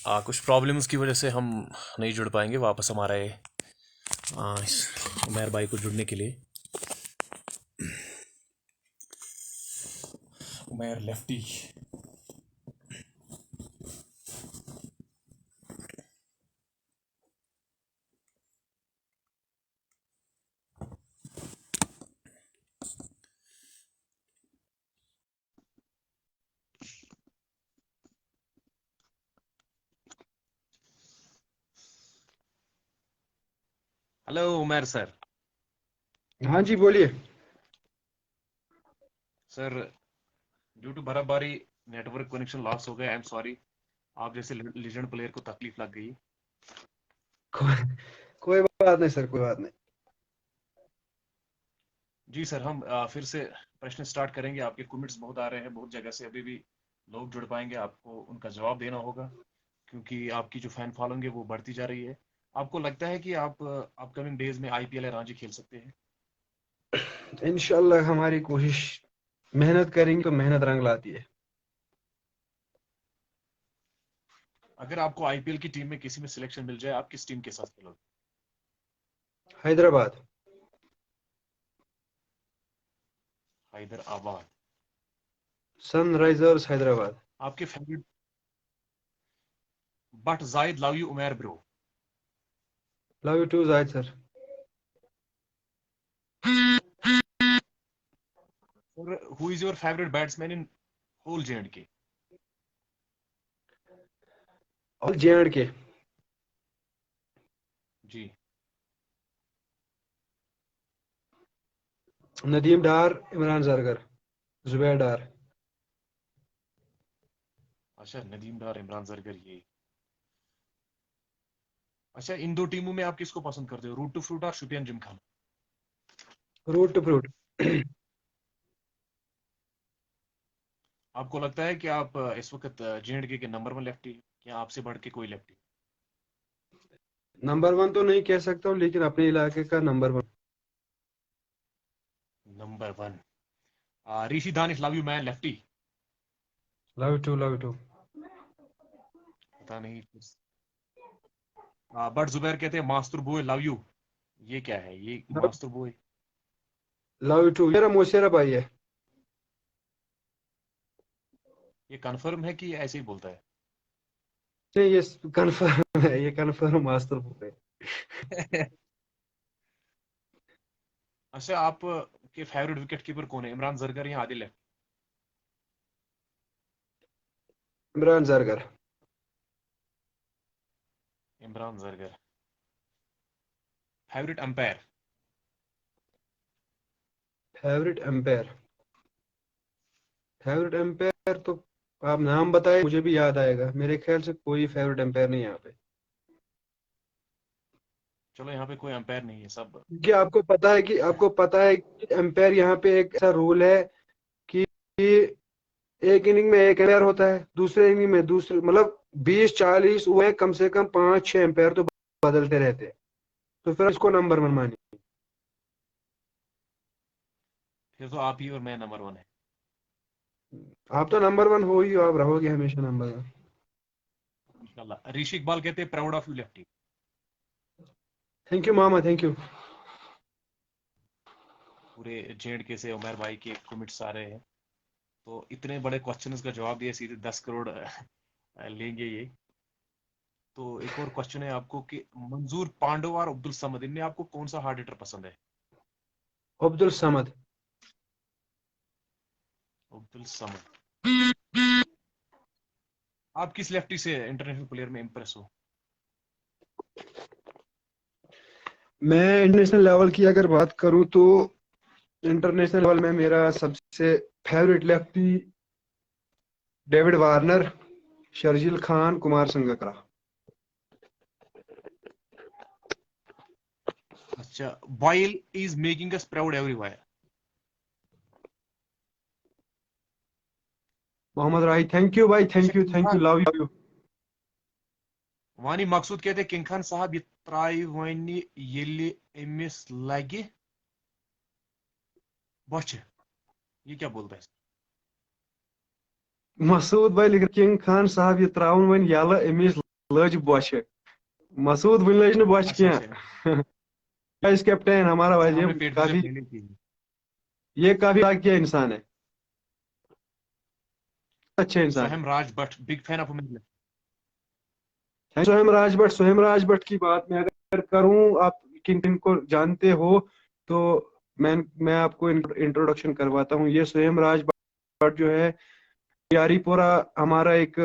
कुछ प्रॉब्लम्स की वजह से हम नहीं जुड़ पाएंगे वापस हमारे उमैर भाई को जुड़ने के लिए। Umair lefty. Hello Umair sir. हाँ जी, बोलिए। सर, ड्यू टू बर्फबारी नेटवर्क कनेक्शन लॉस हो गया। I am sorry. आप जैसे लेजेंड प्लेयर को तकलीफ लग गई। कोई कोई बात नहीं सर, कोई बात नहीं। जी सर, हम फिर से प्रश्न स्टार्ट करेंगे। आपके कमेंट्स बहुत आ रहे हैं, बहुत जगह से अभी भी लोग जुड़ पाएंगे। आपको उनका जवाब देना होगा क्योंकि आपकी जो फैन फॉलोइंग है वो बढ़ती जा रही है। आपको लगता है कि आप अपकमिंग डेज में आईपीएल या रणजी खेल सकते हैं? इंशाल्लाह हमारी कोशिश, मेहनत करेंगे तो मेहनत रंग लाती है। अगर आपको आईपीएल की टीम में किसी में सिलेक्शन मिल जाए, आप किस टीम के साथ खेलोगे? हैदराबाद। हैदराबाद। सनराइजर्स हैदराबाद। आपके favourite? But Zahid love you Umair bro. Love you too Zahid sir. Sir, who is your favourite batsman in whole J and K? और जेएंड के। जी। नदीम डार, इमरान जरगर, जुबैर डार। अच्छा, नदीम डार, इमरान जरगर, ये। अच्छा, इन दो टीमों में आप किसको पसंद करते हो, रूट टू फ्रूट और Shopian Gymkhana? Route to fruit. आपको लगता है कि आप इस वक्त जेएंडके के नंबर वन लेफ्टी हैं, या आपसे बढ़ के कोई लेफ्टी? नंबर वन तो नहीं कह सकता हूँ, लेकिन अपने इलाके का number one. Number one. Rishi Danish love you man lefty. Love you too, love you too. पता नहीं। बट जुबैर कहते हैं मास्टर बॉय लव यू। ये क्या है, ये master boy? Love you too मेरा मोशेरा भाई है। ये कंफर्म है कि ऐसे ही बोलता है? नहीं, ये कंफर्म है, ये कंफर्म मास्टर है। अच्छा, आप के फेवरेट विकेट कीपर कौन है, इमरान जरगर या आदिल है? Imran Zargar. Imran Zargar. Favourite umpire? Favourite umpire. Favourite umpire तो आप नाम बताए मुझे भी याद आएगा। मेरे ख्याल से कोई फेवरेट एम्पायर नहीं है यहाँ पे। चलो, यहाँ पे कोई अंपायर नहीं है, सब। क्योंकि आपको पता है कि एम्पायर यहाँ पे एक ऐसा रूल है कि एक इनिंग में एक एम्पायर होता है, दूसरे इनिंग में दूसरे, मतलब 20-40 हुए, कम से कम 5-6 एम्पायर तो बदलते रहते हैं। तो फिर इसको नंबर वन मानिए। फिर तो आप ही और मैं नंबर वन है। आप तो नंबर वन हो ही हो, आप रहोगे हमेशा नंबर वन। इंशाल्लाह। ऋषि इकबाल कहते हैं proud of you lefty. Thank you mama, thank you. पूरे जेएंडके से उमर भाई के कमेंट्स आ रहे हैं। तो इतने बड़े क्वेश्चंस का जवाब दिया, सीधे 10 करोड़ लेंगे ये। तो एक और क्वेश्चन है आपको कि मंजूर पांडव और अब्दुल समद, इनमें आपको कौन सा हार्ड हिटर पसंद है? अब्दुल समद। अब्दुल समद। आप किस लेफ्टी से इंटरनेशनल प्लेयर में इंप्रेस हो? मैं इंटरनेशनल लेवल की अगर बात करूं तो इंटरनेशनल लेवल में मेरा सबसे favourite lefty David Warner, Sharjeel Khan, Kumar Sangakkara. अच्छा, Boyle is making us proud everywhere. Mohammad Rahi, thank you भाई, अच्छा, thank you, king thank you, Khan. Love you. Wani Maqsood कहते हैं किंग खान साहब ये त्राई वानी येले एमिस लगे बच। ये क्या बोलता है? मसूद भाई लिख, किंग खान साहब ये त्राउन वन याला अमिस लज बॉश मसूद बुन लज बॉश अच्छा अच्छा। क्या वाइस कैप्टन हमारा सर वाइस ये हमने पेट पूजा काफी पहले की है। ये काफी लाकिया इंसान है, अच्छे इंसान है। सोहम राज भट्ट, बिग फैन ऑफ उमेर। सोहेम राजभट की बात मैं अगर करूं, आप किन किन को जानते हो तो मैं आपको इंट्रोडक्शन करवाता हूँ। ये सोहेम राजभट जो है, यारीपोरा हमारा एक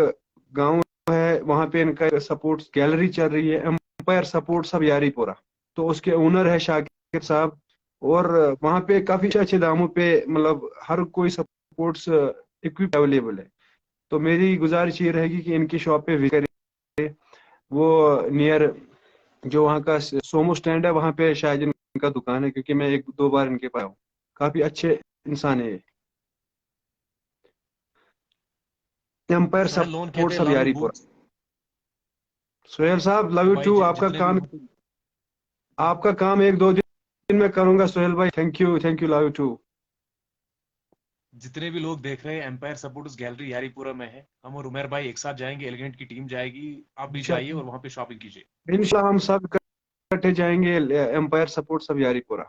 गांव है, वहां पे इनका सपोर्ट्स गैलरी चल रही है, एम्पायर सपोर्ट्स ऑफ यारीपोरा। तो उसके ओनर है शाकिर साहब। और वहां पे काफी अच्छे अच्छे दामों पे मतलब हर कोई सपोर्ट्स इक्विप अवेलेबल है। तो मेरी गुजारिश ये रहेगी कि इनकी शॉप पे विजिट करें। वो नियर जो वहाँ का सोमो स्टैंड है वहाँ पे शायद इनका दुकान है, क्योंकि मैं एक दो बार इनके पास हूँ। काफी अच्छे इंसान है ये। एम्पायर सोहेल लोन कहते सपोर्ट्स हैं of love you Yaripora. Both. Sohail साहब लव कि यू भाई टू। आपका जितने भी काम, वहां पे आपका काम एक दो दिन में करूंगा सोहेल भाई। Thank you love you too. जितने भी लोग देख रहे हैं एम्पायर सपोर्ट्स गैलरी यारीपुरा में है, हम और उमेर भाई एक साथ जाएंगे, एलिगेंट की टीम जाएगी। आप भी जाइए और वहां पे शॉपिंग कीजिए। इंशाल्लाह हम सब इकट्ठे जाएंगे Empire Sports of Yaripora.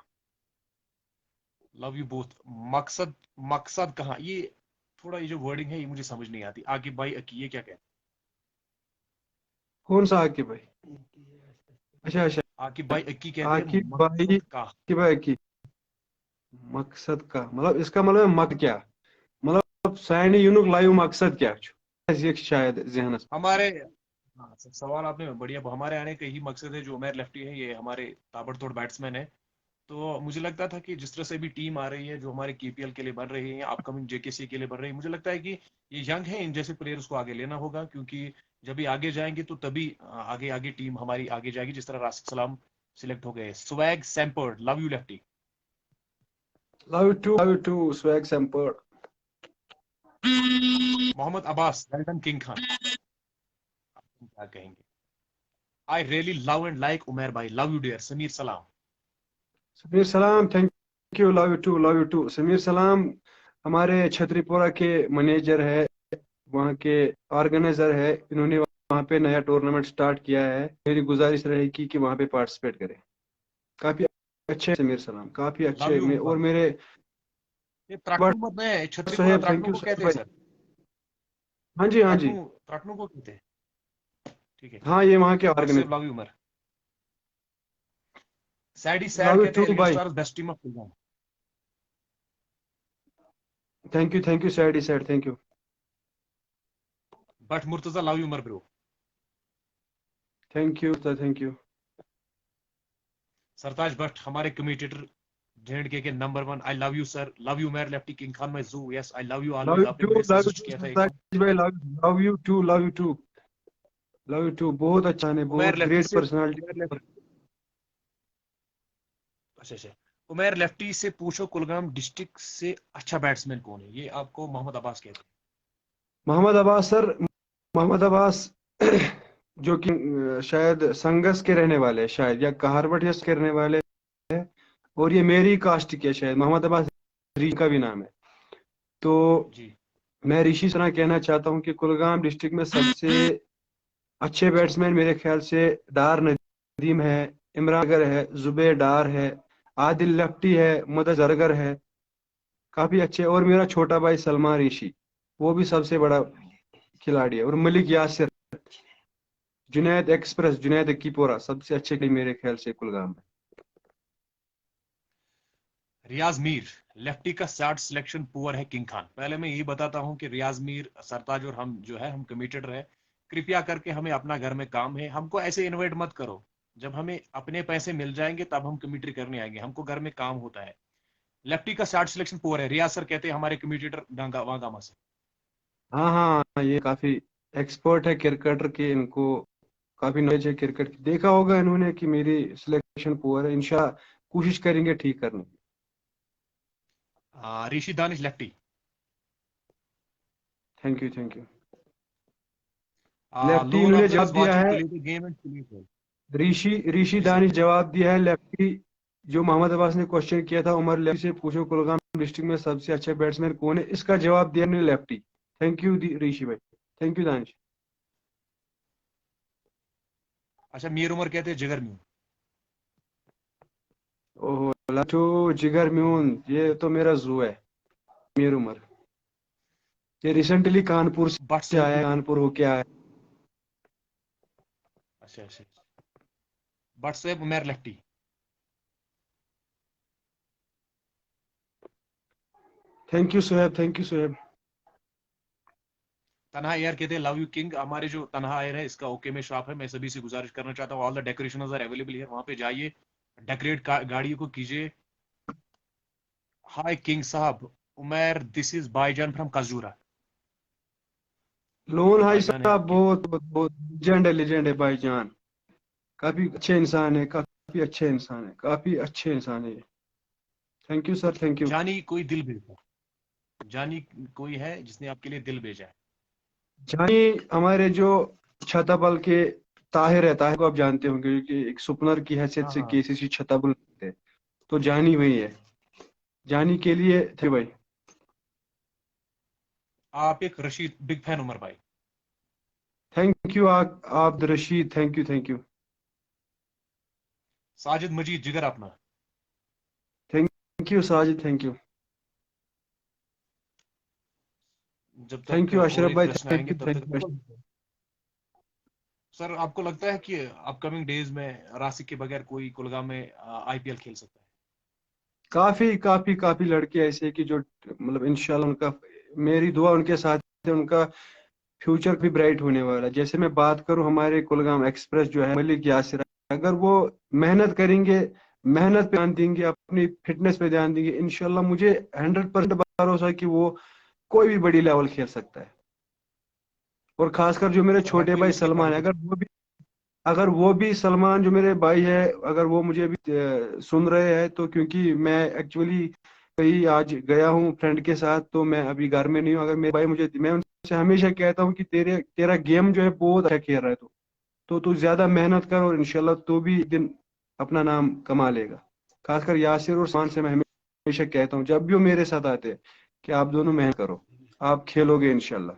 Love you both. मकसद, मकसद कहाँ ये, थोड़ा ये जो वर्डिंग है ये मुझे समझ नहीं आती। आगे भाई अकी ये क्या कहते कौन सा आकिब भाई? अच्छा अच्छा। हैं? आकिब भाई अक्की कहते हैं आकिब भाई मकसद का। की भाई की मकसद का मतलब, इसका मतलब है मक क्या, मतलब साइन यूनुक लाइव मकसद क्या ये शायद जहन। हमारे, हाँ सवाल आपने बढ़िया, हमारे आने का यही मकसद है। जो उमेर लेफ्टी है ये हमारे ताबड़तोड़ बैट्समैन है। तो मुझे लगता था कि जिस तरह से भी टीम आ रही है जो हमारे केपीएल के लिए बन रही है, अपकमिंग जेकेसी के लिए बन रही है, मुझे लगता है कि ये यंग है, इन जैसे प्लेयर्स को आगे लेना होगा। क्योंकि जब ये आगे जाएंगे तो तभी आगे आगे टीम हमारी आगे जाएगी। जिस तरह राशिद सलाम सिलेक्ट हो गए, स्वैग सैम्पर्ड, love you lefty. Love you too swag सैम्पर्ड। मोहम्मद अब्बास, वेल्डन किंग खान, क्या कहेंगे? I really love and like Umer भाई, love you dear. Sameer Salam. Sameer Salam thank you love you too Sameer Salam हमारे छतरीपुरा के मैनेजर है, वहाँ के ऑर्गेनाइजर है। इन्होंने वहाँ पे नया टूर्नामेंट स्टार्ट किया है। मेरी गुजारिश रहेगी कि वहाँ पे पार्टिसिपेट करें। काफी अच्छे समीर सलाम, काफी लव अच्छे यू और मेरे ये त्राटनू मत में, छतरीपुरा सोहेब। थैंक त्राटनू यू को सोहेब कहते हैं भाई। सर। हाँ जी हाँ त्राटनू, जी। त्राटनू को कहते हैं। ठीक है। हाँ ये वहाँ के god organizer. Save love you Umar. सैडी सैड लव यू कहते टू हैं एलिगेंट भाई। Star best team of film. Thank you sad thank you. But Murtaza love you Umar bro. Thank you. Sartaj Bhat हमारे कम्यूटेटर जेएंडके के number one, I love you sir, love you Umar lefty king Khan my जू, yes I love you always. आपने मुझे love you suggest to किया था एक बार। सरताज भाई। Love you to बहुत अच्छा है, उमर बहुत लेफ्टी ग्रेट से, उमर पर्सनालिटी। लेफ्टी, अच्छा अच्छा। उमर लेफ्टी से पूछो कुलगाम डिस्ट्रिक्ट से अच्छा बैट्समैन कौन है, ये आपको मोहम्मद अब्बास कहते हैं। मोहम्मद अब्बास सर, मोहम्मद अब्बास जो कि शायद संगस के रहने वाले हैं शायद, या कहारवट के रहने वाले हैं। और ये मेरी कास्ट के हैं शायद। मोहम्मद अब्बास ऋषि का भी नाम है। तो जी। मैं ऋषि सना कहना चाहता हूँ कि कुलगाम डिस्ट्रिक्ट में सबसे अच्छे बैट्समैन मेरे ख्याल से डार नदीम है, इमरान अगर है, जुबेर डार है, आदिल लफ्टी है, मदद जरगर है, काफी अच्छे। और मेरा छोटा भाई सलमान ऋषि, वो भी सबसे बड़ा खिलाड़ी है। और मलिक यासिर, जुनैद एक्कीपोरा, सबसे अच्छे खिलाड़ी मेरे ख्याल से कुलगाम में। रियाज मीर लेफ्टी का शॉट सिलेक्शन पुअर है किंग खान। पहले मैं यही बताता हूं कि रियाज मीर, सरताज और हम जो है हम कमिटेड रहे। कृपया करके हमें अपना घर में काम है, हमको ऐसे इन्वाइट मत करो। जब हमें अपने पैसे मिल जाएंगे तब हम कमिट्री करने आएंगे, हमको घर में काम होता है। लेफ्टी का शॉट सिलेक्शन पुअर है, रियाज सर कहते हैं हमारे कम्यूटेटर डांगा वागामा से। हाँ हाँ ये काफी एक्सपर्ट है क्रिकेटर के, इनको काफी नॉलेज है क्रिकेट की। देखा होगा इन्होंने कि मेरी सिलेक्शन पुअर है। इंशाल्लाह कोशिश करेंगे ठीक करने की। Rishi Danish lefty. Thank you. Lefty Lone इन्होंने अफजल जवाब इज दिया वाचिंग है। Play the game and please. Rishi ji sir. Danish जवाब दिया है। लेफ्टी जो मोहम्मद अब्बास ने क्वेश्चन किया था, उमर लेफ्टी से पूछो कुलगाम डिस्ट्रिक्ट में सबसे अच्छा बैट्समैन कौन है, इसका जवाब दिया ने लेफ्टी। थैंक यू ऋषि भाई। Thank you Danish. अच्छा, मीर उमर कहते हैं जिगर म्यून। ओहो लाचो, जिगर म्यून, ये तो मेरा जू है, मीर उमर। ये रिसेंटली कानपुर बट से आया है, सोहेब, कानपुर होके आया है। अच्छा अच्छा, but Sohaib Umar lefty. Thank you Sohaib, thank you Sohaib. तनहा एयर कहते हैं लव यू किंग। हमारे जो तनहा एयर है इसका ओके में शॉप है। मैं सभी से गुजारिश करना चाहता हूँ, all the decoration are available है, वहां पे जाइए, डेकोरेट गाड़ी को कीजिए। हाय किंग साहब, उमर दिस इज भाईजान फ्रॉम कजूरा। लोन ये भाई भाईजान है साहब आपके। बहुत बहुत बहुत लेजेंड है भाईजान। काफी अच्छे इंसान है, काफी अच्छे इंसान है, काफी अच्छे इंसान है। Thank you sir, thank you. जानी कोई दिल भेजा, जानी कोई है जिसने आपके लिए दिल भेजा है। जानी हमारे जो छताबल के ताहिर है, ताहिर को आप जानते होंगे, क्योंकि एक सुपनर की हैसियत हाँ से हाँ, केसीसी छताबल थे। तो जानी वही है, जानी के लिए थे भाई। आप एक रशीद बिग फैन उमर भाई। थैंक यू आप Rashid, thank you, thank you. Sajid Majid जिगर अपना। Thank you Sajid, thank you. जब थैंक तक यू और अशरफ एक भाई, प्रश्न थैंक आएंगे यू, तब थैंक यू। तक। सर आपको लगता है कि अपकमिंग डेज में राशि के बगैर कोई कुलगाम में आईपीएल खेल सकता है? काफी काफी काफी लड़के ऐसे कि जो मतलब इंशाल्लाह उनका, मेरी दुआ उनके साथ है, उनका फ्यूचर भी ब्राइट होने वाला है। जैसे मैं बात करूं, हमारे कुलगाम एक्सप्रेस जो है, मलिक यासिर, अगर वो मेहनत करेंगे, मेहनत पे ध्यान देंगे, अपनी फिटनेस पे ध्यान देंगे, इंशाल्लाह मुझे 100% भरोसा है कि वो कोई भी बड़ी लेवल खेल सकता है। और खासकर जो मेरे सर है छोटे कोई भाई उसके सलमान है, करीब? अगर वो भी सलमान जो मेरे भाई है, अगर वो मुझे भी सुन रहे हैं, तो क्योंकि मैं एक्चुअली कहीं आज गया हूँ फ्रेंड के साथ, तो मैं अभी घर में नहीं हूँ। अगर मेरे भाई मुझे, मैं उनसे हमेशा कहता हूँ कि तेरा गेम जो है बहुत अच्छा खेल रहा है, तो तू ज्यादा मेहनत कर, और इंशाल्लाह तू भी एक दिन अपना नाम कमा लेगा। खासकर यासिर और सलमान से मैं हमेशा कहता हूँ, जब भी वो मेरे साथ आते हैं, कि आप दोनों मेहनत करो, आप खेलोगे इंशाल्लाह।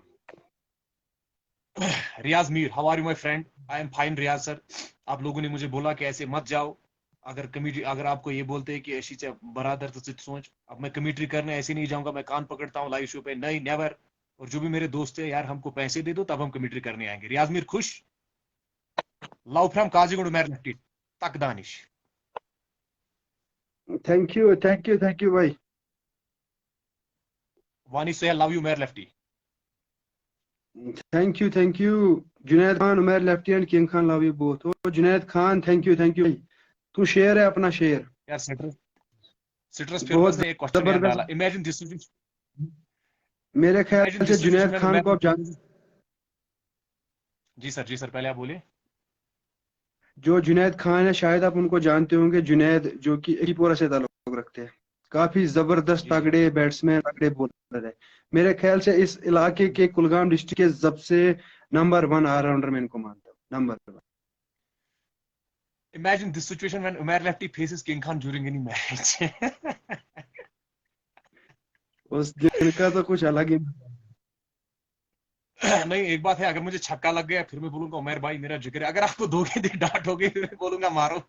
Riyaz Mir, how are you my friend? I am fine Riyaz sir. आप लोगों ने मुझे बोला कि ऐसे मत जाओ। अगर कमिटी, अगर आपको ये बोलते हैं कि ऐसी बरादर तो सोच, अब मैं कमिट्री करने ऐसे नहीं जाऊंगा, मैं कान पकड़ता हूँ लाइव शो पे, नहीं नेवर। और जो भी मेरे दोस्त है यार, हमको पैसे दे दो तब हम कमिट्री करने आएंगे। रियाज मीर खुश। लव फ्रॉम काजीगुंड मैर लेफ्टी तक Danish. Thank you, thank you, thank you भाई। वानी सोहेल लव यू मैर lefty. Thank you, thank you. Junaid Khan, Umar lefty and king Khan, love you both. ओ जुनैद खान, थैंक यू भाई। तू शेर है, अपना शेर। यार सिट्रस, सिट्रस फिरवस बहुत ने एक क्वेश्चन याद डाला। जबरदस्त। इमेजिन दिस, मेरे इमेजिन ख्याल से this Junaid situation Khan when को आप जान, उमर। जी सर पहले आप बोलिए। जो जुनैद खान है, शायद आप उनको जानते होंगे, जुनैद जो कि एकीपोरा से ताल्लुक रखते हैं। काफी जबरदस्त जी तगड़े बैट्समैन, तगड़े बॉलर है। मेरे ख्याल से इस इलाके के, कुलगाम डिस्ट्रिक्ट के सबसे नंबर 1 ऑलराउंडर मैं इनको मानता हूँ, number 1। Imagine this situation when Umair Lefty faces King Khan during any match. उस दिन का तो कुछ अलग ही। नहीं, एक बात है, अगर मुझे छक्का लग गया फिर मैं बोलूंगा उमर भाई मेरा जिक्र है, अगर आपको दो गेंद डांट हो गई फिर मैं बोलूंगा मारो।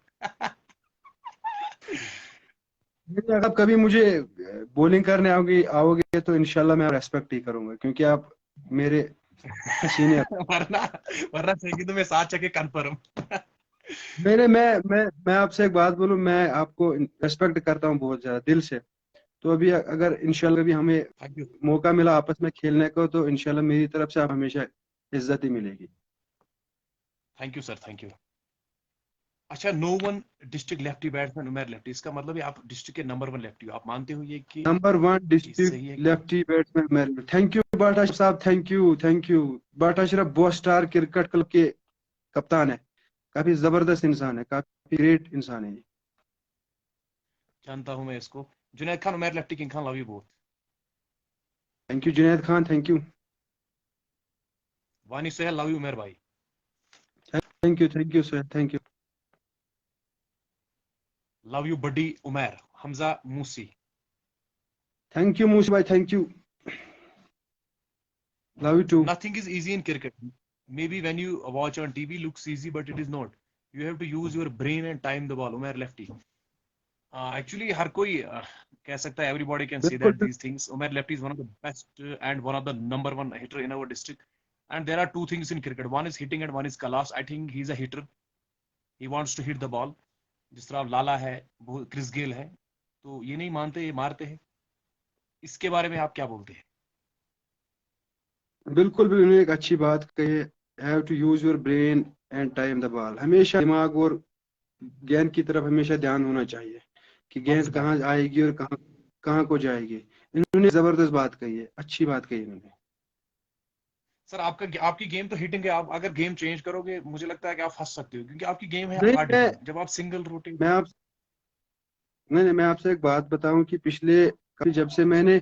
अगर आप कभी मुझे बॉलिंग करने आओगे आओगे तो इंशाल्लाह मैं रेस्पेक्ट ही करूंगा, क्योंकि आप मेरे सीनियर। वरना वरना चाहिए तो मैं 7 छक्के कन्फर्म। मैं आपसे एक बात बोलूं, मैं आपको रेस्पेक्ट करता हूं बहुत ज्यादा दिल से। तो अभी अगर इंशाल्लाह भी हमें थैंक यू, मौका मिला आपस में खेलने को, तो इंशाल्लाह मेरी तरफ से आप हमेशा इज्जत ही मिलेगी। Thank you sir, thank you. अच्छा, no one district lefty batsman Umar lefty, इसका मतलब ये आप डिस्ट्रिक्ट के नंबर 1 लेफ्टी हो, आप मानते हो ये कि नंबर 1 डिस्ट्रिक्ट सही है कि नहीं? लेफ्टी बैट्समैन मेरे, थैंक यू बाटा साहब, thank you, thank you. Bata Ashraf boss star cricket club के कप्तान है। काफी जबरदस्त इंसान है, काफी ग्रेट इंसान है। जानता हूं मैं इसको। Junaid Khan Umar lefty, king Khan love you both. Thank you Junaid Khan, thank you. Wani Sohail love you Umar भाई। Thank you sir, thank you. Love you buddy Umar Hamza Moosi. Thank you Moosi भाई, thank you. Love you too. Nothing is easy in cricket. Maybe when you watch on TV looks easy, but it is not. You have to use your brain and time the ball. Umar lefty, actually हर कोई कह सकता है, everybody can say बिल्कुल that these things. Umar lefty is one of the best and one of the number one hitter in our district, and there are two things in cricket, one is hitting and one is class. I think he is a hitter, he wants to hit the ball. जिस तरह लाला है, Chris Gayle है, तो ये नहीं मानते, ये मारते हैं। इसके बारे में आप क्या बोलते हैं? बिल्कुल भी उन्होंने एक अच्छी बात कही है, have to use your brain and time the ball. हमेशा दिमाग और गेंद की तरफ हमेशा ध्यान होना चाहिए कि लफ्ज गेंद बैक। कहाँ आएगी और कहाँ कहाँ को जाएगी। इन्होंने जबरदस्त बात कही है, अच्छी बात कही इन्होंने। सर आपकी गेम तो हिटिंग है, आप अगर गेम चेंज करोगे मुझे लगता है कि आप फंस सकते हो, क्योंकि आपकी गेम है नहीं हार्ड मैं हिटिंग। जब आप सिंगल रोटेट। मैं आप नहीं, मैं आपसे एक बात बताऊं कि पिछले जब से मैंने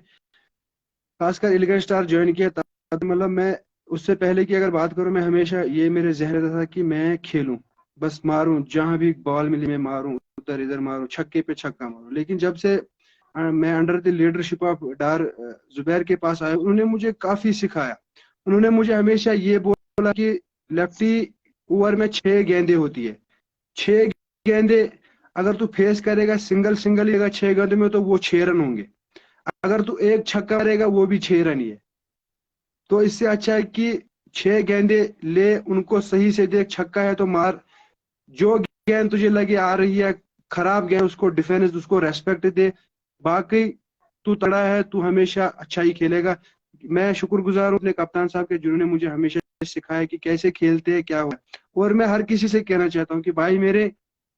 खासकर एलिगेंट स्टार ज्वाइन किया, तब मतलब मैं उससे पहले की अगर बात करूं, मैं हमेशा ये मेरे जहन में था कि मैं खेलूं, बस मारूं, जहां भी बॉल मिली मैं मारूं, उधर इधर मारूं, छक्के पे छक्का मारूं। लेकिन जब से मैं अंडर द लीडरशिप ऑफ डार जुबैर के पास आया, उन्होंने मुझे काफी सिखाया। उन्होंने मुझे हमेशा ये बोला कि लेफ्टी ओवर में 6 गेंदें होती है, 6 गेंदें अगर तू फेस करेगा सिंगल सिंगल ही, अगर 6 गेंदों में तो वो 6 रन होंगे। अगर तू एक छक्का मारेगा वो भी 6 रन ही है। तो इससे अच्छा है कि 6 गेंदें ले, उनको सही से देख, छक्का है तो मार, जो गेंद तुझे लगे आ रही है खराब गेंद, उसको डिफेंस, उसको रेस्पेक्ट दे। बाकी तू तड़ा है, तू हमेशा अच्छा ही खेलेगा। मैं शुक्रगुजार हूँ अपने कप्तान साहब के, जिन्होंने मुझे हमेशा सिखाया कि कैसे खेलते हैं, क्या हुआ। और मैं हर किसी से कहना चाहता हूँ कि भाई मेरे,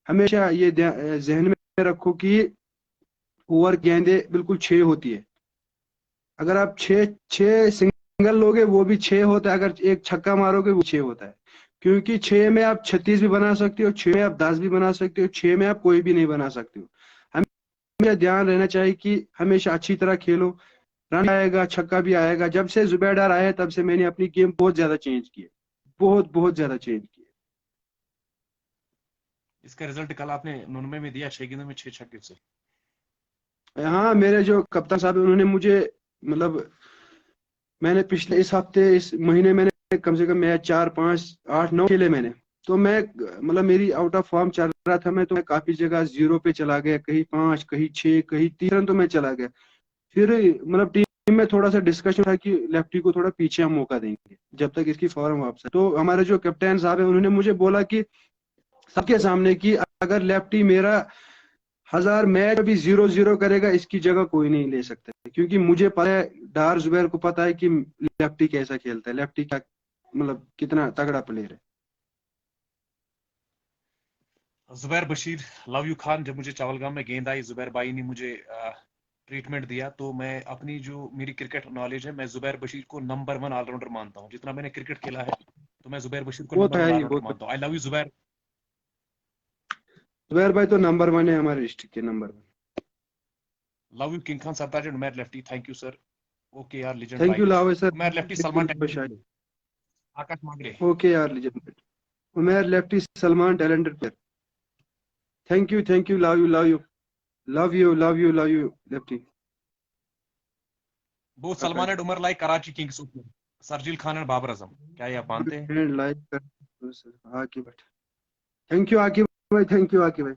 हमेशा ये जहन में रखो कि ओवर गेंदे बिल्कुल 6 होती है। अगर आप छह छह सिंगल लोगे वो भी 6 होता है, अगर एक छक्का मारोगे वो 6 होता है। क्योंकि 6 में आप 36 भी बना सकते हो, 6 में आप 10 भी बना सकते हो, 6 में आप कोई भी नहीं बना सकते हो। हमें ध्यान रहना चाहिए कि हमेशा अच्छी तरह खेलो, रन आएगा, छक्का भी आएगा। जब से जुबैर आया है तब से मैंने अपनी गेम बहुत ज्यादा चेंज की है, बहुत बहुत ज्यादा चेंज की इसका रिजल्ट कल आपने 99 में दिया, 6 गेंदों में 6 छक्के से। है। हाँ, मेरे जो कप्तान साहब हैं, उन्होंने मुझे मतलब, मैंने पिछले इस हफ्ते इस महीने मैंने कम से कम मैच 4 5 8 9 खेले मैंने। तो मैं मतलब मेरी आउट ऑफ फॉर्म चल रहा था मैं, तो मैं काफी जगह 0 पे चला गया, कहीं 5 कहीं 6 कहीं 3 रन तो मैं चला गया। फिर मतलब टीम में थोड़ा सा डिस्कशन था कि लेफ्टी को थोड़ा पीछे हम मौका देंगे जब तक इसकी फॉर्म वापस है। तो हमारे जो कैप्टन साहब है, उन्होंने मुझे बोला कि सबके सामने कि अगर लेफ्टी मेरा 1000 मैच अभी 0-0 करेगा, इसकी जगह कोई नहीं ले सकता। क्योंकि मुझे पता है, डार जुबैर को पता है कि लेफ्टी कैसा खेलता है, लेफ्टी क्या मतलब कितना तगड़ा प्लेयर है। जुबैर बशीर, लव यू खान, जब मुझे चावलगाम में गेंद आई, जुबैर भाई ने मुझे ट्रीटमेंट दिया, तो मैं अपनी जो मेरी क्रिकेट नॉलेज है, मैं जुबैर बशीर को नंबर वन ऑलराउंडर मानता हूँ। जितना मैंने क्रिकेट खेला है, तो मैं जुबैर बशीर को वो नंबर तो वन है ही, वो ऑलराउंडर तो मानता हूँ। I love you Zubair. Zubair भाई तो नंबर 1 है हमारे डिस्ट्रिक्ट के, number 1। Love you king Khan Sartaj and Umar lefty, thank you sir. Okay यार लिजेंड थैंक भाई। You love sir, Umar lefty Salman बिल्कुल टैलेंटेड शायद। प्लेयर, आकाश मांगरे। ओके यार लीजिए, Umer lefty Salman talented player. Thank you, love you, love you, love you, love you, love you lefty both Salman Akash. And Umar like Karachi Kings opener, Sarjeel Khan and Babar Azam. क्या ये आप मानते हैं? एंड लाइक कर आकिब भाई, थैंक यू आकिब भाई, थैंक यू आकिब भाई।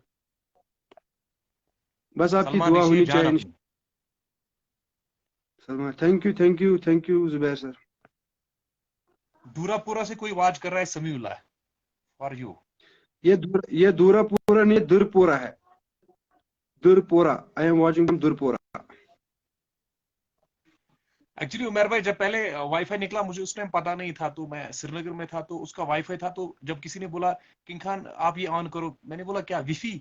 बस आपकी सलमान दुआ रिशिए होनी जान चाहिए अपनी। Salman. Thank you, thank you, thank you Zubair sir. Durapura से कोई वाच कर रहा है, समीउल्लाह फॉर यू। ये दूरापुरा नहीं, दुरपुरा है, Durpura. I am watching from Durpura. Actually Umar भाई, जब पहले वाईफाई निकला, मुझे उस टाइम पता नहीं था, तो मैं श्रीनगर में था, तो उसका वाईफाई था। तो जब किसी ने बोला किंग खान आप ये ऑन करो, मैंने बोला क्या विफी?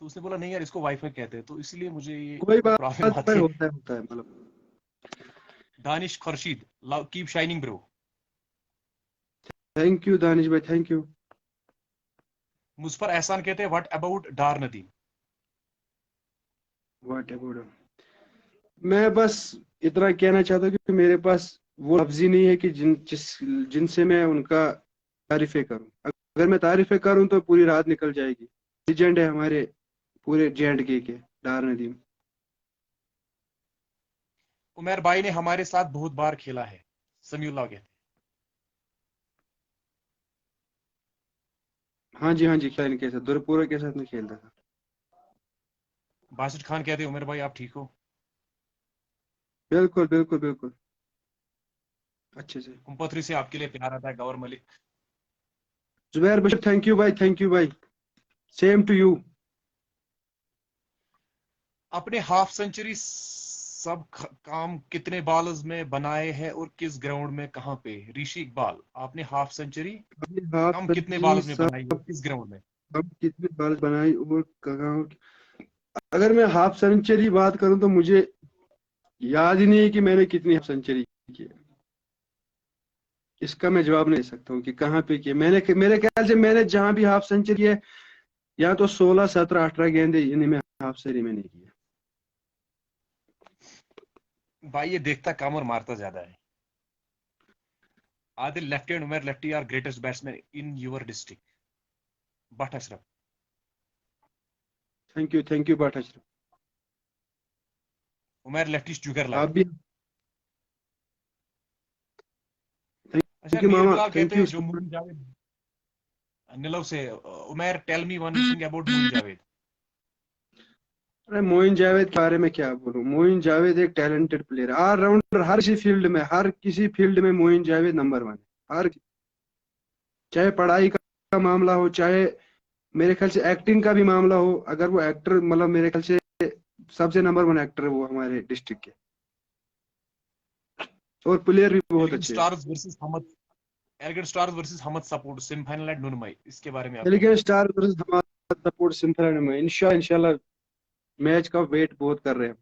तो उसने बोला नहीं यार, इसको वाईफाई कहते हैं, तो इसलिए मुझे ये कोई थोड़ी प्रॉब्लम बात आती भाई, है। होता है मतलब। Danish Khurshid, love keep shining bro. Thank you Danish भाई, थैंक यू। मुझ पर एहसान कहते हैं what about Dar Nadeem. What about, मैं बस इतना कहना चाहता हूँ कि मेरे पास वो लफ्ज ही नहीं है कि जिनसे मैं उनका तारीफें करूं। अगर मैं तारीफें करूं तो पूरी रात निकल जाएगी। लीजेंड है हमारे पूरे J&K के, डार नदीम। उमर भाई ने हमारे साथ बहुत बार खेला है, समीउल्लाह कहते हाँ जी खेला इनके साथ, दुरपुरा के साथ में खेलता था। बासित खान कहते हैं उमर भाई आप ठीक हो? बिल्कुल बिल्कुल बिल्कुल, अच्छे से। कुंपथरी से आपके लिए प्यार आता है, गौर मलिक। जुबैर बशीर, थैंक यू भाई, सेम टू यू। अपने हाफ सेंचुरी सब काम कितने बॉलर्स में बनाए हैं और किस ग्राउंड में, कहां पे? ऋषि इकबाल, आपने हाफ सेंचुरी अपनी हाफ कम कितने सेंचुरी बॉलर्स में बनाई है सब और किस ग्राउंड में? अब कितने बार बनाई और कहाँ। अगर मैं हाफ सेंचुरी बात करूं तो मुझे याद ही नहीं है कि मैंने कितनी हाफ सेंचुरी की है। इसका मैं जवाब नहीं दे सकता हूँ कि कहाँ पे किया मैंने। मेरे ख्याल से मैंने जहां भी हाफ सेंचुरी है, या तो 16, 17, 18 गेंदे इन्हीं में हाफ सेंचुरी मैंने की है। भाई ये देखता कम और मारता ज्यादा है। Adil lefty and Umar lefty are greatest batsman in your district. But Ashraf. Thank you बाटा। उमर लेफ्टी जुगर आप लाइक। भी अच्छा थैंक यू मीर मामा, बिलाल थैंक कहते यू। हैं जो मोइन जावेद निलव से, Umar tell me one thing about Moin Javed. अरे मोइन जावेद के बारे में क्या बोलूं। मोइन जावेद एक टैलेंटेड प्लेयर, ऑलराउंडर, हर किसी फील्ड में, हर किसी फील्ड में मोइन जावेद नंबर 1 है। हर, चाहे पढ़ाई का मामला हो, चाहे मेरे ख्याल से एक्टिंग का भी मामला हो, अगर वो एक्टर, मतलब मेरे ख्याल से सबसे नंबर 1 एक्टर है वो हमारे डिस्ट्रिक्ट के। और प्लेयर भी बहुत एलिगेंट अच्छे हैं। स्टार्स वर्सेस हमद, एलिगेंट स्टार्स वर्सेस हमद सपोर्ट सेमीफाइनल एट नुनमई, इसके बारे में आप क्या लेकिन कहेंगे? स्टार वर्सेस हमारा सपोर्ट सिंपल में इंशाल्लाह मैच का वेट बहुत कर रहे हैं।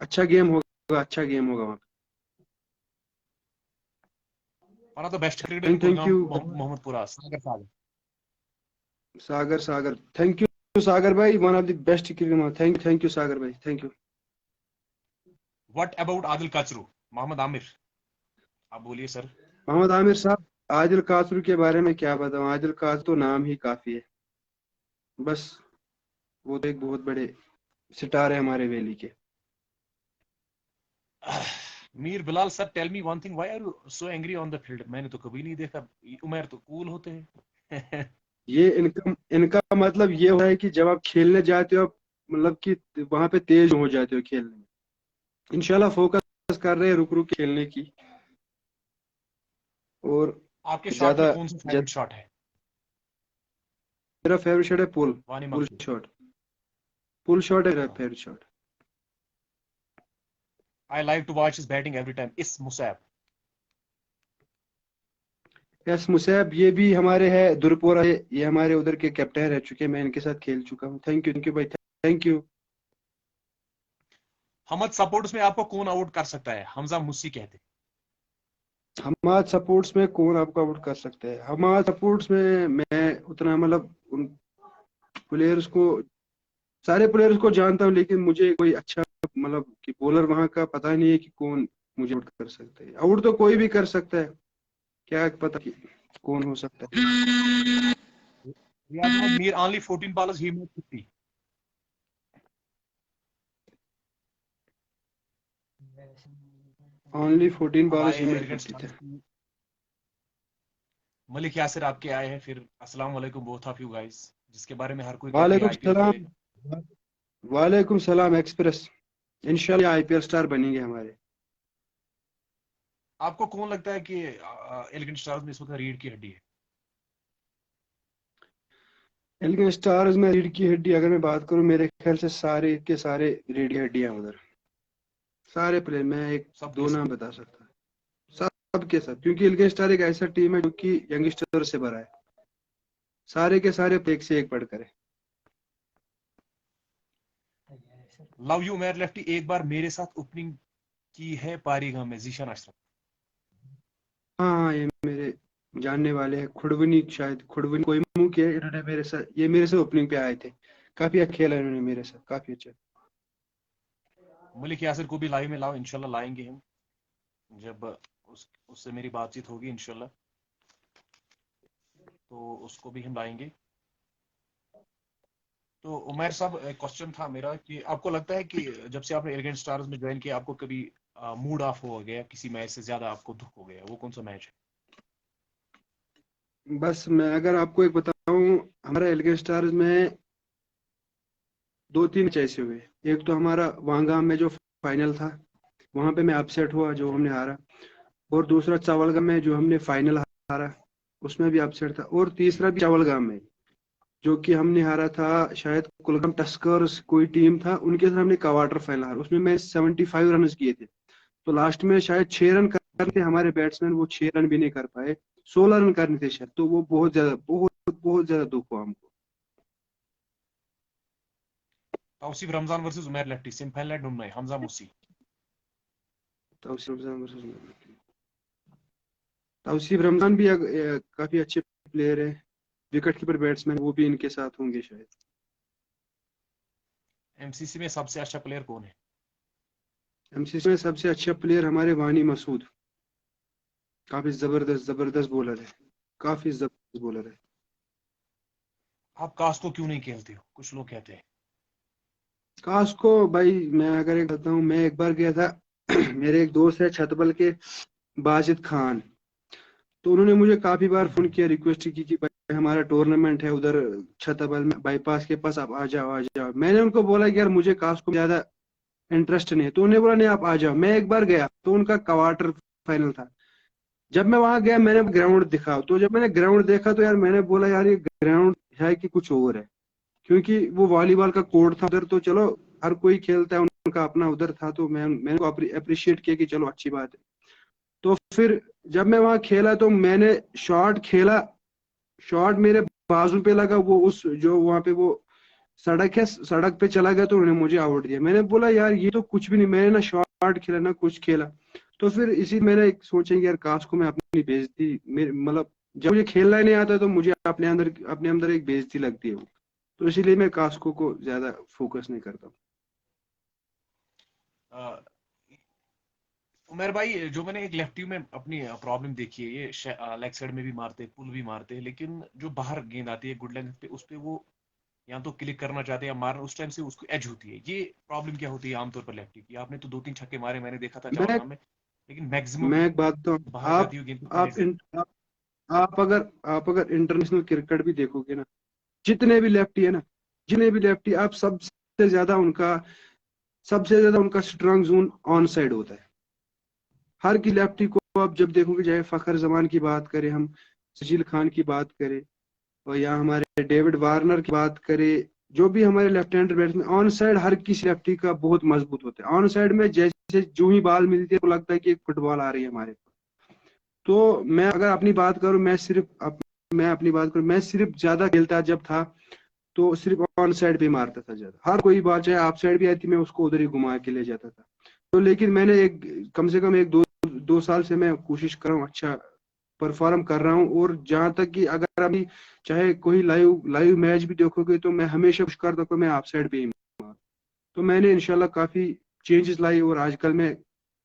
अच्छा गेम होगा, अच्छा गेम होगा वहाँ one of the best cricketer पे। In thank Kulgam you Mohammadpura, Sagar Sagar. Sagar thank you Sagar भाई, one of the best cricketer. Thank you Sagar भाई, thank you. What about Adil Kachru, Mohammad Aamir? आप बोलिए सर। मोहम्मद आमिर साहब, आदिल कासरू के बारे में क्या बताऊं। आदिल कासरू तो नाम ही काफी है बस। वो तो एक बहुत बड़े सितारे हैं हमारे वैली के। Mir Bilal sir tell me one thing, why are you so angry on the field? मैंने तो कभी नहीं देखा, उमर तो कूल होते हैं। ये इनका मतलब ये हो है कि जब आप खेलने जाते हो, आप मतलब कि वहां पे तेज हो जाते हो खेलने में। इंशाल्लाह फोकस कर रहे हैं रुक रुक खेलने की। और आपके शॉट में ज्यादा कौन सा ज्यादा फेवरेट शॉट है? मेरा फेवरेट शॉट है पुल। वानी पुल मकसूद। शॉट पुल शॉट है मेरा favourite shot. I like to watch his batting every time, इस मुसैब। यस मुसैब, ये भी हमारे है दुरपोरा, ये हमारे उधर के कैप्टन रह चुके हैं, मैं इनके साथ खेल चुका हूँ। थैंक यू भाई, थैंक यू। हमद सपोर्ट्स में आपको कौन आउट कर सकता है? हमजा मुस्सी कहते। हमारे सपोर्ट्स में कौन आपको आउट कर सकता है? हमारे सपोर्ट्स में मैं उतना मतलब उन प्लेयर्स को, सारे प्लेयर्स को जानता हूँ, लेकिन मुझे कोई अच्छा मतलब कि बॉलर वहां का पता नहीं है कि कौन मुझे आउट कर सकता है। आउट तो कोई भी कर सकता है, क्या पता कि कौन हो सकता है। रियाज अहमद मीर ओनली 14 बॉलर्स ही मेड 50। ओनली 14 अब बॉलर्स आए ही हैं मेड एलिगेंट 50 थे। स्टार्स की मलिक यासिर, आपके आए हैं फिर। अस्सलाम वालेकुम बोथ ऑफ यू गाइस, जिसके बारे में हर कोई कहते हैं वालेकुम आईपीएल सलाम। खेलेगा। वालेकुम सलाम एक्सप्रेस। इंशाल्लाह आईपीएल स्टार बनेंगे हमारे। आपको कौन लगता है कि एलिगेंट स्टार्स में इस वक्त रीढ़ की हड्डी है? लेकिन स्टार्स में रीढ़ की हड्डी अगर मैं बात करूं, मेरे ख्याल से सारे के सारे रीढ़ की हड्डियां उधर, सारे प्लेयर। मैं एक सबके दो सब। नाम बता सकता हूं, सब के सब, क्योंकि इल्गिन स्टार एक ऐसा टीम है जो कि यंगस्टर से भरा है। सारे के सारे एक से एक पढ़कर है। लव यू मैर लेफ्टी, एक बार मेरे साथ ओपनिंग की है पारीगाम में, जीशान अशरफ। हाँ हाँ, ये मेरे जानने वाले हैं, खुड़वनी, शायद खुड़वनी कोई मुंह किया इन्होंने मेरे साथ, ये मेरे से ओपनिंग पे आए थे। काफी अच्छा खेला इन्होंने मेरे साथ, काफी अच्छा। मलिक यासिर को भी लाइव में लाओ, इंशाल्लाह लाएंगे हम, जब उससे मेरी बातचीत होगी इंशाल्लाह, तो उसको भी हम लाएंगे। तो उमर साहब, एक क्वेश्चन था मेरा कि आपको लगता है कि जब से आपने एलिगेंट स्टार्स में ज्वाइन किया, आपको कभी मूड ऑफ हो गया, किसी मैच से ज्यादा आपको दुख हो गया, वो कौन सा मैच है? बस मैं अगर आपको एक बताऊं, हमारा एलिगेंट स्टार्स में दो तीन मैच ऐसे हुए। एक तो हमारा वांगाम में जो फाइनल था, वहां पे मैं अपसेट हुआ, जो हमने हारा। और दूसरा चावलगाम में जो हमने फाइनल हारा, उसमें भी अपसेट था। और तीसरा भी चावलगाम में, जो कि हमने हारा था, शायद कुलगाम टस्कर्स कोई टीम था, उनके साथ हमने क्वार्टर फाइनल हारा। उसमें मैं 75 रन किए थे। तो लास्ट में शायद 6 रन करने थे हमारे बैट्समैन, वो 6 रन भी नहीं कर पाए। 16 रन करने थे शायद। तो वो बहुत ज्यादा दुख हुआ हमको। Tauseef Ramzan versus Umar lefty semifinal ढूंढना है हमजा मुसी। तौसीफ रमजान वर्सेस तौसीफ रमजान भी काफी अच्छे प्लेयर है, विकेट कीपर बैट्समैन। वो भी इनके साथ होंगे शायद। एमसीसी में सबसे अच्छा प्लेयर कौन है? एमसीसी में सबसे अच्छा प्लेयर हमारे वानी मसूद। काफी जबरदस्त जबरदस्त बॉलर है। काफी जबरदस्त बॉलर है। आप कास्ट को क्यों नहीं खेलते हो, कुछ लोग कहते हैं। काश को भाई, मैं अगर एक बताऊं, मैं एक बार गया था मेरे एक दोस्त है छतबल के, बाजिद खान। तो उन्होंने मुझे काफी बार फोन किया, रिक्वेस्ट की कि भाई हमारा टूर्नामेंट है उधर छतबल में बाईपास के पास, आप आ जाओ आ जाओ। मैंने उनको बोला कि यार मुझे काश को ज्यादा इंटरेस्ट नहीं है। तो उन्होंने बोला नहीं आप आ जाओ। मैं एक बार गया तो उनका क्वार्टर फाइनल था। जब मैं वहां गया, मैंने ग्राउंड दिखा। तो जब मैंने ग्राउंड देखा तो यार मैंने बोला यार ये ग्राउंड है कि कुछ और है। क्योंकि वो वॉलीबॉल का कोर्ट था उधर, तो चलो हर कोई खेलता है, उनका अपना उधर था। तो मैंने को अप्रिशिएट किया कि चलो अच्छी बात है। तो फिर जब मैं वहां खेला तो मैंने शॉट खेला, शॉट मेरे बाजू पे लगा। वो उस जो वहां पे वो सड़क है, सड़क पे चला गया। तो उन्होंने मुझे आउट दिया। मैंने बोला यार ये तो कुछ भी नहीं, मैंने ना शॉट खेला ना कुछ खेला। तो फिर इसी मैंने सोचा कि यार काश को मैं अपनी बेइज्जती मतलब जब मुझे खेलना ही नहीं आता तो मुझे अपने अंदर एक बेइज्जती लगती है वो। तो इसीलिए मैं कास्को को ज्यादा फोकस नहीं करता। अ, उमर भाई, जो मैंने एक लेफ्टी में अपनी प्रॉब्लम देखी है, ये लेग साइड में भी मारते हैं, पुल भी मारते हैं, लेकिन जो बाहर गेंद आती है गुड लेंथ पे, उस पे वो या तो क्लिक करना चाहते हैं या मारना, उस टाइम से उसको एज होती है। ये प्रॉब्लम क्या होती है आमतौर पर लेफ्टी की? आपने तो दो तीन छक्के मारे, मैंने देखा था मैं चावलगाम में, लेकिन मैक्सिमम मैं एक बात तो, बाहर आप जाती हुई गेंद पे आप एज है। इन, आप अगर इंटरनेशनल क्रिकेट भी देखोगे ना, जितने भी लेफ्टी है ना, जितने भी लेफ्टी, आप सबसे ज्यादा उनका स्ट्रांग जोन ऑन साइड होता है। हर की लेफ्टी को आप जब देखोगे, चाहे फखर जमान की बात करें हम, सजील खान की बात करें, और या हमारे डेविड वार्नर की बात करें, जो भी हमारे left hand batsman, on side हर किसी लेफ्टी का बहुत मजबूत होता है। ऑन साइड में जैसे जो ही बॉल मिलती है तो लगता है कि एक फुटबॉल आ रही है हमारे पास। तो मैं अगर अपनी बात करूं, मैं अपनी बात करूं, मैं सिर्फ ज्यादा खेलता जब था तो सिर्फ ऑन साइड पे मारता था ज्यादा। हर कोई बात चाहे ऑफ साइड भी आई थी, मैं उसको उधर ही घुमा के ले जाता था। तो लेकिन मैंने एक कम से कम एक दो दो साल से मैं कोशिश कर रहा हूँ, अच्छा परफॉर्म कर रहा हूँ। और जहां तक कि अगर अभी चाहे कोई लाइव लाइव मैच भी देखोगे तो मैं हमेशा कोशिश करता हूँ कि मैं ऑफ साइड पे ही मारूं। तो मैंने इंशाल्लाह काफी चेंजेस लाई, और आजकल मैं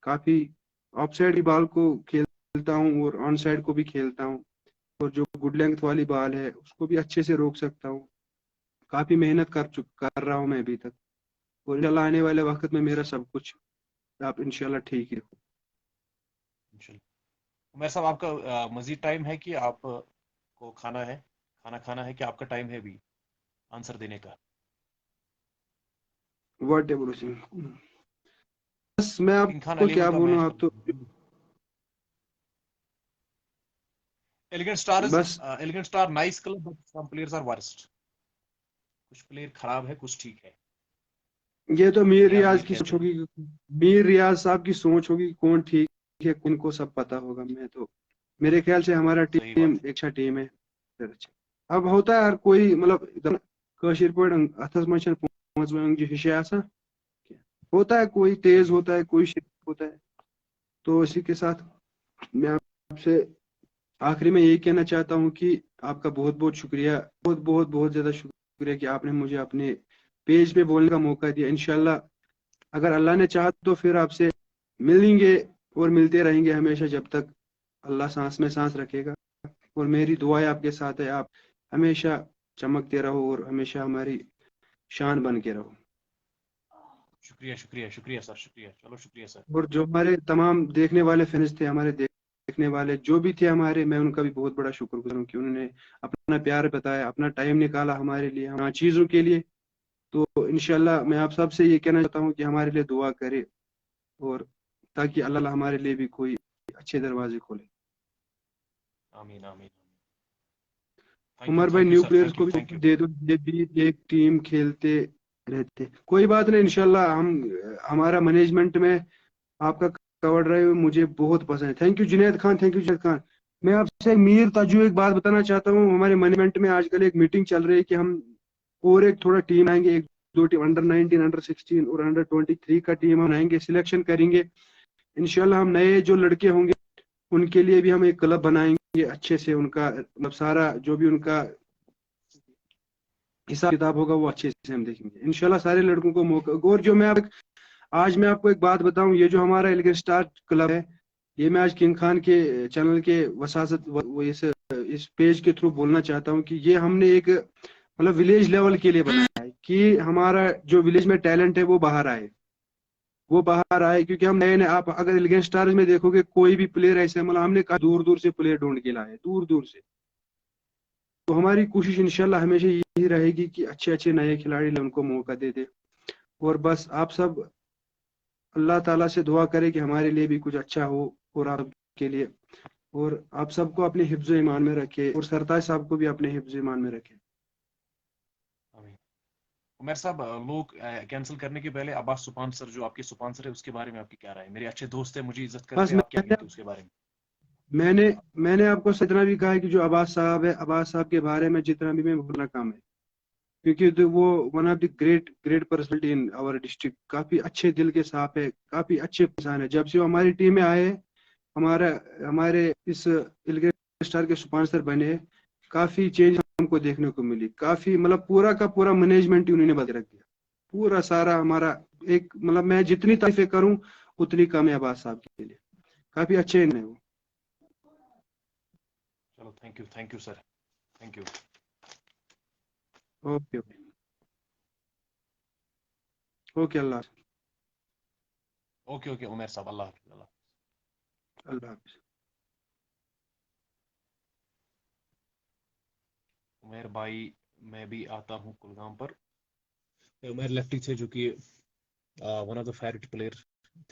काफी ऑफ साइड की बॉल को खेलता हूँ और ऑन साइड को भी खेलता हूँ। और जो गुड लेंथ वाली बॉल है उसको भी अच्छे से रोक सकता हूँ। काफी मेहनत कर रहा हूँ मैं अभी तक। और इंशाल्लाह आने वाले वक्त में मेरा सब कुछ, आप इंशाल्लाह ठीक ही हो। उमर साहब, आपका मजीद टाइम है कि आप को खाना है, खाना खाना है कि आपका टाइम है भी आंसर देने का? What ever. बस मैं किंग खान आपको अलीवन क्या का बोलूं, मैच आप चल तो रहा है। बस elegant star nice club, but some players are worst. कुछ प्लेयर खराब है, कुछ ठीक है, ये तो मीर ये आप रियाज ये की सोच कहते हैं। होगी। मीर रियाज साहब की सोच होगी, कौन ठीक है उनको सब पता होगा। मैं तो, मेरे ख्याल से हमारा सही टीम बात है। एक अच्छा टीम है। फिर अच्छा अब होता है, हर कोई मतलब एकदम कशीर पॉइंट अथस मचन जो हिशे आसा होता है, कोई तेज सही। होता है, कोई शरीफ होता है। तो इसी के साथ मैं आपसे आखिरी में यही कहना चाहता हूँ कि आपका बहुत बहुत शुक्रिया, बहुत बहुत बहुत ज्यादा शुक्रिया कि आपने मुझे अपने पेज पे बोलने का मौका दिया। इंशाल्लाह अगर अल्लाह ने चाहा तो फिर आपसे मिलेंगे और मिलते रहेंगे हमेशा, जब तक अल्लाह सांस में सांस रखेगा। और मेरी दुआएं आपके साथ है, आप हमेशा चमकते रहो और हमेशा हमारी शान बन के रहो। शुक्रिया शुक्रिया शुक्रिया सर, शुक्रिया, चलो शुक्रिया सर। और जो हमारे तमाम देखने वाले फैंस थे, हमारे देखने वाले जो भी थे हमारे, मैं उनका भी बहुत बड़ा शुक्रगुजार हूँ कि उन्होंने अपना प्यार बताया, अपना टाइम निकाला हमारे लिए, हमारी चीज़ों के लिए। तो इंशाल्लाह मैं आप सबसे ये कहना चाहता हूँ कि हमारे लिए दुआ करे, और ताकि अल्लाह हमारे लिए भी कोई अच्छे दरवाजे खोले। आमीन आमीन। उमर भाई, thank you new sir, players thank you को भी थैंक यू। दे दो, ये भी एक टीम खेलते रहते। कोई बात नहीं, इंशाल्लाह हम, हमारा मैनेजमेंट में आपका कवर ड्राइव मुझे बहुत पसंद है। Thank you Junaid Khan, thank you Junaid Khan. मैं आपसे मीर ताजू एक बात बताना चाहता हूँ, हमारे मैनेजमेंट में आजकल एक मीटिंग चल रही है कि हम और एक थोड़ा टीम आएंगे, एक दो टीम, अंडर 19, अंडर 16 और अंडर 23 का टीम हम बनाएंगे, सिलेक्शन करेंगे। इंशाल्लाह हम नए जो लड़के होंगे उनके लिए भी हम एक क्लब बनाएंगे अच्छे से, उनका मतलब सारा जो भी उनका हिसाब किताब होगा वो अच्छे से हम देखेंगे इंशाल्लाह, सारे लड़कों को मौका। और जो आज मैं आपको एक बात बताऊं, ये जो हमारा एलिगेंट स्टार क्लब है, ये मैं आज किंग खान के चैनल के वसासत इस पेज के थ्रू बोलना चाहता हूं कि ये हमने एक मतलब विलेज लेवल के लिए बनाया है कि हमारा जो विलेज में टैलेंट है वो बाहर आए, वो बाहर आए। क्योंकि हम नए नए, आप अगर एलिगेंट स्टार्स में देखोगे कोई भी प्लेयर ऐसे, मतलब हमने कहा दूर दूर से प्लेयर ढूंढ के लाए, दूर दूर से। तो हमारी कोशिश इंशाल्लाह हमेशा यही रहेगी कि अच्छे अच्छे नए खिलाड़ी उनको मौका दे दे। और बस आप सब अल्लाह ताला से दुआ करें कि हमारे लिए भी कुछ अच्छा हो, और आप के लिए, और आप सबको अपने हिफ्ज ईमान में रखे, और सरताज साहब को भी अपने हिफ्ज ईमान में रखे। आमीन। उमर साहब, लोग कैंसिल करने के पहले अब्बास सुबहान सर, जो आपके स्पॉन्सर है, उसके बारे में आपकी क्या राय है? मेरे अच्छे दोस्त है, मुझे इज्जत बस करते हैं, आप क्या कहते हैं उसके बारे में? मैंने मैंने आपको इतना भी कहा है कि जो अब्बास साहब है, अब्बास साहब के बारे में जितना भी मैं बोलना कम है। क्योंकि तो वो one of the great great personality in our district, काफी अच्छे दिल के साफ है, काफी अच्छे इंसान है। जब से वो हमारी टीम में आए, हमारा हमारे इस इलगे स्टार के स्पॉन्सर बने, काफी चेंज हमको देखने को मिली। काफी मतलब पूरा का पूरा मैनेजमेंट ही उन्होंने बदल रख दिया, पूरा सारा हमारा। एक मतलब मैं जितनी तारीफें करूं उतनी कम है अब्बास साहब के लिए, काफी अच्छे हैं वो। चलो, thank you sir, thank you. Okay okay okay, Allah okay okay Umar साहब, अल्लाह हाफिज, अल्लाह। अल्लाह हाफिज। उमर भाई, मैं भी आता हूँ कुलगाम पर। उमर लेफ्टी थे, जो कि one of the favourite player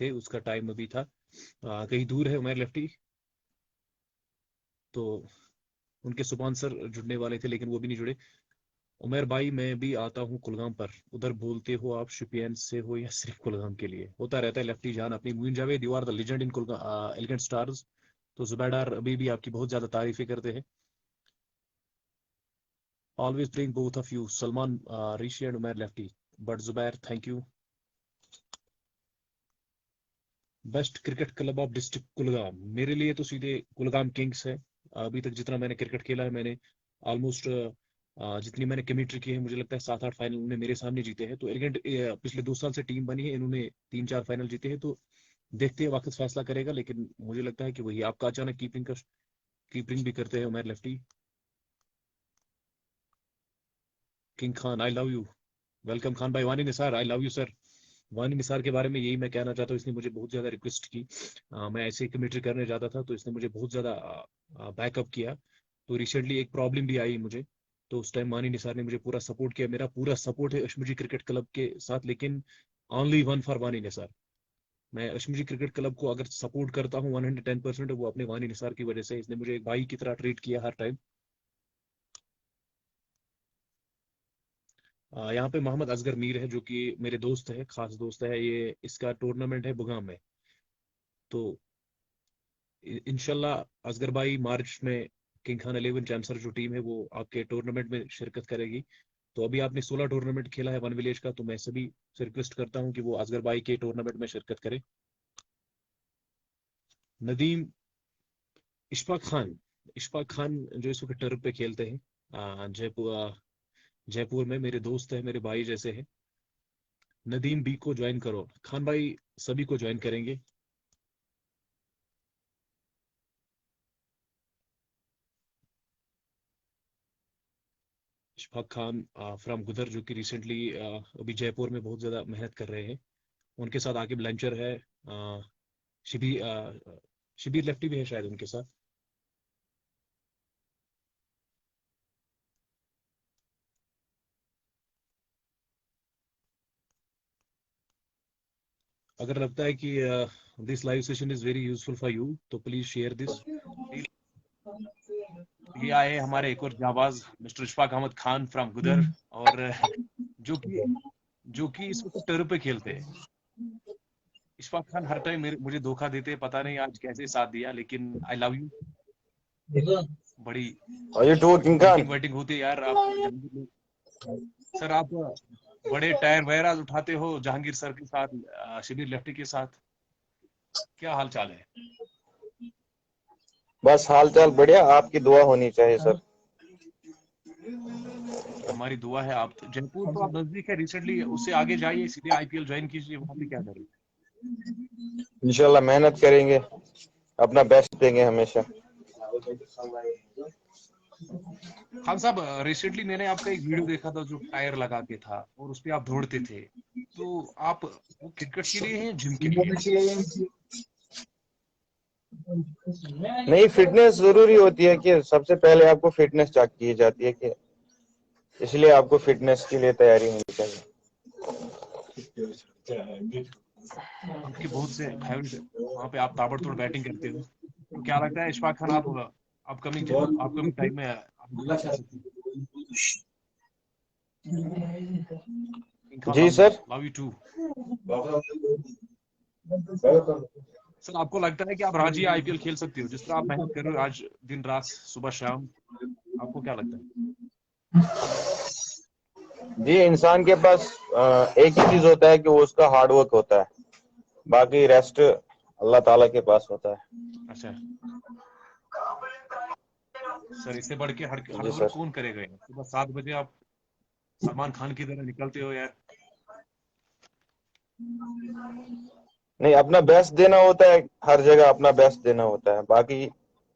थे, उसका टाइम अभी था। कहीं दूर है उमर लेफ्टी, तो उनके स्पॉन्सर जुड़ने वाले थे लेकिन वो भी नहीं जुड़े। उमर भाई, मैं भी आता हूँ कुलगाम पर। उधर बोलते हो आप शुपियन से हो या सिर्फ कुलगाम के लिए? होता रहता है लेफ्टी जान अपनी। Moin Javed, you are the legend in Kulgam elegant stars. तो जुबैडार अभी भी आपकी बहुत ज्यादा तारीफें करते हैं। Always playing both of you, Salman Rishi and Umar lefty. But Zubair, thank you. Best cricket club of district Kulgam, मेरे लिए तो सीधे कुलगाम किंग्स है। अभी तक जितना मैंने क्रिकेट खेला है, मैंने ऑलमोस्ट जितनी मैंने कमेंट्री की है, मुझे लगता है 7-8 फाइनल में मेरे सामने जीते हैं। तो एलिगेंट पिछले 2 साल से टीम बनी है, इन्होंने 3-4 फाइनल जीते हैं। तो देखते हैं, वक्त फैसला करेगा। लेकिन मुझे लगता है कि वही आपका अचानक कीपिंग भी करते हैं Umar lefty. King Khan, I love you. Welcome Khan भाई। Wani Nisar, I love you sir. Wani Nisar के बारे में यही मैं कहना चाहता हूँ, इसने मुझे बहुत ज्यादा रिक्वेस्ट की। मैं ऐसे ही कमेंट्री करने जाता था, तो इसने मुझे बहुत ज्यादा बैकअप किया। तो रिसेंटली एक प्रॉब्लम भी आई मुझे, तो उस टाइम मानी निसार ने मुझे पूरा सपोर्ट किया। मेरा पूरा सपोर्ट है अश्मुजी क्रिकेट क्लब के साथ, लेकिन ओनली वन फॉर वानी निसार। मैं अश्मुजी क्रिकेट क्लब को अगर सपोर्ट करता हूँ 110%, वो अपने वानी निसार की वजह से। इसने मुझे एक भाई की तरह ट्रीट किया हर टाइम। यहाँ पे मोहम्मद असगर मीर है, जो कि मेरे दोस्त है, खास दोस्त है। ये इसका टूर्नामेंट है बुगाम में। तो इंशाल्लाह असगर भाई मार्च में किंग खान 11 चैंसर जो टीम है वो आपके टूर्नामेंट में शिरकत करेगी। तो अभी आपने 16 टूर्नामेंट खेला है वन विलेज का, तो मैं सभी से रिक्वेस्ट करता हूँ कि वो असगर भाई के टूर्नामेंट में शिरकत करें। नदीम इशफाक खान जो इस वक्त टर्फ पे खेलते हैं जयपुर में, मेरे दोस्त है, मेरे भाई जैसे है। नदीम बी को ज्वाइन करो खान भाई, सभी को ज्वाइन करेंगे। इशफाक खान फ्रॉम गुदर, जो कि रिसेंटली अभी जयपुर में बहुत ज्यादा मेहनत कर रहे हैं। उनके साथ आगे ब्लेंचर है, शिबी शिबीर लेफ्टी भी है शायद उनके साथ। अगर लगता है कि this live session is very useful for you तो प्लीज शेयर दिस। ये आए हमारे एक और जाबाज मिस्टर इशफाक अहमद खान फ्रॉम गुदर, और जो कि इस वक्त टर्फ पे खेलते हैं। इशफाक खान हर टाइम मुझे धोखा देते हैं, पता नहीं आज कैसे साथ दिया, लेकिन आई लव यू। बड़ी Are you talking batting can? Waiting होती है यार आप सर। आप बड़े टायर वगैरह उठाते हो जहांगीर सर के साथ, शिबीर लेफ्टी के साथ। क्या हाल चाल है? बस हाल चाल बढ़िया, आपकी दुआ होनी चाहिए सर। हमारी दुआ है। आप जयपुर तो आप नजदीक है, रिसेंटली उससे आगे जाइए, सीधे आईपीएल ज्वाइन कीजिए, वहां पे क्या करें। इंशाल्लाह मेहनत करेंगे, अपना बेस्ट देंगे हमेशा। खान साहब, रिसेंटली मैंने आपका एक वीडियो देखा था जो टायर लगा के था और उस पे आप दौड़ते थे। तो आप वो क्रिकेट के लिए हैं, जिम के लिए? नहीं, फिटनेस जरूरी होती है कि सबसे पहले आपको फिटनेस चेक की जाती है कि इसलिए आपको फिटनेस के लिए तैयारी होनी चाहिए। आपके बहुत से फेवरेट, वहां पे आप ताबड़तोड़ बैटिंग करते हो, तो क्या लगता है इशफाक खान, आप अपकमिंग टाइम में आप क्या कर सकते हैं? जी sir. Love you too. Sir, आपको लगता है कि आप रांची आईपीएल खेल सकते हो जिस तरह आप मेहनत कर रहे हो आज दिन रात सुबह शाम? आपको क्या लगता है? जी, इंसान के पास एक ही चीज होता है कि वो उसका हार्ड वर्क होता है, बाकी रेस्ट अल्लाह ताला के पास होता है। अच्छा सर, इससे बढ़ के हार्ड जी वर्क सर। कौन करेगा यार? सुबह 7 बजे आप सलमान खान की तरह निकलते हो यार। नहीं, अपना बेस्ट देना होता है, हर जगह अपना बेस्ट देना होता है, बाकी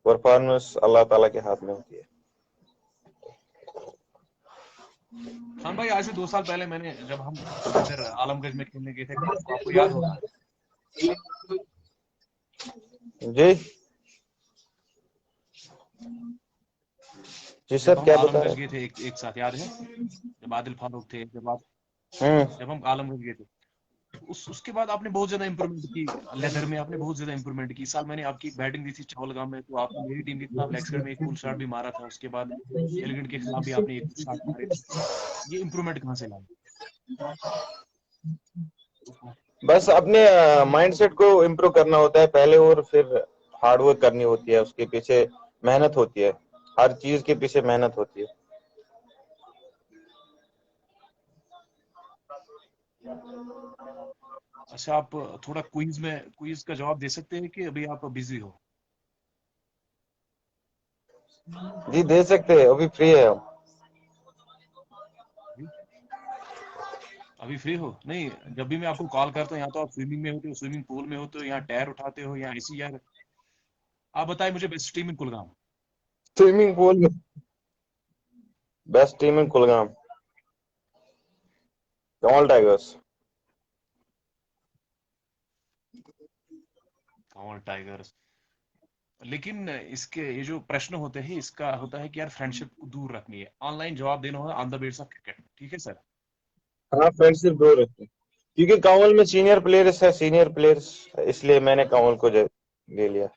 परफॉर्मेंस अल्लाह ताला के हाथ में होती है। खान भाई, आज से 2 साल पहले मैंने, जब हम इधर आलमगंज में खेलने गए थे, आपको याद होगा। जी जी जब सर, हम क्या बता आलमगंज रहे गए थे एक साथ, याद है? जब आदिल फारूक थे, हैं? जब हम आलमगंज गए थे, उसके बाद आपने बहुत ज्यादा इंप्रूवमेंट की। लेदर में आपने बहुत ज्यादा इंप्रूवमेंट की। इस साल मैंने आपकी बैटिंग दी थी चावलगांव में, तो आपने मेरी टीम के खिलाफ लेग साइड में एक पुल शॉट भी मारा था। उसके बाद एलिगेंट के खिलाफ भी आपने एक शॉट मारे थे। ये इंप्रूवमेंट कहाँ से लाए? बस अपने माइंडसेट को इम्प्रूव करना होता है पहले, और फिर हार्ड वर्क करनी होती है, उसके पीछे मेहनत होती है, हर चीज के पीछे मेहनत होती है। अच्छा, आप थोड़ा क्विज का जवाब दे सकते हैं कि अभी आप बिजी हो? जी दे सकते हैं, अभी फ्री है हम। जी? अभी फ्री हो? नहीं, जब भी मैं आपको कॉल करता हूँ, यहाँ तो आप स्विमिंग में होते हो, स्विमिंग पूल में होते हो, यहाँ टायर उठाते हो, यहाँ ऐसी यार। आप बताए मुझे, बेस्ट टीम इन कुलगाम। स्विमिंग पूल में बेस्ट टीम इन कुलगाम, कंवल टाइगर्स। कंवल टाइगर्स। लेकिन इसके ये जो प्रश्न होते हैं, इसका होता है कि यार फ्रेंडशिप को दूर रखनी है, ऑनलाइन जवाब देना होगा on the base of cricket. ठीक है सर? हाँ, फ्रेंडशिप दो रखते हैं, क्योंकि कंवल में सीनियर प्लेयर्स, इसलिए मैंने कंवल को ले लिया।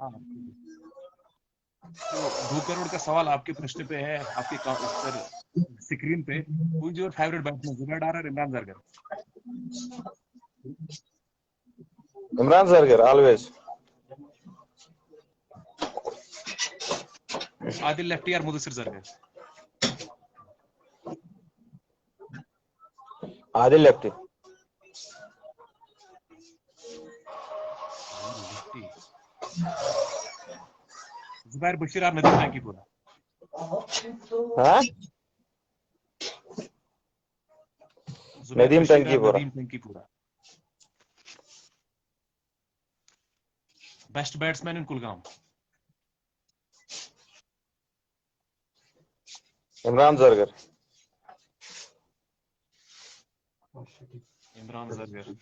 हाँ ठीक है। तो 2 करोड़ का सवाल आपके प्रश्न पे है, आपके इस पर स्क्रीन पे। Who is your favourite batsman, Zubair Dar और इमरान जरगर? इमरान जरगर ऑलवेज। आदिल लेफ्टी और मुदस्सिर जरगर? आदिल लेफ्टी। आदिल लेफ्टी। जुबैर बशीर और नदीम टंकीपुरा? हाँ, जुबैर नदीम बशीर और Tankipura. Nadeem Tankipura. Best batsman in Kulgam? Imran Zargar. Imran Zargar.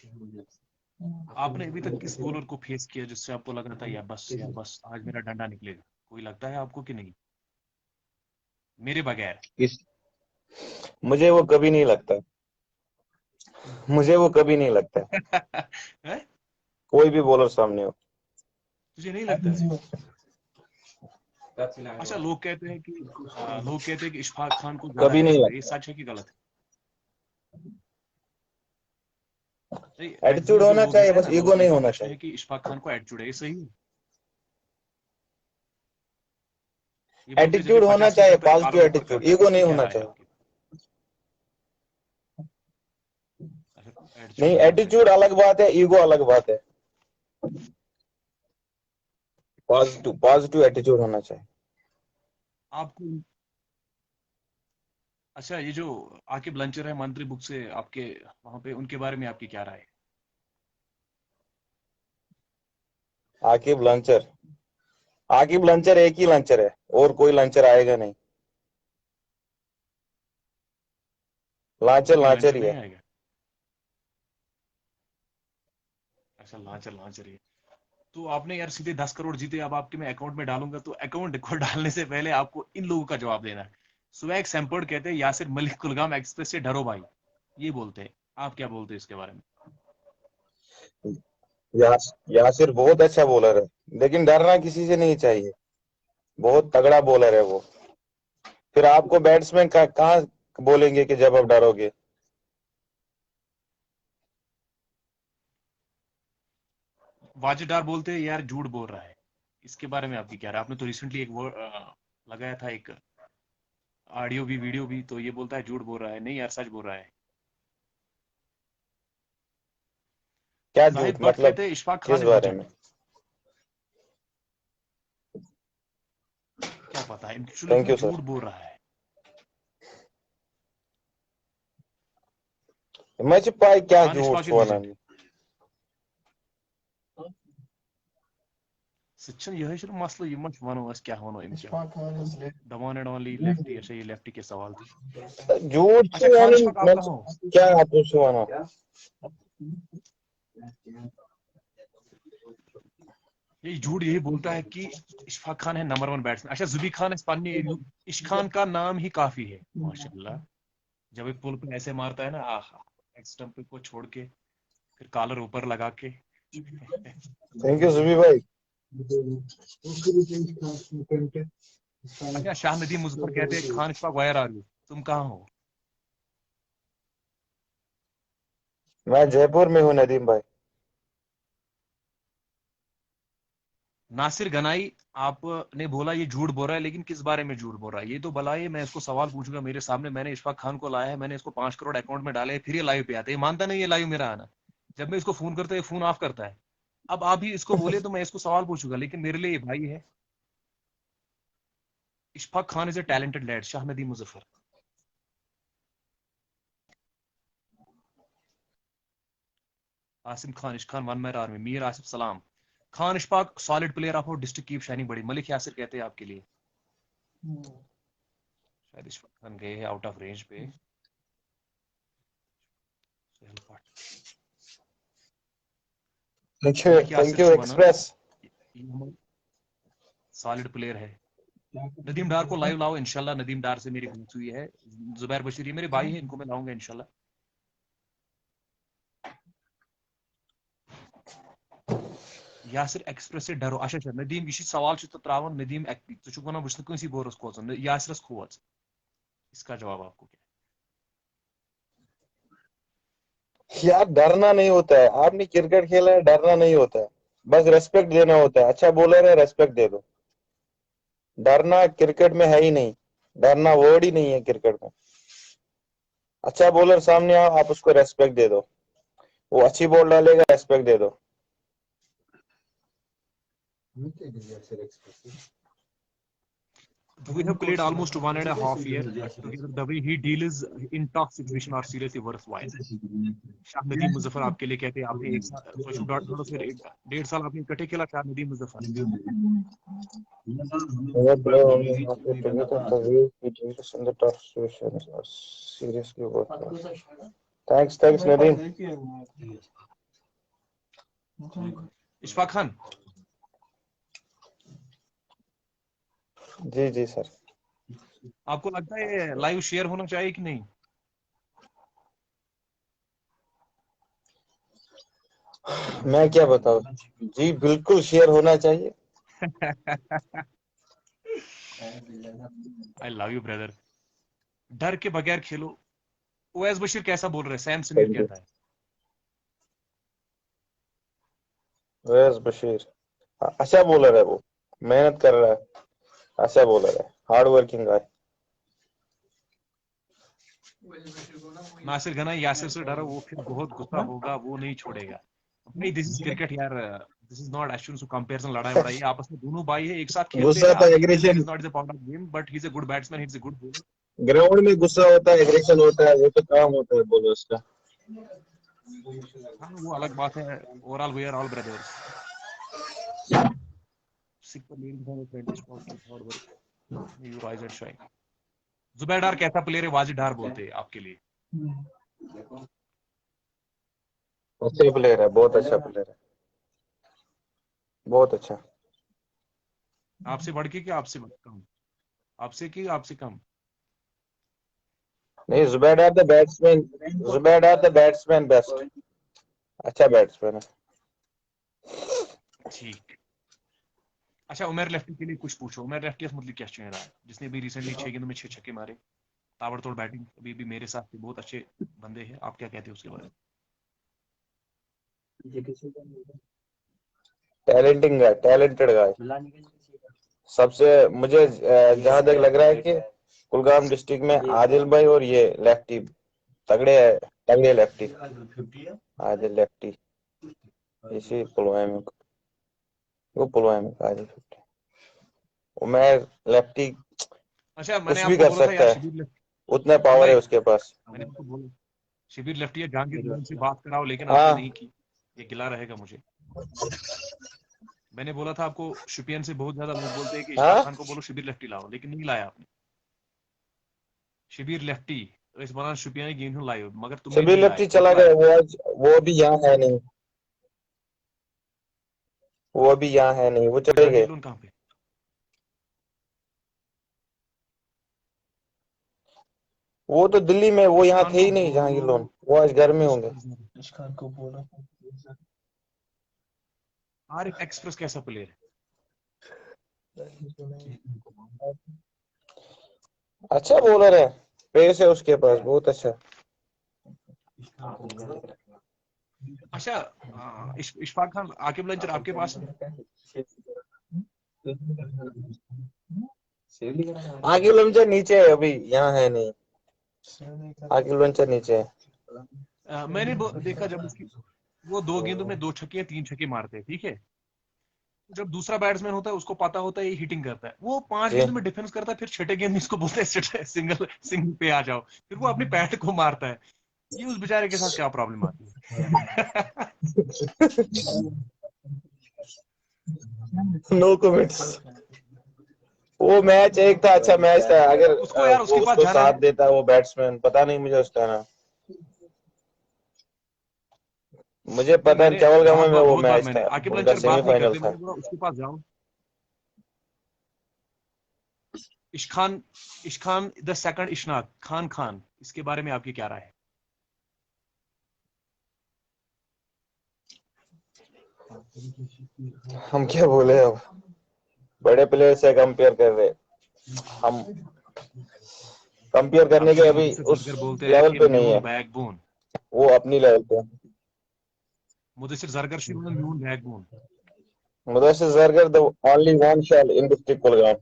आपने अभी तक किस बॉलर को फेस किया जिससे आपको लगा था यार बस आज मेरा डंडा निकलेगा? कोई लगता है आपको कि नहीं, मेरे बगैर? इस मुझे वो कभी नहीं लगता, मुझे वो कभी नहीं लगता, हैं? कोई भी बॉलर सामने हो। तुझे नहीं लगता है? अच्छा, लोग कहते हैं कि इशफाक खान को ज्यादा कभी नहीं एटीट्यूड है, ये लगता। सच है कि गलत है? नहीं, एटीट्यूड मैक्सिमम जो होना लोग चाहिए, होते हैं बस ना, ईगो नहीं ये होना सोचते चाहिए। हैं कि इशफाक खान को एटीट्यूड है, ये सही है? ये बोलते हैं जब ये एटीट्यूड होना 50 चाहिए, मीटर पे पॉजिटिव कॉलर ऊपर एटीट्यूड, करता है, ईगो इस पे नहीं क्या होना राय है चाहिए। आपकी? एटीट्यूड नहीं, नहीं होना चाहिए। एटीट्यूड अलग बात है, ईगो अलग बात है। पॉजिटिव पॉजिटिव एटीट्यूड होना चाहिए। आपको अच्छा, ये जो आकिब लंचर है मंत्री बुक से आपके वहां पे, उनके बारे में आपकी क्या राय है? आकिब लंचर, आकिब लंचर एक ही लंचर है, और कोई लंचर आएगा नहीं। लांचर और कोई लांचर लंचर ही नहीं है। आएगा? अच्छा, लांचर लांचर ही है। तो आपने यार सीधे 10 करोड़ जीते, अब आपके मैं अकाउंट में डालूंगा, तो अकाउंट को डालने से पहले आपको इन लोगों का जवाब देना है। स्वैग सैम्पर्ड कहते हैं यासिर मलिक कुलगाम एक्सप्रेस से डरो भाई, ये बोलते हैं। आप क्या बोलते हैं इसके बारे में? यासिर बहुत अच्छा बॉलर है, लेकिन डरना किसी से नहीं चाहिए। बहुत तगड़ा बॉलर है वो। फिर आपको बैट्समैन कहाँ बोलेंगे कि जब आप डरोगे। वाजिदार बोलते हैं यार झूठ बोल रहा है, इसके बारे में आपकी क्या राय? आपने तो रिसेंटली एक वर्ड लगाया था, एक ऑडियो भी वीडियो भी, तो ये बोलता है झूठ बोल रहा है। नहीं यार, सच बोल रहा है। क्या झूठ जाहिद बट मतलब? कहते हैं इशफाक किस खान इज बारे लेजेंड। में? क्या पता है, एक्चुअली थैंक वो यू झूठ सर। बोल रहा है। मैं पाई क्या खान झूठ इशफाक इज सोना लेजेंड। नहीं। सचिन यह मसला ये वनो क्या वनो क्या the one and only lefty. अच्छा, ये लेफ्टी के सवाल थे। झूठ अच्छा, से खान यानी इशफाक आप मैं कहाँ हो? क्या आपको सुना? ये झूठ यही बोलता है कि इशफाक खान है नंबर 1 बैट्समैन। अच्छा, जुबी खान इश खान का नाम ही काफी है माशाल्लाह। जब एक पुल पे ऐसे मारता है ना, आहा, एक्स स्टंप को छोड़ के, फिर कॉलर ऊपर लगा के। थैंक यू सुबी भाई। अच्छा, शाह नदीम मुजफ्फर कहते हैं Khan Ishfaq where are you, तुम कहाँ हो? मैं जयपुर में हूँ नदीम भाई। नासिर गनाई, आपने बोला ये झूठ बोल रहा है, लेकिन किस बारे में झूठ बोल रहा है ये तो बताइए। मैं इसको सवाल पूछूंगा मेरे सामने, मैंने इशफाक खान को लाया है, मैंने इसको 5 करोड़ अकाउंट में डाले, फिर ये लाइव पे आता है। ये मानता नहीं, ये लाइव मेरा आना। जब मैं इसको फोन करता है, फोन ऑफ करता है। अब आप ही इसको बोले तो मैं इसको सवाल पूछूंगा, लेकिन मेरे लिए ये भाई है। Ishfaq Khan is a talented lad. Shah Nadeem Muzaffar. Asim Khan, Ish Khan, one man army, Mir Asif सलाम। Khan Ishfaq solid player of district keep shining बड़ी। मलिक यासिर कहते हैं आपके लिए। शायद इशफाक खान गए हैं आउट ऑफ रेंज पे। मलिक थैंक यासिर यू छुआ ना, एक्सप्रेस। सॉलिड प्लेयर है। नदीम डार को लाइव लाओ इंशाल्लाह। नदीम डार से मेरी बात हुई है। जुबैर बशीर, ये मेरे भाई हैं, इनको मैं लाऊंगा इंशाल्लाह। यासिर एक्सप्रेस से डरो। अच्छा नदीम, ये सवाल त्रावन नदीम वन वुन कंसी बोरस खोचन यासिरस खोच, इसका जवाब आपको क्या यार डरना नहीं होता है, आपने क्रिकेट खेला है, डरना नहीं होता है। बस रेस्पेक्ट देना होता है। अच्छा बॉलर है, रेस्पेक्ट दे दो। डरना क्रिकेट में है ही नहीं, डरना वर्ड ही नहीं है क्रिकेट में। अच्छा बॉलर सामने आओ, आप उसको रेस्पेक्ट दे दो। वो अच्छी बॉल डालेगा, रेस्पेक्ट दे दो। है? We have played almost 1.5 year together. The way he deals in tough situation are seriously worthwhile. Shah Nadeem Muzaffar आपके लिए कहते हैं, आपने एक साल सोचो, थोड़ा फिर 1.5 साल आपने इकट्ठे खेला। शाह नदीम मुजफ्फर। Thanks thanks Nadeem. इशफाक खान, जी जी सर। आपको लगता है ये लाइव शेयर होना चाहिए कि नहीं? मैं क्या बताऊं, जी बिल्कुल शेयर होना चाहिए। आई लव यू ब्रदर। डर के बगैर खेलो। ओवैस बशीर कैसा बोल रहे हैं? सैम स्मिथ कहता है। ओवैस बशीर अच्छा बॉलर है, वो मेहनत कर रहा है, अच्छा बॉलर है, हार्ड वर्किंग है। नासिर गनाई यासिर से डरो, वो फिर बहुत गुस्सा होगा, वो नहीं छोड़ेगा। भाई दिस इज क्रिकेट यार, this is not assurance to comparison, लड़ाई वड़ाई आपस में, दोनों भाई है, एक साथ खेलते गुस्सा हैं। था, आपकी fielding aggression, is not is a part of game, but he is a good batsman, he is a good bowler. Ground में गुस्सा होता है, एग्रेशन होता है, वो तो काम होता है बॉलर्स का। हाँ वो अलग बात है। Overall we are all brothers. Sick पर leading from the front spot की hard work, you rise and shine. Zubair Dar कैसा प्लेयर है? वाजिद डार बोलते हैं आपके लिए। अच्छा प्लेयर है, बहुत अच्छा प्लेयर है, बहुत अच्छा। आपसे बढ़ के कि आपसे कम? आपसे कि आपसे कम? नहीं, Zubair the batsman, Zubair the batsman best, अच्छा बैट्समैन है। ठीक। अच्छा उमर लेफ्टी के लिए कुछ पूछो। उमर लेफ्टी मतलब क्या चेहरा है, जिसने भी रिसेंटली 6 गेंदों में 6 छक्के मारे, ताबड़तोड़ बैटिंग, अभी भी मेरे साथ भी बहुत अच्छे बंदे हैं। आप क्या कहते हो उसके बारे में? टैलेंटिंग है, टैलेंटेड गाय। सबसे मुझे जहां तक लग रहा है कि कुलगाम डिस्ट्रिक्ट में आदिल भाई और ये लेफ्टी तगड़े है, तगड़े लेफ्टी, आदिल लेफ्टी, इसी पुलवामा में, वो पुलवामा का आदिल लेफ्टी, उमर लेफ्टी अच्छा मैंने कुछ भी आपको कर बोला था सकता यार है, शिबिर लेफ्टी। उतना खान पावर है भाई, उसके पास। मैंने आपको बोला शिबिर लेफ्टी या जहांगीर लोन से बात कराओ, लेकिन आपने हाँ नहीं की। ये गिला रहेगा मुझे। मैंने बोला था आपको, शुपियन से बहुत ज्यादा लोग बोलते हैं कि इशफाक हाँ, खान को बोलो शिबिर लेफ्टी लाओ, लेकिन नहीं लाया आपने शिबिर लेफ्टी। इस बार शुपियन गेंद लाए, मगर तुमने शबीर नहीं लाया। लेफ्टी कब चला गया, लाया? वो आज वो अभी यहाँ है नहीं, वो अभी यहाँ है नहीं, वो तो चले जहांगीर गए। लोन कहाँ पे? वो तो दिल्ली में, वो यहाँ इशखान थे को ही नहीं बोलो जहांगीर लोन, वो आज घर में होंगे। आरिफ एक्सप्रेस कैसा प्लेयर है? अच्छा बॉलर है, पेस है उसके पास, बहुत अच्छा। अच्छा इशफाक खान, आकिब लंचर आपके पास है? आगे लंचर नीचे है, अभी यहाँ है नहीं, आगे लंचर नीचे है। मैंने देखा जब उसकी, वो 2 गेंदों में 2 छक्के या 3 छक्के मारते हैं, ठीक है। जब दूसरा बैट्समैन होता है उसको पता होता है ये हिटिंग करता है, वो 5 गेंदों जी में डिफेंस करता है, फिर छठे गेंद में इसको बोलता है सिंगल सिंगल पे आ जाओ, फिर वो अपनी पैट को मारता है। ये उस बेचारे के साथ क्या प्रॉब्लम आती है? No comments. वो मैच एक था, अच्छा मैच था, अगर उसको यार वो उसके पास उसको जाना साथ है। देता वो बैट्समैन, पता नहीं मुझे उसका नाम, मुझे नहीं पता मैंने चावलगामा बहुत में बार वो बहुत बार मैच मैंने था, आकिब उनका लंचर बात नहीं सेमीफाइनल करते, था। मैंने बोला उसके पास जाओ। इशखान, इशखान द सेकंड इशनाक खान खान, इसके बारे में आपकी क्या राय है? हम क्या बोले अब, बड़े प्लेयर से कंपेयर कर रहे, हम कंपेयर करने आपको के तो अभी मुदस्सिर उस जरगर बोलते हैं लेवल कि पे नहीं म्यून है, बैकबोन। वो अपनी लेवल पे। मुदस्सिर जरगर से म्यून backbone. Mudassir Zargar the only one shot in district Kulgam.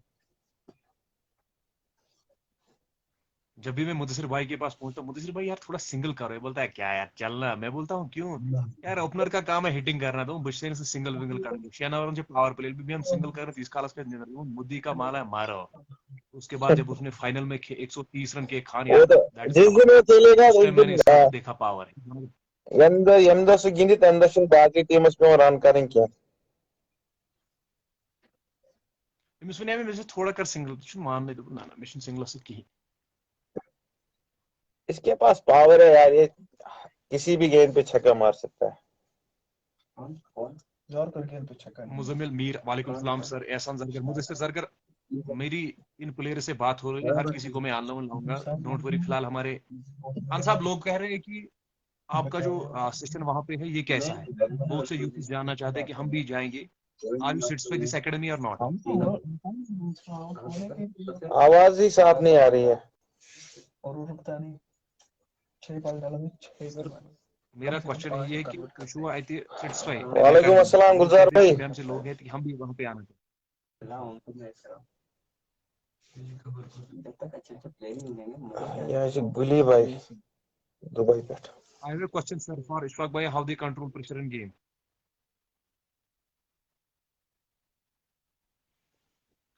जब भी मैं मुदस्सिर भाई के पास पहुंचता हूँ, मुदस्सिर भाई यार थोड़ा सिंगल करो, ये बोलता है क्या यार चलना। मैं बोलता हूँ क्यों यार, ओपनर का काम है हिटिंग करना, तो बुशसेन से सिंगल विंगल करेंगे शेनावर से पावर प्ले भी हम सिंगल कर रहे, 30 का मुद्दी का माला है मारो। उसके बाद जब उसने फाइनल में 130 रन के खान वो यार, तो दैट इज जिस दिन वो कमाल। खेलेगा उस उस टाइम मैंने दिन इसका देखा पावर है। ಎಂದಷ್ಟು ಗಿಂದಿತ್ತು ಎಂದಷ್ಟು ಬಾಕಿ ಟೀಮ್ಸ್ में रन करें क्या। तमिस वन मे थोड़ा कर सिंगल मान ना मे सिंगल कहीं। इसके पास पावर है यार, ये किसी भी गेंद पे छक्का मार सकता है। मुजम्मिल मीर, वालेकुम सलाम सर। एहसान जरगर, मुदस्सिर जरगर, मेरी इन प्लेयर से बात हो रही है, हर किसी को मैं ऑनलाइन लाऊंगा, डोंट वरी। फिलहाल हमारे खान साहब लोग कह रहे हैं कि आपका जो सेशन वहां पे है ये कैसा है। बहुत से यूथ जानना चाहते हैं कि हम भी जाएंगे। Are you satisfied this academy or not? आवाज ही साफ नहीं आ रही है। सर मेरा क्वेश्चन ये है कि यू आर सेटिस्फाइड इन वालेकुम एकेडमी? अस्सलाम लोग गुलजार कहते हैं भाई। कि हमसे लोग हैं कि हम भी वहां पे आना यहाँ से गुली भाई दुबई पे। I have a question, sir, for Ishfaq bhai, how they control pressure in game.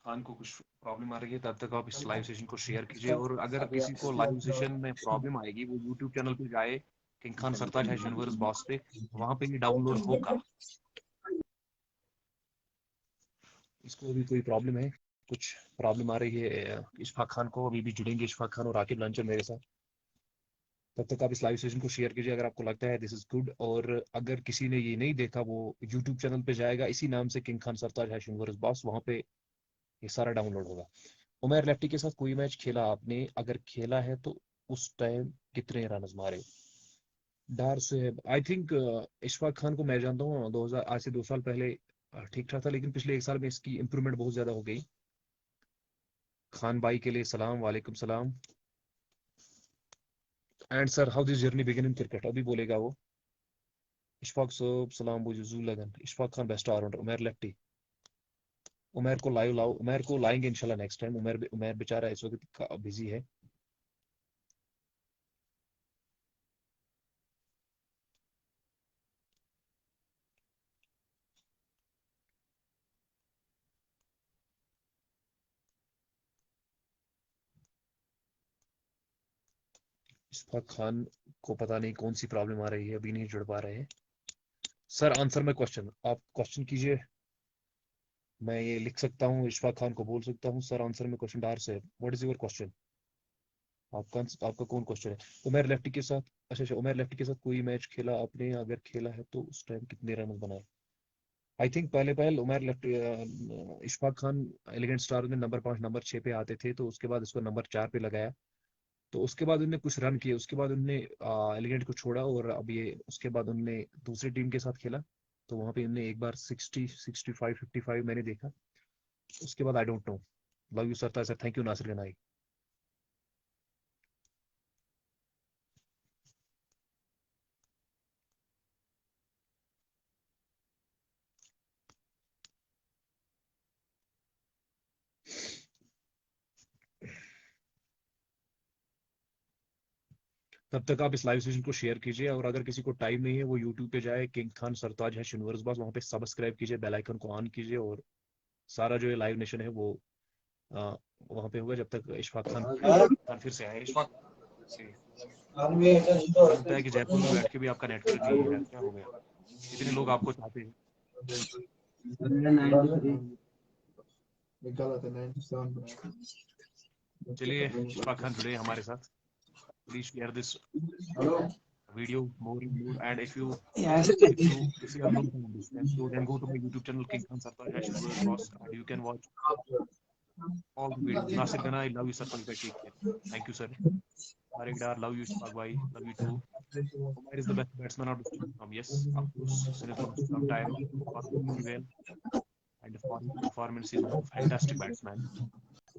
Khan को कुछ प्रॉब्लम आ रही है, तब तक आप इस लाइव सेशन को शेयर कीजिए। और अगर किसी को लाइव सेशन में प्रॉब्लम आएगी, वो यूट्यूब चैनल पे जाए, किंग खान सरताज है यूनिवर्स बॉस पे, वहां पे ये डाउनलोड होगा। इसको भी कोई प्रॉब्लम है, कुछ प्रॉब्लम आ रही है इशफाक खान को, अभी भी जुड़ेंगे इशफाक खान और आकिब लंचर मेरे साथ। तब तक आप इस लाइव सेशन को शेयर कीजिए अगर आपको लगता है दिस इज गुड। और अगर किसी ने ये नहीं देखा, वो यूट्यूब चैनल पे जाएगा, इसी नाम से किंग खान सरताज है यूनिवर्स बॉस, वहां पे ये सारा डाउनलोड होगा। उमर लेफ्टी के साथ कोई मैच खेला आपने? अगर खेला है तो उस टाइम कितने रन मारे? डार से आई थिंक इशफाक खान को मैं जानता हूँ, 2000 आज से 2 साल पहले ठीक ठाक था, लेकिन पिछले 1 साल में इसकी इंप्रूवमेंट बहुत ज्यादा हो गई। खान भाई के लिए सलाम, वालेकुम सलाम। And sir, how this journey begin in cricket? अभी बोलेगा वो। इशफाक साहब सलाम, बुजू लगन, Ishfaq Khan best all-rounder, Umar lefty. Umar को लाइव लाओ, उमर को लाएंगे इंशाल्लाह नेक्स्ट टाइम। उमर बेचारा इस वक्त बिजी है। इशफाक खान को पता नहीं कौन सी प्रॉब्लम आ रही है, अभी नहीं जुड़ पा रहे हैं। सर आंसर में क्वेश्चन, आप क्वेश्चन कीजिए, मैं ये लिख सकता हूँ, इशफाक खान को बोल सकता हूँ सर आंसर में क्वेश्चन डार से। What is your question? आपका कौन क्वेश्चन है? उमर लेफ्टी के साथ, अच्छा उमर लेफ्टी के साथ कोई मैच खेला आपने? अगर खेला है तो उस टाइम कितने रन बनाए? आई थिंक पहले पहल Umar lefty, Ishfaq Khan elegant star में नंबर 5 नंबर 6 पे आते थे, तो उसके बाद इसको नंबर 4 पे लगाया। तो उसके बाद उन्होंने कुछ रन किए, उसके बाद उन्होंने एलिगेंट को छोड़ा, और अब ये उसके बाद उन्होंने दूसरी टीम के साथ खेला, तो वहां पे उन्होंने एक बार 60 65 55 मैंने देखा। उसके बाद I don't know. Love you sir, sir thank you Nasir Ganai. तब तक आप इस लाइव सेशन को शेयर कीजिए, और अगर किसी को टाइम नहीं है वो यूट्यूब पे जाए, किंग खान सरताज है यूनिवर्स बॉस, वहां पे सब्सक्राइब कीजिए, बेल आइकन को ऑन कीजिए, और सारा जो ये लाइव नेशन है वो वहां पे होगा जब तक इशफाक खान फिर से आए। इशफाक से लगता है कि जयपुर में बैठ के भी आपका नेटवर्क नहीं है, क्या हो गया? इतने लोग आपको चाहते हैं। चलिए इशफाक खान जुड़े हमारे साथ। Please share this video more and more, and if you are new to this, then go to my YouTube channel King Khan Sartaj Hashin World Boss, and you can watch all the videos. Nasir Gana, I love you Sartaj bhai, take care. Thank you sir. Tariq Dar, love you Ishfaq bhai, love you too. Umar is the best batsman out of the team. Yes, of course, since some time performing well, and for his performance is a fantastic batsman.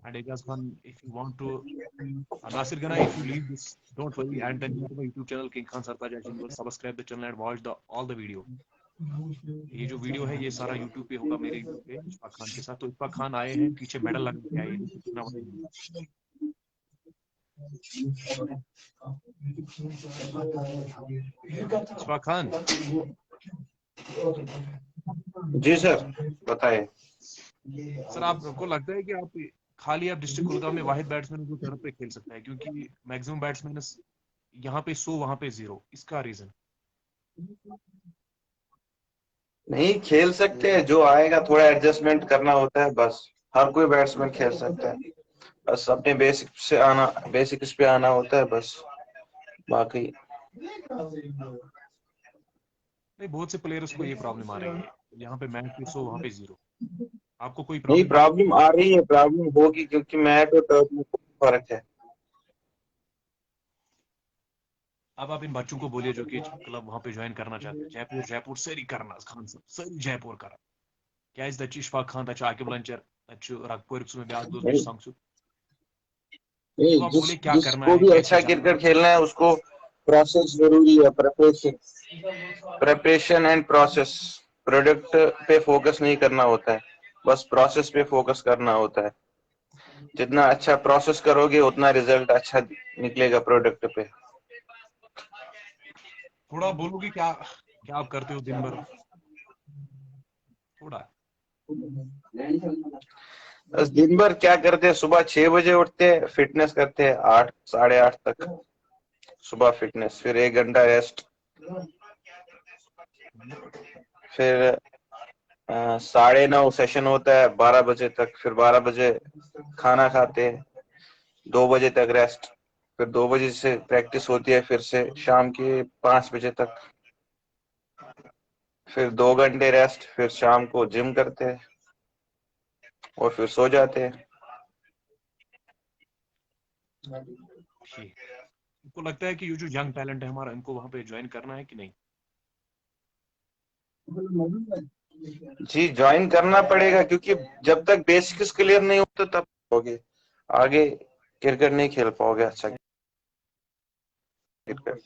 And Ejaz Khan, if you want to Nasir Gana, if you leave this, don't worry, and then go to my YouTube channel King Khan Sartaj Hashin World, subscribe the channel and watch all the video. ये जो video है ये सारा YouTube पे होगा, मेरे YouTube पे इशफाक खान के साथ। तो इशफाक खान आए हैं, पीछे मेडल लगा के आए हैं, कितना बताइए। इशफाक खान जी सर बताइए। सर, आपको लगता है कि आप खाली आप डिस्ट्रिक्ट कुलगाम में वाहिद बैट्समैन जो टर्फ पे खेल सकता है, क्योंकि मैक्सिमम बैट्समैन यहाँ पे 100 वहां पे 0, इसका रीजन? नहीं खेल सकते हैं, जो आएगा थोड़ा एडजस्टमेंट करना होता है बस। हर कोई बैट्समैन खेल सकता है, बस अपने बेसिक्स पे आना होता है बस। बाकी नहीं, बहुत से प्लेयर्स को ये प्रॉब्लम आ रही है, यहाँ पे मैच पे 100 वहाँ पे 0। आपको कोई नहीं, प्रॉब्लम? प्रॉब्लम आ रही है, प्रॉब्लम होगी, क्योंकि मैट और टर्फ में बहुत फर्क है। अब आप इन बच्चों को बोलिए जो कि क्लब वहाँ पे ज्वाइन करना चाहते हैं, जयपुर जयपुर सरी करना खान साहब सरी जयपुर करा क्या तत इशफाक खान, तत आकिब लंचर, तत रगपुर में ब्याक दोस्त नहीं, संग नहीं, उनको आप बोले क्या करना जिसको है, भी कैसे अच्छा जाना क्रिकेट है। खेलना है उसको प्रोसेस जरूरी है, प्रेपरेशन एंड प्रोसेस। प्रोडक्ट पे फोकस नहीं करना होता है, बस प्रोसेस पे फोकस करना होता है। जितना अच्छा प्रोसेस करोगे उतना रिजल्ट अच्छा निकलेगा प्रोडक्ट पे। थोड़ा बोलोगे क्या क्या आप करते हो दिन भर थोड़ा? बस दिन भर क्या करते हैं, सुबह 6 बजे उठते हैं, फिटनेस करते हैं 8 8:30 तक, सुबह फिटनेस, फिर 1 घंटा रेस्ट, फिर 9:30 सेशन होता है 12 बजे तक, फिर 12 बजे खाना खाते हैं, 2 बजे तक रेस्ट, फिर 2 बजे से प्रैक्टिस होती है फिर से शाम के 5 बजे तक, फिर 2 घंटे रेस्ट, फिर शाम को जिम करते हैं और फिर सो जाते हैं। ठीक। आपको लगता है कि ये जो यंग टैलेंट है हमारा, इनको वहां पे ज्वाइन करना है कि नहीं? जी, ज्वाइन करना पड़ेगा, क्योंकि जब तक बेसिक्स क्लियर नहीं होते तब होगे आगे क्रिकेट नहीं खेल पाओगे अच्छा क्रिकेट।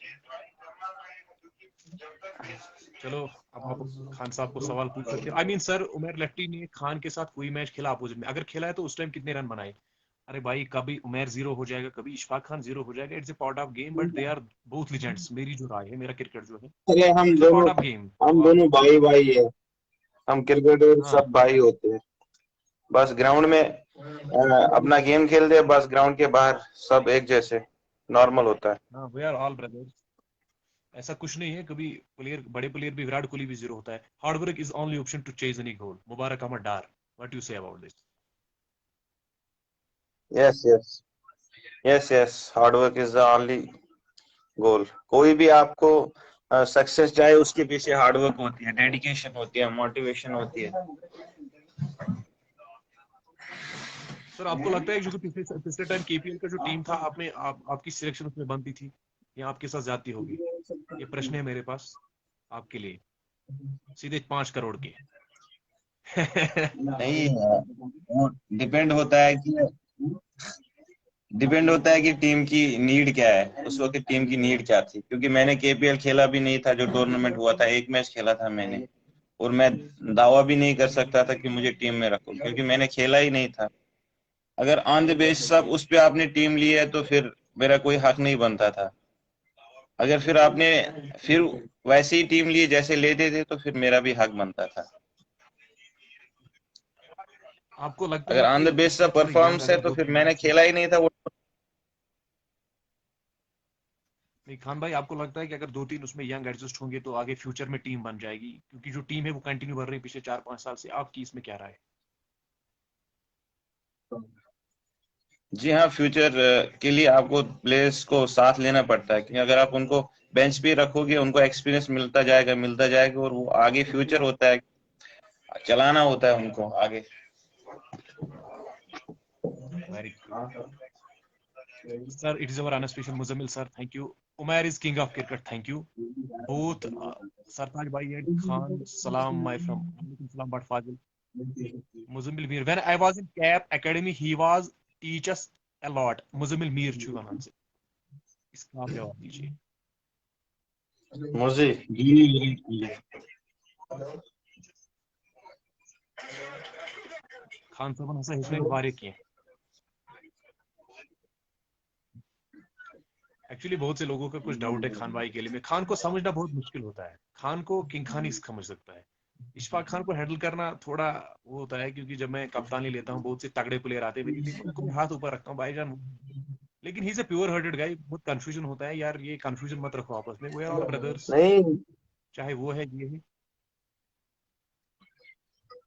चलो, अब आप खान साहब को सवाल पूछ सकते हैं। आई मीन सर, उमर लट्टी ने खान के साथ कोई मैच खेला अपोजिट में? अगर खेला है तो उस टाइम कितने रन बनाए? अरे भाई, कभी उमेर 0 हो जाएगा, कभी इशफाक खान 0 हो जाएगा। It's a part of game, but they are both legends. मेरी जो राय है, मेरा क्रिकेट जो है, अरे it's a part of game. तो हम आप दोनों भाई भाई है, हम क्रिकेटर हाँ, सब भाई होते हैं। बस ग्राउंड में अपना गेम खेलते हैं, बस ग्राउंड के बाहर सब एक जैसे नॉर्मल होता है। हाँ, वी आर ऑल ब्रदर्स। ऐसा कुछ नहीं है, कभी प्लेयर, बड़े प्लेयर भी, विराट कोहली भी 0 होता है। Hard work is only option to chase any goal. Mubarak Ahmad Dar, what you say about this? Yes, yes, yes, yes, hard work is the only goal. कोई भी आपको सक्सेस चाहे, उसके पीछे हार्ड वर्क होती है, डेडिकेशन होती है, मोटिवेशन होती है। सर, आपको लगता है कि जो पिछले पिछले टाइम केपीएल का जो टीम था, आपकी सिलेक्शन उसमें बनती थी या आपके साथ जाती होगी? ये प्रश्न है मेरे पास आपके लिए, सीधे 5 करोड़ के। नहीं, वो डिपेंड होता है कि टीम की नीड क्या है, उस वक्त टीम की नीड क्या थी, क्योंकि मैंने केपीएल खेला भी नहीं था, जो टूर्नामेंट हुआ था 1 मैच खेला था मैंने, और मैं दावा भी नहीं कर सकता था कि मुझे टीम में रखो, क्योंकि मैंने खेला ही नहीं था। अगर ऑन द बेसिस आप उस पे आपने टीम ली है तो फिर मेरा कोई हक नहीं बनता था। अगर फिर आपने फिर वैसे ही टीम ली जैसे लेते थे तो फिर मेरा भी हक बनता था। आपको लगता अगर है ऑन कि द बेसिस ऑफ थोड़े यंग, परफॉर्मेंस है अगर तो दो फिर तीन, मैंने खेला ही नहीं था वो। नहीं खान भाई, आपको लगता है कि अगर 2-3 उसमें यंग एडजस्ट होंगे तो आगे फ्यूचर में टीम बन जाएगी? क्योंकि जो टीम है वो कंटिन्यू बन रही है पिछले 4-5 साल से। आपकी इसमें क्या राय है? जी हाँ, फ्यूचर के लिए आपको प्लेयर्स को साथ लेना पड़ता है, क्योंकि अगर आप उनको बेंच पे रखोगे उनको एक्सपीरियंस मिलता जाएगा और वो आगे फ्यूचर होता है, चलाना होता है उनको आगे। Very true sir, it is our unspecial Muzammil sir, thank you. Umar is king of cricket, thank you both Sartaj bhai and Khan. Salam, my from Alaikum Salam, but Fazil Muzammil Mir. When I was in CAP Academy, he was teach us a lot. Muzammil Mir chu wahan se. इसका आप जवाब दीजिए। मुझे खान साहब हसा हेचनाई वारे किए। Actually बहुत से लोगों का कुछ डाउट है खान भाई के लिए। में खान को समझना बहुत मुश्किल होता है। खान को किंग खान ही समझ सकता है। इशफाक खान को हैंडल करना थोड़ा वो होता है, क्योंकि जब मैं कप्तानी लेता हूँ, बहुत से तगड़े प्लेयर आते हैं मेरी टीम में, उनको मैं हाथ ऊपर रखता हूँ, भाईजान। लेकिन he is a pure hearted guy. बहुत कंफ्यूजन होता है यार, ये कंफ्यूजन मत रखो आपस में, वी आर ऑल ब्रदर्स। नहीं, चाहे वो है, ये है।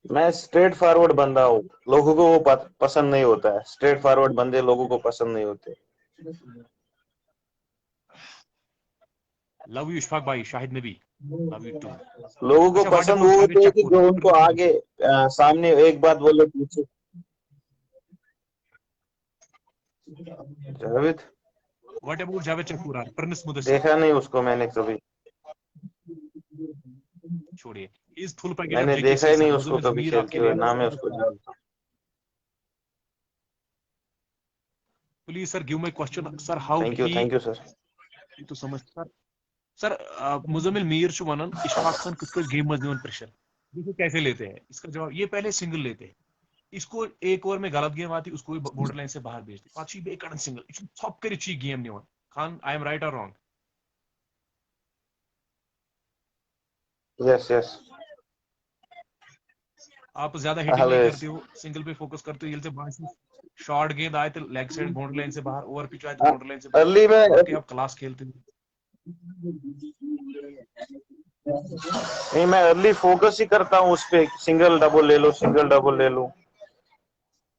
मैं स्ट्रेट फॉरवर्ड बंदा हूँ, लोगों को वो पसंद नहीं होता है, स्ट्रेट फॉरवर्ड बंदे लोगों को पसंद नहीं होते। लव यू इशफाक भाई, Shahid Nabi. Love you too. लोगों को अच्छा, व्हाट पसंद वो अबाउट जावेद होते हैं कि चकूर? जो उनको आगे सामने एक बात बोले पीछे। जावेद व्हाट अबाउट जावेद चकूर और प्रिंस मुदस्सिर? देखा नहीं उसको मैंने कभी, छोड़िए, इस फुल पैकेज ऑफ मैंने देखा जेकेसी ही सर, नहीं उसको मुजम्मिल कभी मीर खेलते आपके हुए, लिए नाम है उसको है। जानता please sir give my question sir, हूँ। How he thank you sir. तो समझ सर। सर मुजम्मिल मीर छु वनन इशफाक खान किस गेम मज निवन प्रेशर, देखो कैसे लेते हैं इसका जवाब। ये पहले सिंगल लेते हैं, इसको एक ओवर में गलत गेम आती, उसको बॉर्डर लाइन से बाहर भेजते, पाछी बेकड़न सिंगल थप कर गेम निवन। खान, आई एम राइट और रॉन्ग? Yes yes. आप ज्यादा हिटिंग नहीं ऑलवेज। करते हो, सिंगल पे फोकस करते हो। ये बाहर शॉर्ट गेंद आए तो लेग साइड बाउंड्री लाइन से बाहर, ओवर पिच आए तो बाउंड्री लाइन से बाहर, अर्ली में वाकई आप क्लास खेलते हो। नहीं, मैं अर्ली फोकस ही करता हूँ उस पे, सिंगल डबल ले लो, सिंगल डबल ले लो,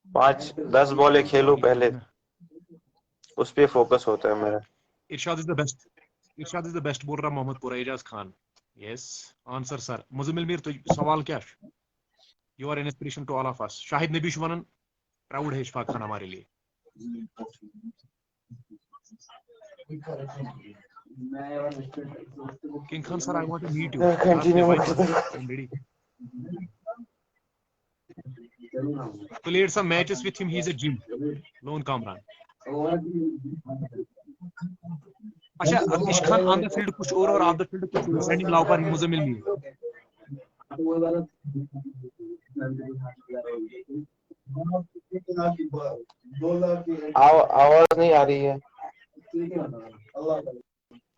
5-10 बॉलें खेलो पहले, उस पे फोकस होता है मेरा। Irshad is the best, Irshad is the best बोल रहा Mohammadpura Ejaz Khan. Yes answer sir. Muzammil Mir तो सवाल क्या? You are an inspiration to all of us. Shahid Nabi वनन प्राउड है इशफाक खान हमारे लिए। King Khan sir, I want to meet you last day, continue why मत नॉट? करो। I am ready. Played some matches with him, he's a Jim, lone Kamran. अच्छा, इशखान on the field कुछ और of the field कुछ, standing लाव पर ही मुजम्मिल मीर। आवाज नहीं आ रही है।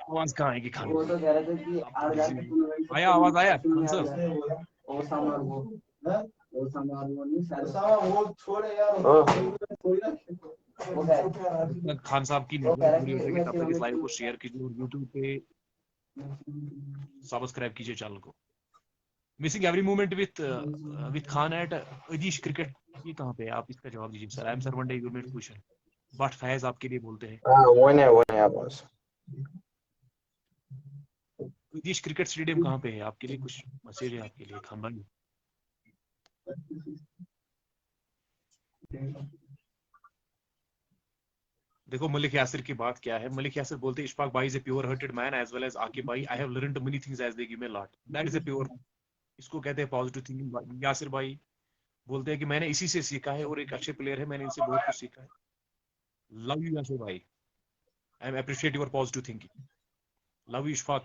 आवाज कहाँ आएगी खान? आप तो बिजी हो। आया आवाज आया खान साहब? जब तक खान साहब की नेटवर्क पूरी हो जाएगी तब तक इस लाइव को शेयर कीजिए और यूट्यूब पे सब्सक्राइब कीजिए चैनल को। Missing every moment with Khan at Adish cricket, ये कहाँ पे है? आप इसका जवाब दीजिए sir. I am sir one day you made question, but Faiz आपके लिए बोलते हैं। हाँ वो नहीं आवाज। अदीश क्रिकेट स्टेडियम कहाँ पे है? आपके लिए कुछ मैसेज है आपके लिए खान भाई। देखो मलिक यासिर की बात क्या है। मलिक यासिर बोलते हैं इशफाक भाई is a pure hearted man as well as Aqib भाई, I have learned many things as they give me lot, that is a pure, इसको कहते हैं पॉजिटिव थिंकिंग। यासिर भाई बोलते हैं कि मैंने इसी से सीखा है और एक अच्छे प्लेयर है, मैंने इनसे बहुत कुछ सीखा है। लव यू यासिर भाई, I am appreciate your positive thinking. Love you Ishfaq.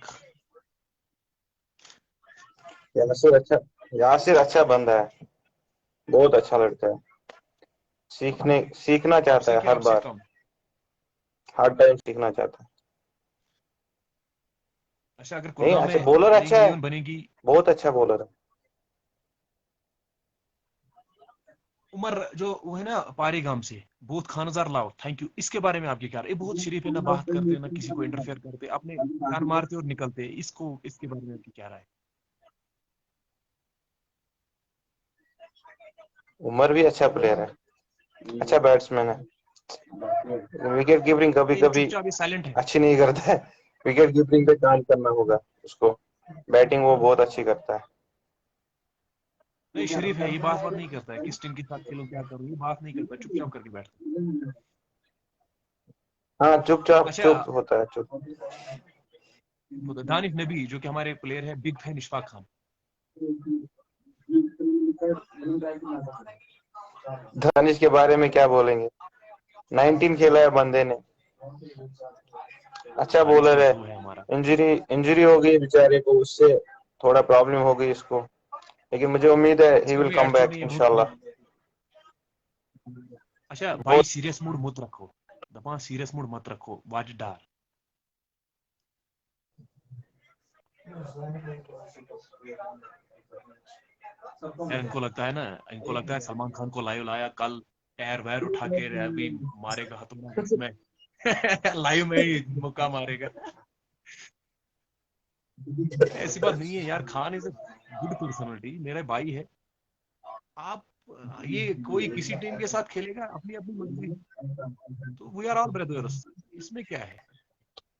Yasir अच्छा बंदा है, बहुत अच्छा लड़का है, सीखना चाहता आपसे है, क्या हर आपसे बार कम? हर टाइम सीखना चाहता है। अच्छा, अगर नहीं गुड़गांव अच्छा, में बॉलर प्लेइंग अच्छा है, 11 बनेगी, बहुत अच्छा बॉलर है। उमर जो वो है ना पारी गांव से, बहुत खानजार लाओ, थैंक यू, इसके बारे में आपकी क्या? ये बहुत शरीफ है ना, बात करते ना किसी को इंटरफेयर करते, अपने प्यार मारते और निकलते, इसको इसके बारे में आपकी क्या राय? उमर भी अच्छा प्लेयर है, अच्छा बैट्समैन है, विकेट कीपिंग कभी ये कभी चुपचाप साइलेंट है। अच्छी नहीं करता है, विकेट कीपिंग पे काम करना होगा उसको, बैटिंग वो बहुत अच्छी करता है। नहीं शरीफ है, ये बात नहीं करता है किस टीम के साथ खेलूं क्या करूं, ये बात नहीं करता, चुपचाप करके बैठता हाँ चुपचाप है। अच्छा, चुप होता है, चुप। तो दानिश नबी जो कि हमारे प्लेयर है, बिग फैन इशफाक खान। दानिश के बारे में क्या बोलेंगे, 19 खेला है बंदे ने, अच्छा दानिश बॉलर तो है। वो है हमारा। इंजरी हो गई बेचारे को, उससे थोड़ा प्रॉब्लम हो गई इसको, लेकिन मुझे उम्मीद है ही इसका विल कोई कम एटीट्यूड बैक नहीं है, बहुत। इंशाल्लाह। अच्छा भाई बहुत सीरियस मूड मत रखो, दपा सीरियस मूड मत रखो, वाज डार। यार इनको लगता है ना, इनको लगता है सलमान खान को लाइव लाया कल, टायर वायर उठा के अभी मारेगा हथौड़ा इसमें लाइव में ही मुक्का मारेगा। ऐसी बात नहीं है यार, Khan is a good personality, मेरा भाई है। आप ये कोई किसी टीम के साथ खेलेगा, अपनी अपनी मर्जी, तो वी आर ऑल ब्रदर्स, इसमें क्या है?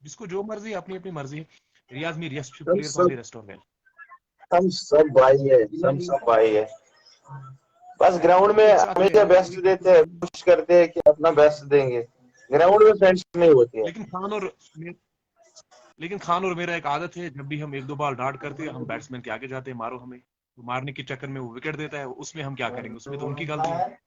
जिसको जो मर्जी, अपनी अपनी मर्जी है। Riyaz Mir, yes, few हम players सब only rest are well. हम सब भाई है, हम सब भाई है। बस ग्राउंड में एक साथ हुए हमेशा हम, बेस्ट देते हैं, कोशिश करते हैं कि अपना बेस्ट देंगे। ग्राउंड में फ्रेंडशिप नहीं होती है। लेकिन खान और मेरा एक आदत है, जब भी हम एक दो बॉल डाट करते हैं हम बैट्समैन के आगे जाते हैं, मारो हमें, तो मारने के चक्कर में वो विकेट देता है, उसमें हम क्या करेंगे, उसमें तो उनकी गलती है।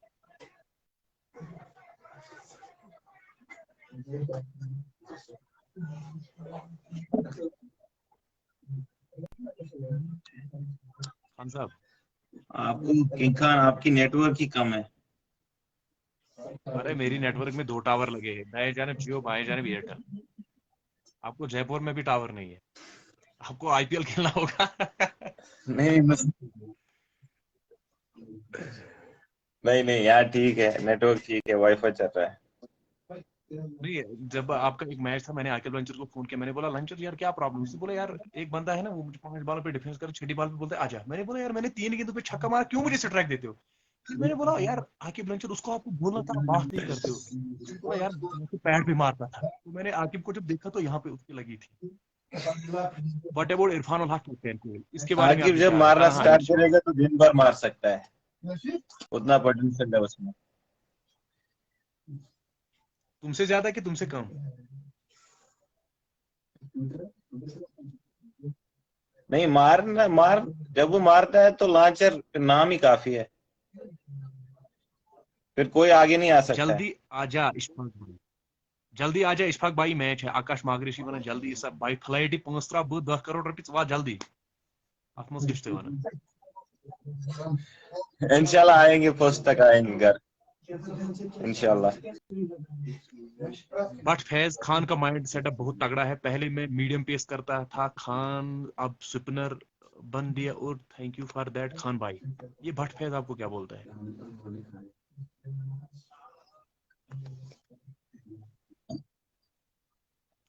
खान साहब, आपको किंग खान, आपकी नेटवर्क ही कम है। अरे मेरी नेटवर्क में 2 टावर लगे हैं, दाएं जानिब जियो, बाएं जानिब एयरटेल। आपको जयपुर में भी टावर नहीं है, आपको आईपीएल खेलना होगा। नहीं नहीं नहीं यार, ठीक है, नेटवर्क ठीक है, वाईफाई चल रहा है। नहीं, जब आपका एक मैच था, मैंने आकिब लंचर को फोन किया, मैंने बोला लंचर यार क्या प्रॉब्लम, उसने बोला यार एक बंदा है ना, वो मुझे 5 बॉल पे डिफेंस कर, 6ठी बॉल पे बोलते आजा। मैंने बोला यार मैंने 3 गेंदों पे छक्का मारा, क्यों मुझे स्ट्राइक देते हो? फिर मैंने बोला यार आकिब लंचर, उसको आपको बोलना था, आप बात नहीं करते हो। उसने बोला यार मैं तो पैड पे मारता था। तो मैंने आकिब को जब देखा तो यहाँ पे उसकी लगी थी। What about Irfan ul Haq captain, इसके बारे में आकिब आपकी जब क्या राय? मारना कहाँ है स्टार्ट अच्छी बात? करेगा तो दिन भर मार सकता है, उतना पोटेंशियल है उसमें। तुमसे ज्यादा कि तुमसे कम? नहीं, मार जब वो मारता है तो लॉन्चर नाम ही काफी है, फिर कोई आगे नहीं आ सकता है। जल्दी आजा इशफाक भाई, जल्दी आजा इशफाक भाई, मैच है। आकाश मागरेशी वन जल्दी सब भाई, फ्लाइट 5 करोड़ रुपये वा जल्दी अत मज किश्ते वन। इंशाल्लाह आएंगे, फर्स्ट तक आएंगे घर, इंशाल्लाह। बट फैज खान का माइंड सेटअप बहुत तगड़ा है, पहले मैं मीडियम पेस करता था, खान अब स्पिनर बन दिया, और thank you for that Khan भाई। ये भट्ट फैज आपको क्या बोलता है?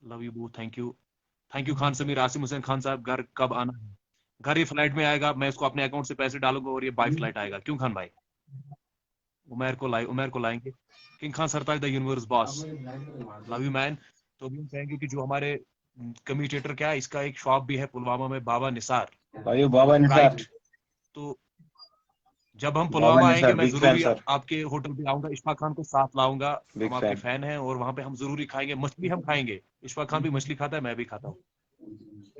लव यू बू, थैंक यू खान समीर। आसिम हुसैन खान साहब, घर कब आना है? घर ही फ्लाइट में आएगा, मैं इसको अपने अकाउंट से पैसे डालूंगा और ये बाई फ्लाइट आएगा। क्यों खान भाई? उमेर को लाएंगे। King Khan Sartaj the universe boss, love you man. तो भी हम कहेंगे कि जो हमारे कम्यूटेटर, क्या है, इसका एक शॉप भी है पुलवामा में, बाबा निसार, भाई बाबा निसार, राइट? तो जब हम बाबा पुलवामा आएंगे, निसार मैं बिग फैन जरूरी सर, आपके होटल पे आऊंगा, इशफाक खान को साथ लाऊंगा। बिग हम आपके फैन। फैन हैं, और वहां पे हम जरूरी खाएंगे, मछली हम खाएंगे। इशफाक खान भी मछली खाता है, मैं भी खाता हूँ।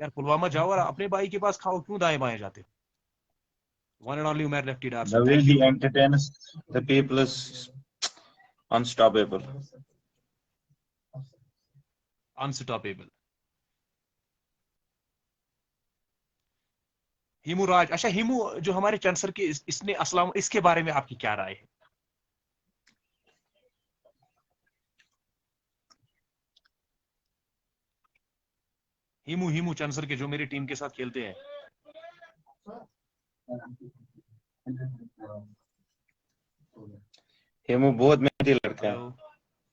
यार पुलवामा जाओ और अपने भाई के पास खाओ, क्यों दाएं बाएं जाते हो? One and only Umar lefty The Darson, way thank he you. entertains the people is unstoppable. Unstoppable. Himu Raj, अच्छा हिमू जो हमारे चंसर के इसने असलाम, इसके बारे में आपकी क्या राय है? हिमू हिमू चंसर के, जो मेरी टीम के साथ खेलते हैं। हेमू बहुत मेहनती लड़का है, हेलो।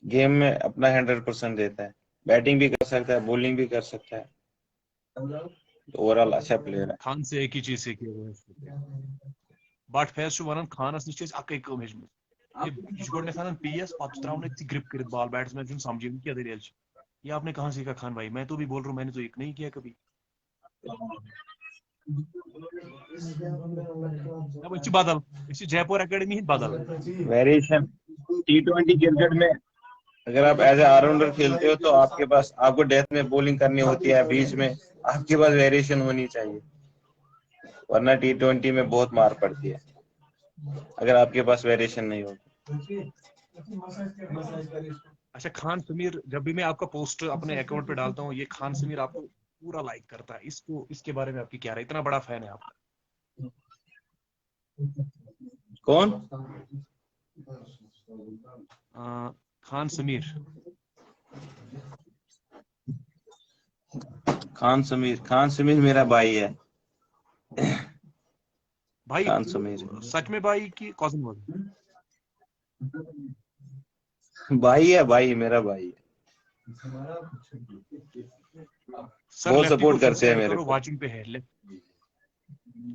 गेम में अपना 100% देता है, बैटिंग भी कर सकता है, बॉलिंग भी कर सकता है, ओवरऑल अच्छा प्लेयर है। खान से एक ही चीज सीखी है, बट फैस वन खान नश अक कम हेचम, यह गोडन पीएस पे त्रा ग्रिप कर बॉल, बैट्समैन समझे क्या दलील। ये आपने कहाँ सीखा खान भाई? मैं तो भी बोल रहा हूँ, मैंने तो एक नहीं किया कभी। अब बदल, जयपुर एकेडमी ही बदल। वेरिएशन T20 क्रिकेट में अगर आप एज ए ऑलराउंडर खेलते हो तो आपके पास, आपको डेथ में बॉलिंग करनी होती है, बीच में आपके पास वेरिएशन होनी चाहिए, वरना T20 में बहुत मार पड़ती है अगर आपके पास वेरिएशन नहीं हो। अच्छा खान समीर, जब भी मैं आपका पोस्ट अपने अकाउंट पे डालता हूँ, ये खान समीर आपको पूरा लाइक करता है, इसको, इसके बारे में आपकी क्या राय? इतना बड़ा फैन है आपका। कौन? खान समीर। खान समीर मेरा भाई है। भाई खान समीर सच में भाई की कॉजन बोल? भाई है, भाई मेरा भाई है, सर बहुत लेफ्टी को सपोर्ट फिर करते से हैं ऐड मेरे करो, को। वाचिंग पे है।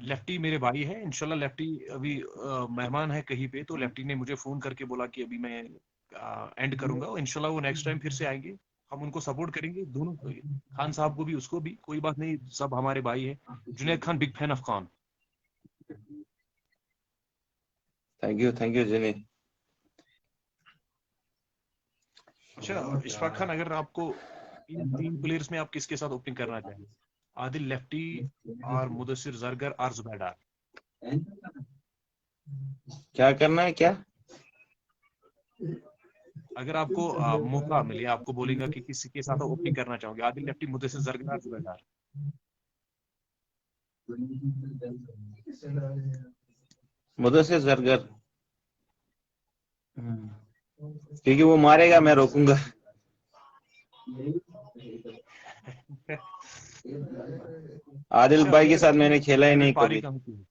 लेफ्टी मेरे भाई है, इंशाल्लाह। लेफ्टी अभी मेहमान है कहीं पे, तो लेफ्टी ने मुझे फोन करके बोला कि अभी मैं एंड करूंगा, इंशाल्लाह वो नेक्स्ट टाइम फिर से आएंगे। हम उनको सपोर्ट करेंगे दोनों, खान साहब को भी उसको भी, कोई बात नहीं, सब हमारे भाई है। Junaid Khan big fan of Khan. Thank you Jini. अच्छा इशफाक खान, अगर आपको इन 3 प्लेयर्स में आप किसके साथ ओपनिंग करना चाहेंगे? आदिल लेफ्टी और मुदस्सिर जरगर और जुबैर डार। क्या करना है क्या? अगर आपको मौका मिले, आपको बोलेगा कि किसी के साथ ओपनिंग करना चाहोगे, आदिल लेफ्टी, मुदस्सिर जरगर और जुबैर डार। मुदस्सिर जरगर, क्योंकि वो मारेगा, मैं रोकूंगा। आदिल अच्छा भाई के साथ मैंने खेला ही नहीं पारी कभी। कहाँ की है?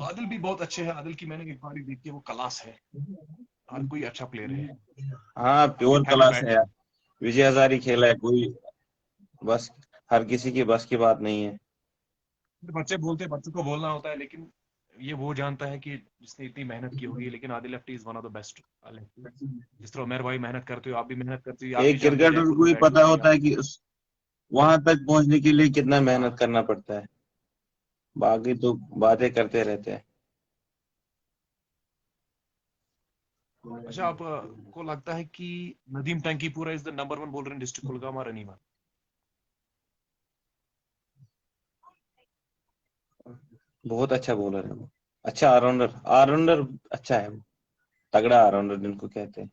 आदिल भी बहुत अच्छे हैं, आदिल की मैंने एक पारी देखी है, वो क्लास है, हर कोई अच्छा प्लेयर है। हाँ, आपके प्योर फेवरेट क्लास है यार। बैट्समैन? विजय हजारे खेला है, कोई बस हर किसी की बस की बात नहीं है। बच्चे बोलते हैं, बच्चों को बोलना होता है, लेकिन ये वो जानता है कि जिसने इतनी मेहनत की होगी। लेकिन Adil lefty is one of the best lefty. जिस तरह उमर भाई मेहनत करते हो, आप भी मेहनत करते हो, आप भी एक जानते हो क्रिकेटर जयपुर को में ही बैटिंग पता होती है होता है आपकी। कि वहां तक पहुंचने के लिए कितना मेहनत हाँ। करना पड़ता है, बाकी तो बातें करते रहते हैं। अच्छा, आप को लगता है कि Nadeem Tankipura is the number 1 bowler in district Kulgam और अनीमा? बहुत अच्छा बॉलर है वो, अच्छा ऑलराउंडर, ऑलराउंडर अच्छा है वो, तगड़ा ऑलराउंडर जिनको कहते हैं।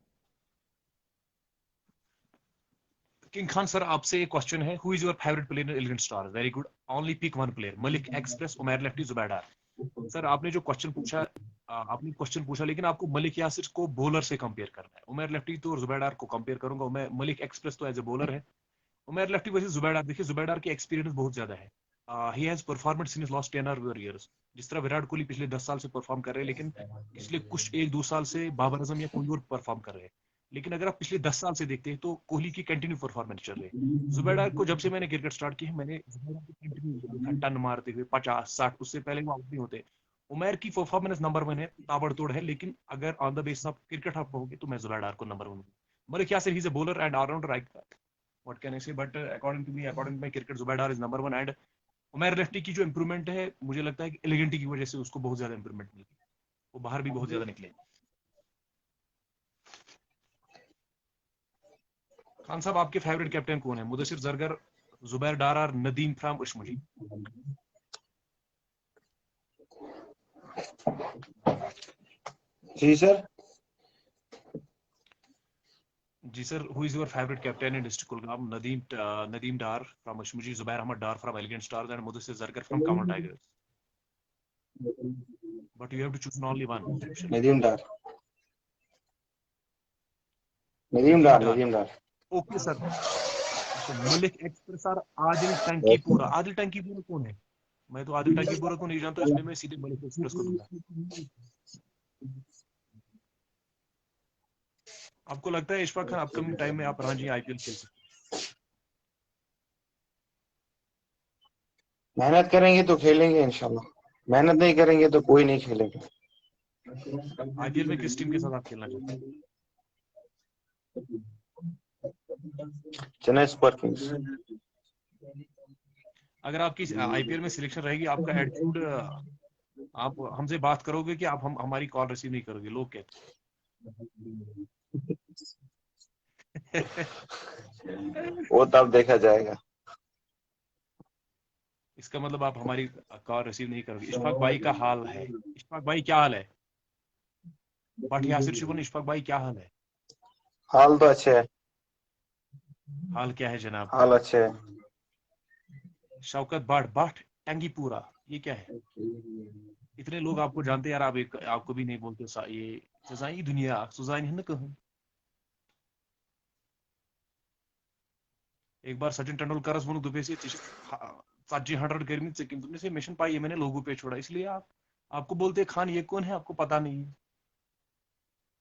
किंग खान सर, आपसे एक क्वेश्चन है, who is your favourite player in elegant star? Very good, only pick one player, Malik express, Umar lefty, Zubair Dar. Sir आपने जो क्वेश्चन पूछा, लेकिन आपको मलिक यासिर को बॉलर से कंपेयर करना है। उमर लेफ्टी तो जुबैर डार को कंपेयर करूंगा, मैं मलिक एक्सप्रेस तो एज ए बॉलर है। उमर लेफ्टी वर्सेस जुबैर डार, देखिए जुबैर डार की एक्सपीरियंस बहुत ज्यादा है। He has performance since last 10 और ईयर्स। जिस तरह विराट कोहली पिछले 10 साल से परफॉर्म कर रहे हैं, लेकिन पिछले कुछ 1-2 साल से बाबर आजम या कोई और परफॉर्म कर रहे हैं। लेकिन अगर आप पिछले 10 साल से देखते हैं तो कोहली की कंटिन्यू परफॉर्मेंस चल रही है। जुबैर डार को जब से मैंने क्रिकेट स्टार्ट की है, मैंने जुबैर डार को कंटिन्यू देखा, टन मारते हुए 50-60, उससे पहले वो आउट नहीं होते। उमर की परफॉर्मेंस नंबर 1 है, ताबड़तोड़ है, लेकिन अगर on the base of cricket आप कहोगे तो मैं जुबैर डार को number 1। Malik Yasir, he is a bowler and all-rounder, what can I say, but according to me, according to my cricket, Zubair is number 1। and Umar lefty की जो इंप्रूवमेंट है, मुझे लगता है कि एलिगेंटी की वजह से उसको बहुत ज्यादा इंप्रूवमेंट मिली, वो बाहर भी बहुत ज्यादा निकले। खान साहब, आपके फेवरेट कैप्टन कौन है? मुदस्सिर जरगर, जुबैर डार और नदीम फ्राम उश्मुजी? जी सर। जी sir, who is your favourite captain in district Kulgam? Nadeem Dar from Ushmuji, Zubair Ahmad Dar from elegant stars and Mudassir Zargar from Kaman tigers. But you have to choose only one option. Nadeem Dar, Nadeem Dar. Nadeem Dar. Okay sir. अच्छा, मलिक एक्सप्रेस और आदिल टंकीपुरा। आदिल टंकीपुरा कौन है? मैं तो आदिल टंकीपुरा को नहीं जानता, इसलिए मैं सीधे मलिक एक्सप्रेस को दूंगा। आपको लगता है इशफाक खान अपकमिंग टाइम में आप रणजी आईपीएल खेल सकते मेहनत करेंगे तो खेलेंगे इंशाल्लाह, मेहनत नहीं करेंगे तो कोई नहीं खेलेगा। हैं? आईपीएल में किस टीम के साथ आप खेलना चाहते हैं? Chennai super Kings. अगर आपकी आईपीएल में सिलेक्शन रहेगी, आपका एटीट्यूड, आप हमसे बात करोगे कि आप हमारी कॉल रिसीव नहीं करोगे, लोग कहते हैं। वो तब देखा जाएगा। इसका मतलब आप हमारी कॉल रिसीव नहीं करोगे। इशफाक भाई का हाल है, इशफाक भाई क्या हाल है? बट यासिर शुक्र, इशफाक भाई क्या हाल है? हाल तो अच्छे है, हाल क्या है जनाब? हाल अच्छे है। शौकत बाट टंगीपुरा, ये क्या है? इतने लोग आपको जानते हैं यार, आप आपको भी नहीं बोलते ये सजाई दुनिया सुजाइन है ना कहूं। एक बार सचिन तेंदुलकर वोन दुबे से 100 गर्मी चकिम तुमने से मिशन पाई, मैंने लोगों पे छोड़ा, इसलिए आप आपको बोलते हैं खान, ये कौन है आपको पता नहीं है।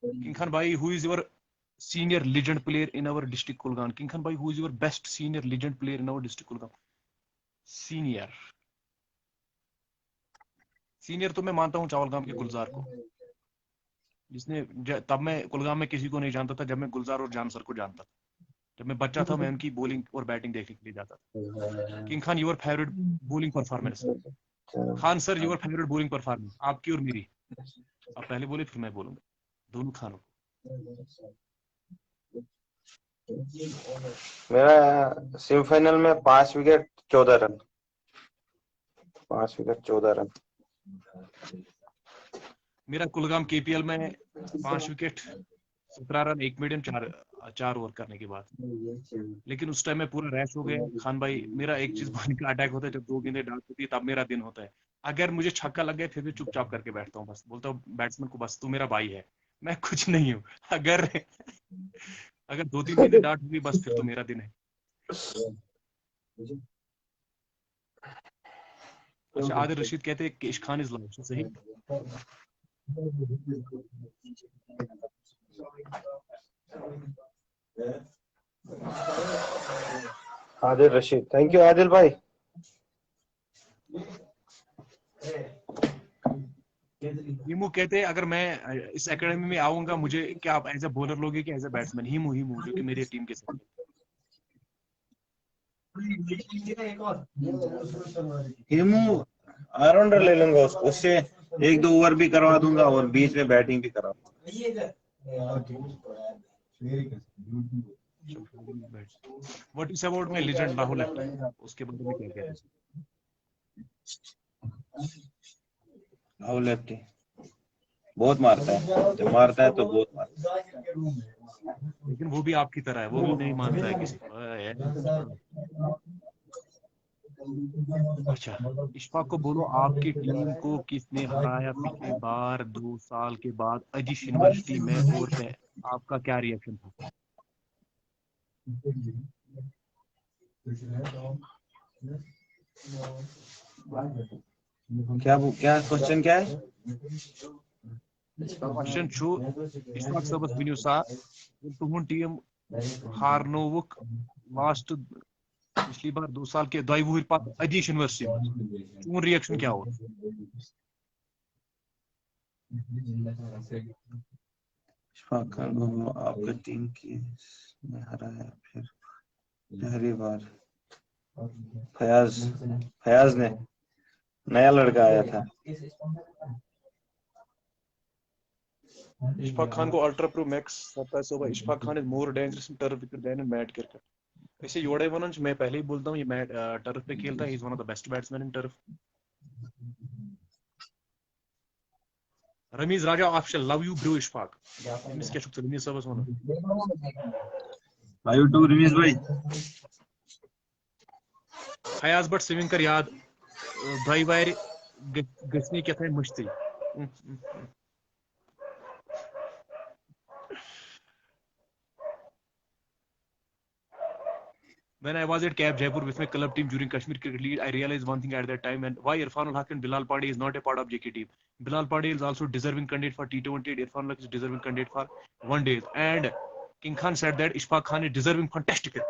किंग खान भाई, who is your senior legend player in our district Kulgam? King Khan भाई, who is your best senior legend player in our district Kulgam? Senior, senior तो मैं मानता हूं चावलगाम के गुलजार को। तब मैं कुलगाम में किसी को नहीं जानता था, जब मैं गुलजार और जान सर को जानता था। जब मैं बच्चा था मैं उनकी बॉलिंग और बैटिंग देखने के लिए जाता था। King Khan, your favourite bowling performance. Khan sir, your favourite bowling performance, आपकी और मेरी। आप पहले बोले फिर मैं बोलूंगा, दोनों खानों को। मेरा सेमीफाइनल में 5 विकेट 14 रन, 5 विकेट 14 रन। मेरा कुलगाम केपीएल में 5 विकेट 17 रन, 1 मीडियम, 4 ओवर करने के बाद। लेकिन उस टाइम में पूरा रैश हो गया खान भाई। मेरा एक चीज बॉलिंग का अटैक होता है, जब 2 गेंदें डाउट होती है तब मेरा दिन होता है। अगर मुझे छक्का लग गया फिर भी चुपचाप करके बैठता हूँ, बस बोलता हूँ बैट्समैन को, बस तू मेरा भाई है, मैं कुछ नहीं हूँ। अगर अगर 2-3 गेंदें डाउट हुई बस फिर तो मेरा दिन है। अच्छा, आदिल रशीद कहते हैं केश खान इज लव, सही? आदिल रशीद, थैंक यू आदिल भाई। हिमू कहते हैं अगर मैं इस एकेडमी में आऊंगा, मुझे क्या आप एज ए बॉलर लोगे कि एज ए बैट्समैन? हिमू जो कि मेरी टीम के साथ। हिमू ऑलराउंडर ले लूंगा, उससे 1-2 ओवर भी करवा दूंगा और बीच में बैटिंग भी करवा दूंगा। What is about my legend Rahul actor, उसके बारे में क्या कहते हैं? राहुल लेफ्टी बहुत मारता है, जब मारता है तो बहुत मारता है। लेकिन वो भी आपकी तरह है, वो भी नहीं मानता है किसी को। अच्छा, इशफाक को बोलो आपकी टीम को किसने हराया पिछली बार 2 साल के बाद अजीश यूनिवर्सिटी में, और आपका क्या रिएक्शन था? क्या क्वेश्चन क्या है? क्वेश्चन छो इशफाक सबस वनियो सा, तुम टीम हारनोवुक लास्ट पिछली बार 2 साल के 2 वुहर पत अजीश यूनिवर्सिटी में, चून रिएक्शन क्या हो? इशफाक खान को आपकी टीम की हराया फिर पहली बार। फयाज ने, नया लड़का आया था। इशफाक खान को अल्ट्रा प्रो मैक्स 27 होगा। Ishfaq Khan is more dangerous in turf wicket than in mat cricket. ऐसे योड़े वनंज मैं पहले ही बोलता हूँ, ये मैट टर्फ पे खेलता है, he is one of the best batsman in turf. Rameez Raja official, love you bro Ishfaq. मिस क्या छुक रमीज सबस वन। लव यू टू रमीज भाई। फयाज बट स्विमिंग कर याद, दई वार गसनी क्या था मस्ती। When I was at Cap Jaipur with my club team during Kashmir Cricket League, I realized one thing at that time, and why Irfan ul Haq and Bilal Pandey is not a part of JK team. Bilal Pandey is also deserving candidate for T20, and Irfan ul Haq is deserving candidate for one day. And King Khan said that Ishfaq Khan is deserving fantastic.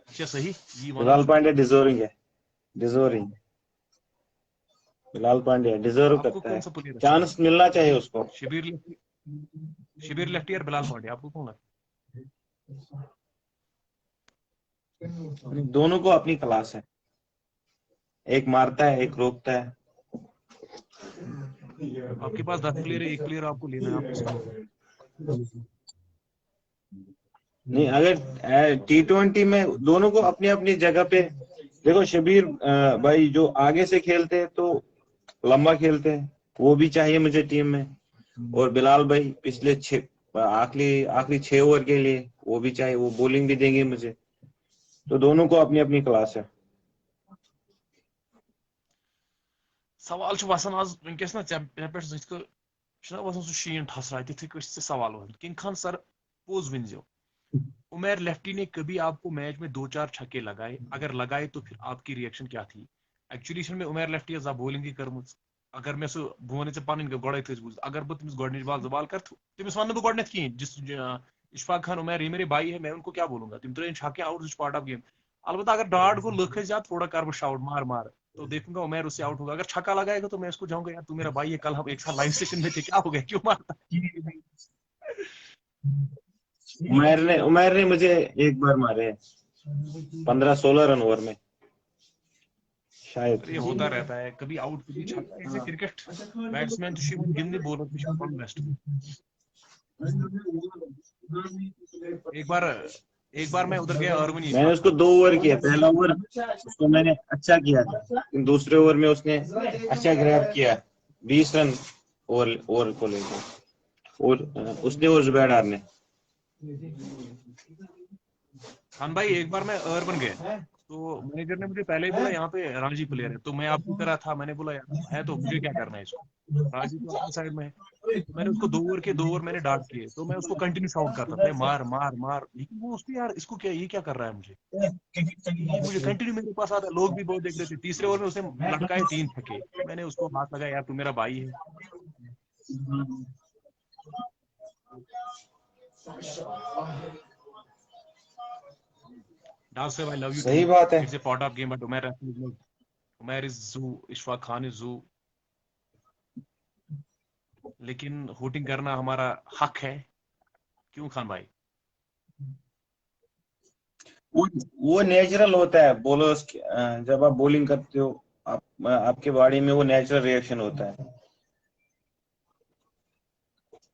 अच्छा सही, Bilal Pandey deserving है, deserving. Bilal Pandey deserve करता है, chance मिलना चाहिए उसको। शिबिर lefty और बिलाल पांडे, आपको कौन लगता है? दोनों को अपनी क्लास है, एक मारता है एक रोकता है। आपके पास 10 प्लेयर है, एक प्लेयर आपको लेना है, आपको नहीं, अगर T20 में दोनों को अपनी अपनी जगह पे देखो। शबीर भाई जो आगे से खेलते हैं तो लंबा खेलते हैं, वो भी चाहिए मुझे टीम में। और बिलाल भाई पिछले आखिरी 6 ओवर के लिए वो भी चाहिए, वो बॉलिंग भी देंगे मुझे। तो दोनों को अपनी अपनी क्लास है। सवाल वसान आज वनकस ना पे सह शीन ठसरा तिथे सवाल वन। किंग खान सर पोज वन, उमर लेफ्टी ने कभी आपको मैच में 2-4 छक्के लगाए? अगर लगाए तो फिर आपकी रिएक्शन क्या थी? एक्चुअली में उमर लेफ्टी बॉलिंग ही कर्म। अगर मैं सह बोने पन गोड़े थे बूझ, अगर बह तमिस गोडनिच बाल 2 बाल कर तमिस वन बह गोडनेथ कहें जिस इशफाक खान उमर ये मेरे भाई है, मैं उनको क्या बोलूंगा, तुम त्रेन छक्के आउट, पार्ट ऑफ गेम। अलबत्ता अगर डाट गो लख जा थोड़ा कर बह शाउट मार मार, तो देखूंगा उमर उससे आउट होगा। अगर छक्का लगाएगा तो मैं उसको जाऊंगा, यार तू मेरा भाई है, कल हम एक साथ लाइव सेशन में थे, क्या हो गया, क्यों मारता? उमर ने मुझे एक बार मारे 15-16 रन ओवर में शायद। ये होता रहता है, कभी आउट कभी छक्का, ऐसे क्रिकेट बैट्समैन तो शिवम गिंदी, बॉलर तो शिवम बेस्ट। एक बार एक बार मैं उधर गया अरवनी, मैंने उसको 2 ओवर किया, पहला ओवर उसको मैंने अच्छा किया था, दूसरे ओवर में उसने अच्छा ग्रैब किया 20 रन ओवर को लेकर, और उसने और जुबैर डार ने। खान भाई एक बार मैं अर्बन गया, तो मैनेजर ने मुझे पहले ही बोला यहाँ पे रांझी प्लेयर है, तो मैं आपकी तरह था, मैंने बोला यार है तो मुझे क्या करना है इसको, रांझी तो अपनी साइड में है। तो मैंने उसको 2 ओवर मैंने डांट किए, तो मैं उसको कंटिन्यू शाउट करता था, मार मार मार, लेकिन वो उसको यार इसको क्या, ये क्या कर रहा है मुझे, ये मुझे कंटिन्यू मेरे पास आता, लोग भी बहुत देख रहे थे। तीसरे ओवर में उसने लटकाए 3 छक्के, मैंने उसको हाथ लगाया, यार तू मेरा भाई है। डांस से आई लव यू सही टू, बात है। It's a part of game, but Umar is जू, इशफाक खान इज जू, लेकिन होटिंग करना हमारा हक है, क्यों खान भाई? वो नेचुरल होता है बॉलर्स, जब आप बॉलिंग करते हो आपके बॉडी में वो नेचुरल रिएक्शन होता है,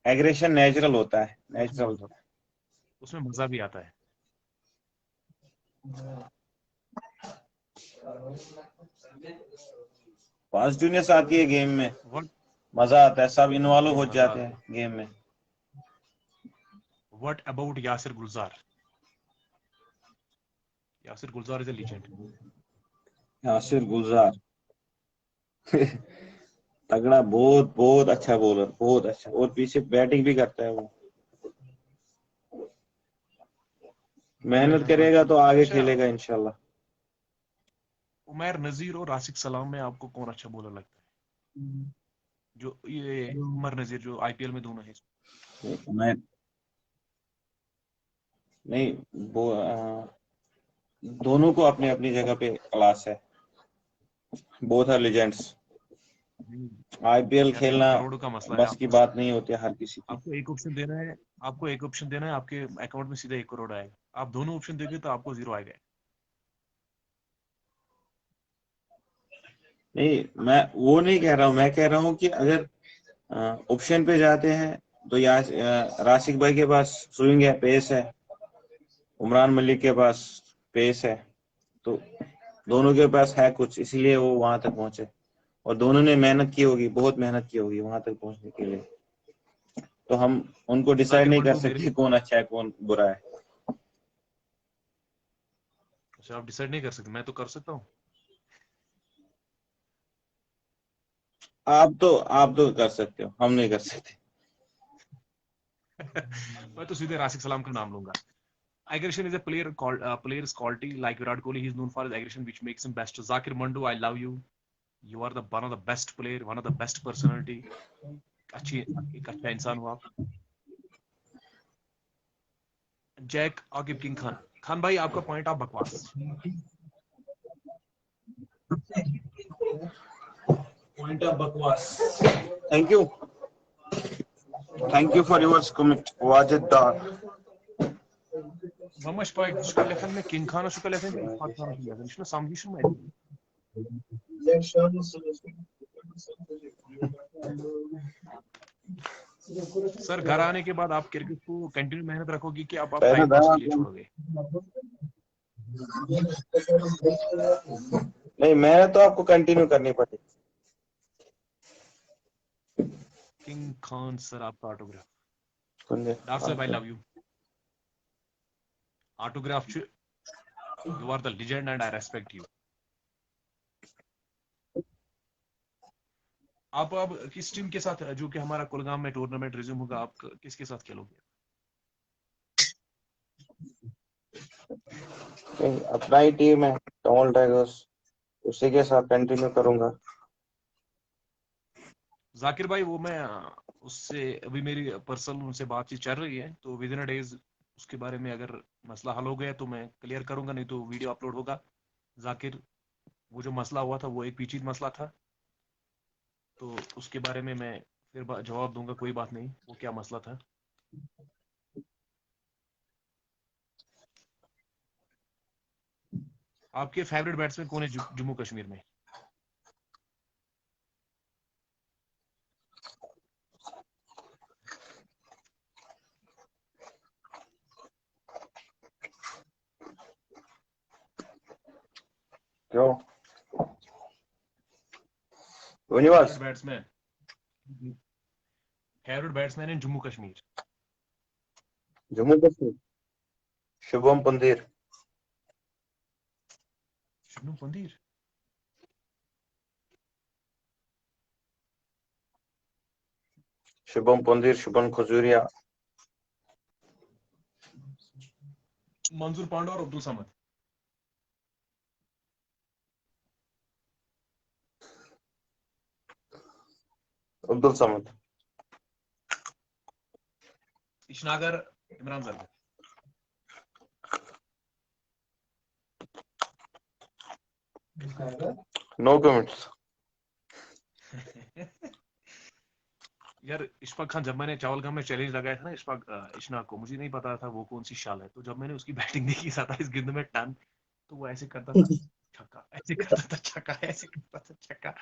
एग्रेशन नेचुरल होता है, नेचुरल। उसमें मजा भी आता है। पॉजिटिवनेस आती है गेम में, व्हाट मजा आता है, सब इन्वॉल्व हो मजा जाते आता हैं गेम में। है। What about Yasir Gulzar? Yasir Gulzar is a legend. Yasir Gulzar तगड़ा, बहुत बहुत अच्छा बॉलर, बहुत अच्छा, और पीछे बैटिंग भी करता है वो, मेहनत करेगा तो आगे अच्छा, खेलेगा इंशाल्लाह। उमर नजीर और आसिक सलाम में आपको कौन अच्छा बॉलर लगता है? जो ये उमर नजीर जो आईपीएल में दोनों है। मैं नहीं, वो दोनों को अपनी अपनी जगह पे क्लास है, बोथ आर लेजेंड्स। आईपीएल यार देखो खेलना करोड़ों का मसला है, बस की बात नहीं होती हर किसी की। आपको एक ऑप्शन देना है, आपको एक ऑप्शन देना है, आपके अकाउंट में सीधा 1 करोड़ आएगा, आप दोनों ऑप्शन देंगे तो आपको 0 आएगा। नहीं, मैं वो नहीं कह रहा हूँ, मैं कह रहा हूँ कि अगर ऑप्शन पे जाते हैं तो यार राशिक भाई के पास स्विंग है, पेस है, उमरान मलिक के पास पेस है, तो दोनों के पास है कुछ, इसलिए वो वहां तक पहुंचे, और दोनों ने मेहनत की होगी, बहुत मेहनत की होगी वहां तक पहुंचने के लिए। तो हम उनको डिसाइड जाकिर नहीं कर मंडू मेरे, सकते कौन अच्छा है कौन बुरा है। अच्छा आप डिसाइड नहीं कर सकते, मैं तो कर सकता हूँ। आप तो कर सकते हो, हम नहीं कर सकते। मैं तो सीधे राशिक सलाम का नाम लूंगा। Aggression is a player's quality. Like Virat Kohli, he's known for his aggression, which makes him best. Zakir Mandu, I love you. You are the one of the best player, one of the best personality. अच्छी एक अच्छा इंसान हो आप। Jack Aqib king Khan, Khan भाई आपका point of बकवास। Point of बकवास। Thank you for your comment Wajid Dar. Mamas Pike, şu kalefan में किंग खान şu kalefan में Irfan Khan şu kalefan. İşte samjişim मैं। सर घर आने के बाद आप क्रिकेट को कंटिन्यू मेहनत रखोगे कि आप टाइम पास के लिए छोड़ोगे? नहीं, मेहनत तो आपको कंटिन्यू करनी पड़ेगी। किंग खान सर आपका ऑटोग्राफ, सुन ले, डॉक्टर साहब I love you, autograph you are the legend and I respect you. आप अब किस टीम के साथ, जो कि हमारा कुलगाम में टूर्नामेंट रिज्यूम होगा, आप किसके साथ खेलोगे? अपना ही टीम है टॉल टाइगर्स, उसी के साथ कंटिन्यू करूंगा। जाकिर भाई वो मैं उससे अभी मेरी पर्सनल उनसे बातचीत चल रही है, तो विद इन अ डेज उसके बारे में अगर मसला हल हो गया तो मैं क्लियर करूंगा, नहीं तो वीडियो अपलोड होगा। जाकिर वो जो मसला हुआ था वो एक पेचीद मसला था, तो उसके बारे में मैं फिर जवाब दूंगा, कोई बात नहीं। वो क्या मसला था? आपके फेवरेट बैट्समैन कौन है जम्मू कश्मीर में? क्यों universe? Batsman favourite batsman in Jammu Kashmir. Jammu Kashmir Shubham Pundir. Shubham Pundir? Shubham Pundir, Shubham Khajuria. Manzoor Panda और अब्दुल समद। अब्दुल समद। इशनागर, इमरान जरदा। No comments. यार इशफाक खान, जब मैंने चावलगाम में चैलेंज लगाया था ना इशनाक को, मुझे नहीं पता था वो कौन सी शाल है, तो जब मैंने उसकी बैटिंग देखी 27 गेंद में टन, तो वो ऐसे करता था छक्का, ऐसे करता था छक्का, ऐसे करता था छक्का।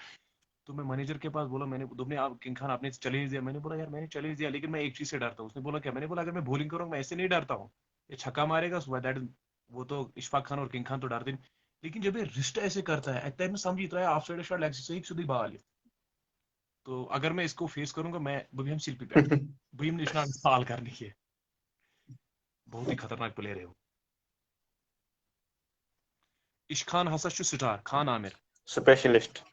तो मैं मैनेजर के पास बोला, मैंने तुमने आप किंग खान आपने चैलेंज दिया, मैंने बोला यार मैंने चैलेंज दिया, लेकिन मैं एक चीज से डरता हूँ। उसने बोला क्या? मैंने बोला अगर मैं बॉलिंग करूंगा मैं ऐसे नहीं डरता हूँ, ये छक्का मारेगा दैट, वो तो इशफाक खान और किंग खान तो डरते नहीं, लेकिन जब ये रिस्ट ऐसे करता है एट समझ तो है ऑफ साइड शॉट लेग से एक सुधी बाल, तो अगर मैं इसको फेस करूंगा मैं बभी हम शिल्पी बैठ बभी हम निशान हाल करनी है। बहुत ही खतरनाक प्लेयर है वो। Ishkhan Hasan star Khan Aamir. Specialist.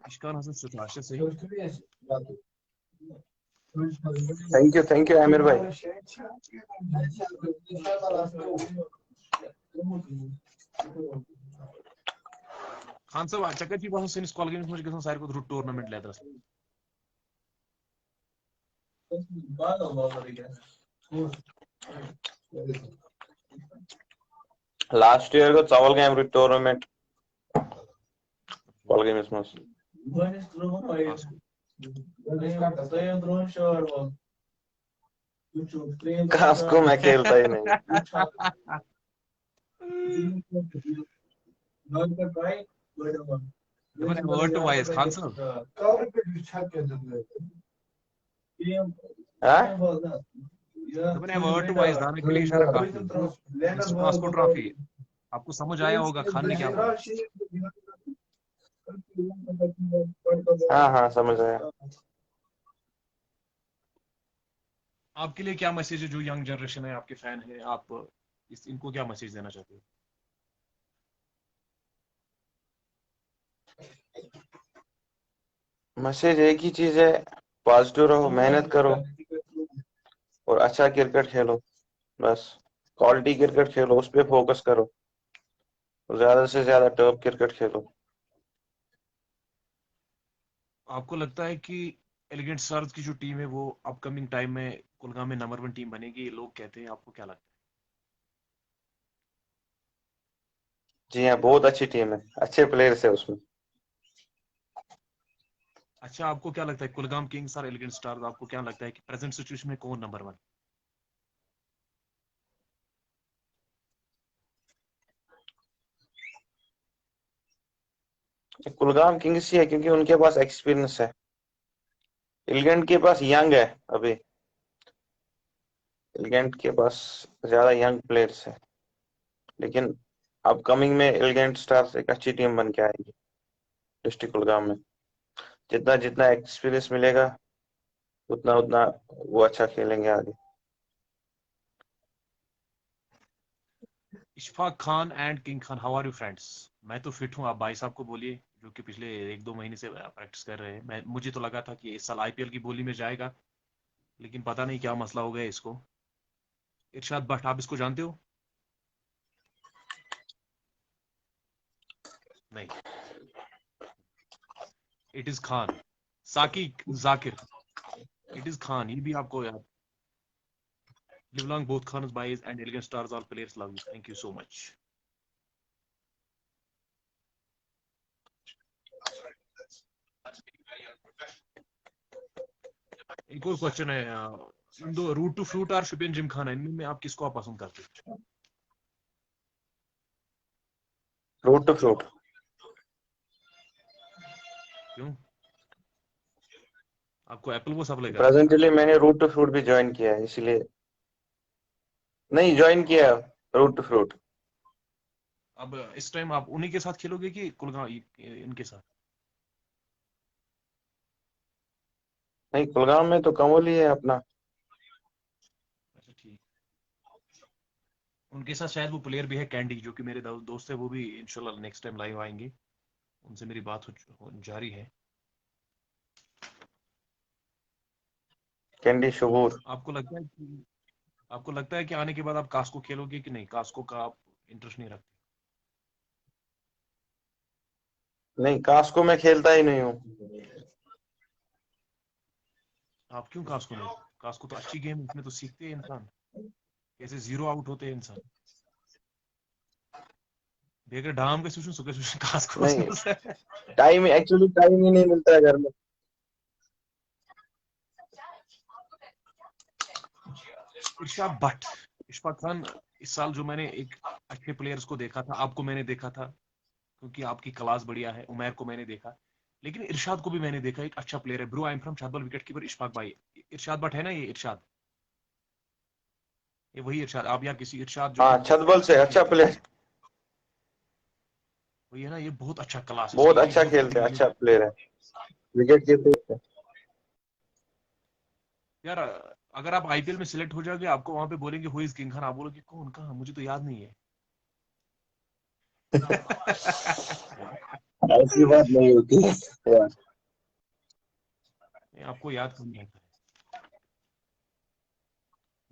Ishkhan Hasan star सही। थैंक यू आमिर भाई। खान साहब चक्कर जी बहुत सिंस कॉलगेम्स मुझे गसन सारे को टूर्नामेंट लेदरस लास्ट ईयर को चावल गेम टूर्नामेंट कॉलगेम्स में कास्को मैं खेलता ही नहीं। अवार्ड टू वाइस खान साहब, हाँ? अवार्ड टू वाइस दाने के लिए इशारा काफी, मिस्टर कास्को ट्रॉफी। आपको समझ आया होगा खान ने क्या बोला। हाँ हाँ समझ आया। आपके लिए क्या मैसेज है, जो यंग जनरेशन है आपके फैन है, आप इनको क्या मैसेज देना चाहते हो? मैसेज एक ही चीज है, पॉजिटिव रहो, मेहनत करो और अच्छा क्रिकेट खेलो। बस क्वालिटी क्रिकेट खेलो, उस पर फोकस करो, ज्यादा से ज्यादा टॉप क्रिकेट खेलो। आपको लगता है कि एलिगेंट स्टार्स की जो टीम है वो अपकमिंग टाइम में कुलगाम में नंबर 1 टीम बनेगी, लोग कहते हैं, आपको क्या लगता जी हाँ, बहुत अच्छी टीम है, अच्छे प्लेयर्स है उसमें। है? अच्छा, आपको क्या लगता है कुलगाम किंग्स और एलिगेंट स्टार्स, आपको क्या लगता है कि प्रेजेंट सिचुएशन में कौन नंबर 1? कुलगाम किंग्स ही है क्योंकि उनके पास एक्सपीरियंस है। एलिगेंट के पास यंग है अभी, एलिगेंट के पास ज्यादा यंग प्लेयर्स है, लेकिन अपकमिंग में एलिगेंट स्टार्स एक अच्छी टीम बन के आएगी डिस्ट्रिक्ट कुलगाम में। जितना जितना एक्सपीरियंस मिलेगा उतना उतना वो अच्छा खेलेंगे आगे। Ishfaq Khan and king Khan, how are you friends? मैं तो फिट हूँ, आप भाई साहब को बोलिए, जो कि पिछले 1-2 महीने से प्रैक्टिस कर रहे हैं। मुझे तो लगा था कि इस साल आईपीएल की बोली में जाएगा, लेकिन पता नहीं क्या मसला हो गया इसको। इरशाद भट्ट, आप इसको जानते हो? नहीं। इट इज खान, साकी जाकिर, इट इज खान, ये भी आपको याद। Live long both Khan boys and elegant stars, all players love you, thank you so much. एक और क्वेश्चन है, दो रूट टू फ्रूट और शुपियन जिमखाना, इनमें में आप किसको आप पसंद करते हो? Route to fruit. क्यों? आपको एप्पल वो सप्लाई करता है? प्रेजेंटली मैंने रूट टू फ्रूट भी ज्वाइन किया है, इसलिए नहीं ज्वाइन किया रूट टू फ्रूट। अब इस टाइम आप उन्हीं के साथ खेलोगे कि कुलगांव इनके साथ? नहीं, कुलगाम में तो कमोली है अपना। अच्छा ठीक। उनके साथ शायद वो प्लेयर भी है कैंडी, जो कि मेरे दोस्त है, वो भी इंशाल्लाह नेक्स्ट टाइम लाइव आएंगे, उनसे मेरी बात जारी है। कैंडी शुबूर। आपको लगता है कि आने के बाद आप कास्को खेलोगे कि नहीं? कास्को का आप इंटरेस्ट नहीं रखते? नहीं, कास्को में खेलता ही नहीं हूँ। आप क्यों कास्को नहीं? कास्को तो अच्छी गेम है, उसमें तो सीखते हैं इंसान कैसे जीरो आउट होते हैं इंसान। देख रहे डाम के सुशु सुके सुशु कास्को नहीं, एक्चुअली टाइम ही नहीं मिलता है घर में। इरशाद भट्ट, इशफाक खान, इस साल जो मैंने एक अच्छे प्लेयर्स को देखा था, आपको मैंने देखा था क्योंकि आपकी क्लास बढ़िया है, उमैर को मैंने देखा, लेकिन इरशाद को भी मैंने देखा, एक अच्छा प्लेयर है। Bro I am from Chattabal, wicket keeper Ishfaq भाई। इरशाद भट्ट है ना ये इरशाद? ये वही इरशाद, आप या किसी इरशाद जो कि हाँ, छतबल से अच्छा अच्छा खेलता है? प्लेयर। वही है ना, ये बहुत अच्छा क्लास है इसका, बहुत ये अच्छा 250 खेलते हैं, मारने अच्छा का। प्लेयर है। Wicket keeper. यार अगर आप आईपीएल में सिलेक्ट हो जाओगे, आपको वहां पे बोलेंगे हु इज किंग खान, आप बोलोगे कौन, कहा, मुझे तो याद नहीं है। ऐसी बात नहीं होती है यार। आपको याद कौन रहता है?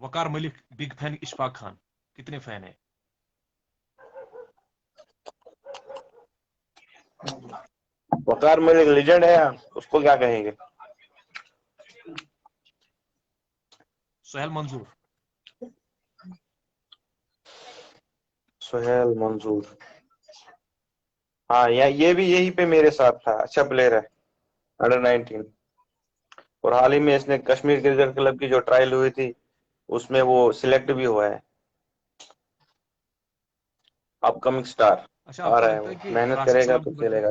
वकार मलिक बिग फैन इशफाक खान, कितने फैन है? वकार मलिक लेजेंड है यार, उसको क्या कहेंगे। सोहेल मंजूर। सुहेल मंजूर। हाँ, ये भी यहीं पे मेरे साथ था, अच्छा प्लेयर है, अंडर 19। और हाल ही में इसने कश्मीर क्रिकेट क्लब की जो ट्रायल हुई थी, उसमें वो सिलेक्ट भी हुआ है। अपकमिंग स्टार अच्छा आ आपको रहा है, लगता है वो कि मेहनत राशिक करेगा सलाम तो के बगैर खेलेगा।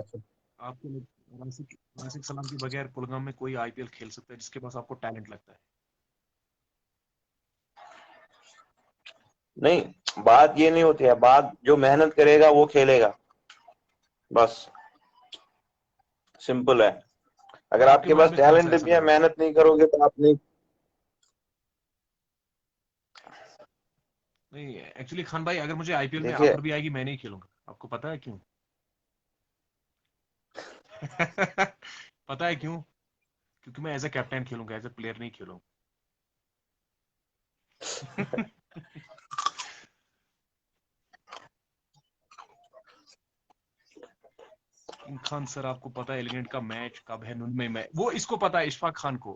राशिक राशिक सलाम के बगैर कुलगाम में कोई आईपीएल खेल सकता है जिसके पास आपको टैलेंट लगता है? नहीं, बात ये नहीं होती है, बात जो मेहनत करेगा वो खेलेगा, बस सिंपल है। अगर और आपके आपके मन पास में कौन सा टैलेंट ऐसा भी है, बंदा है? मेहनत नहीं करोगे तो आप नहीं। नहीं एक्चुअली खान भाई, अगर मुझे आईपीएल में देखिए, ऑफर भी आएगी मैं नहीं खेलूंगा, आपको पता है क्यों? पता है क्यों? क्योंकि मैं एज ए कैप्टन खेलूंगा, एज ए प्लेयर नहीं खेलूंगा। किंग खान सर, आपको पता है एलिगेंट का मैच कब है नुनमे में? वो इसको पता है, इशफाक खान को।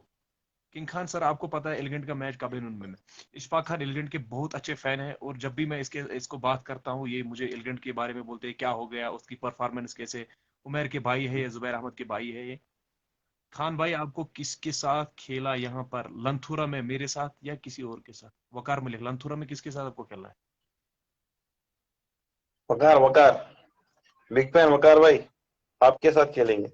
किंग खान सर, आपको पता है एलिगेंट का मैच कब है नुनमे में? इशफाक खान एलिगेंट के बहुत अच्छे फैन है, और जब भी मैं इसको बात करता हूँ, ये मुझे एलिगेंट के बारे में बोलते हैं क्या हो गया, उसकी परफॉर्मेंस कैसे। उमर के भाई है ये, जुबैर अहमद के भाई है ये। खान भाई, आपको किसके साथ खेला यहाँ पर लंथुरा में, मेरे साथ या किसी और के साथ? वकार मलिक, लंथुरा में किसके साथ आपको खेलना है? वकार वकार, बिग फैन वकार भाई, आपके साथ खेलेंगे,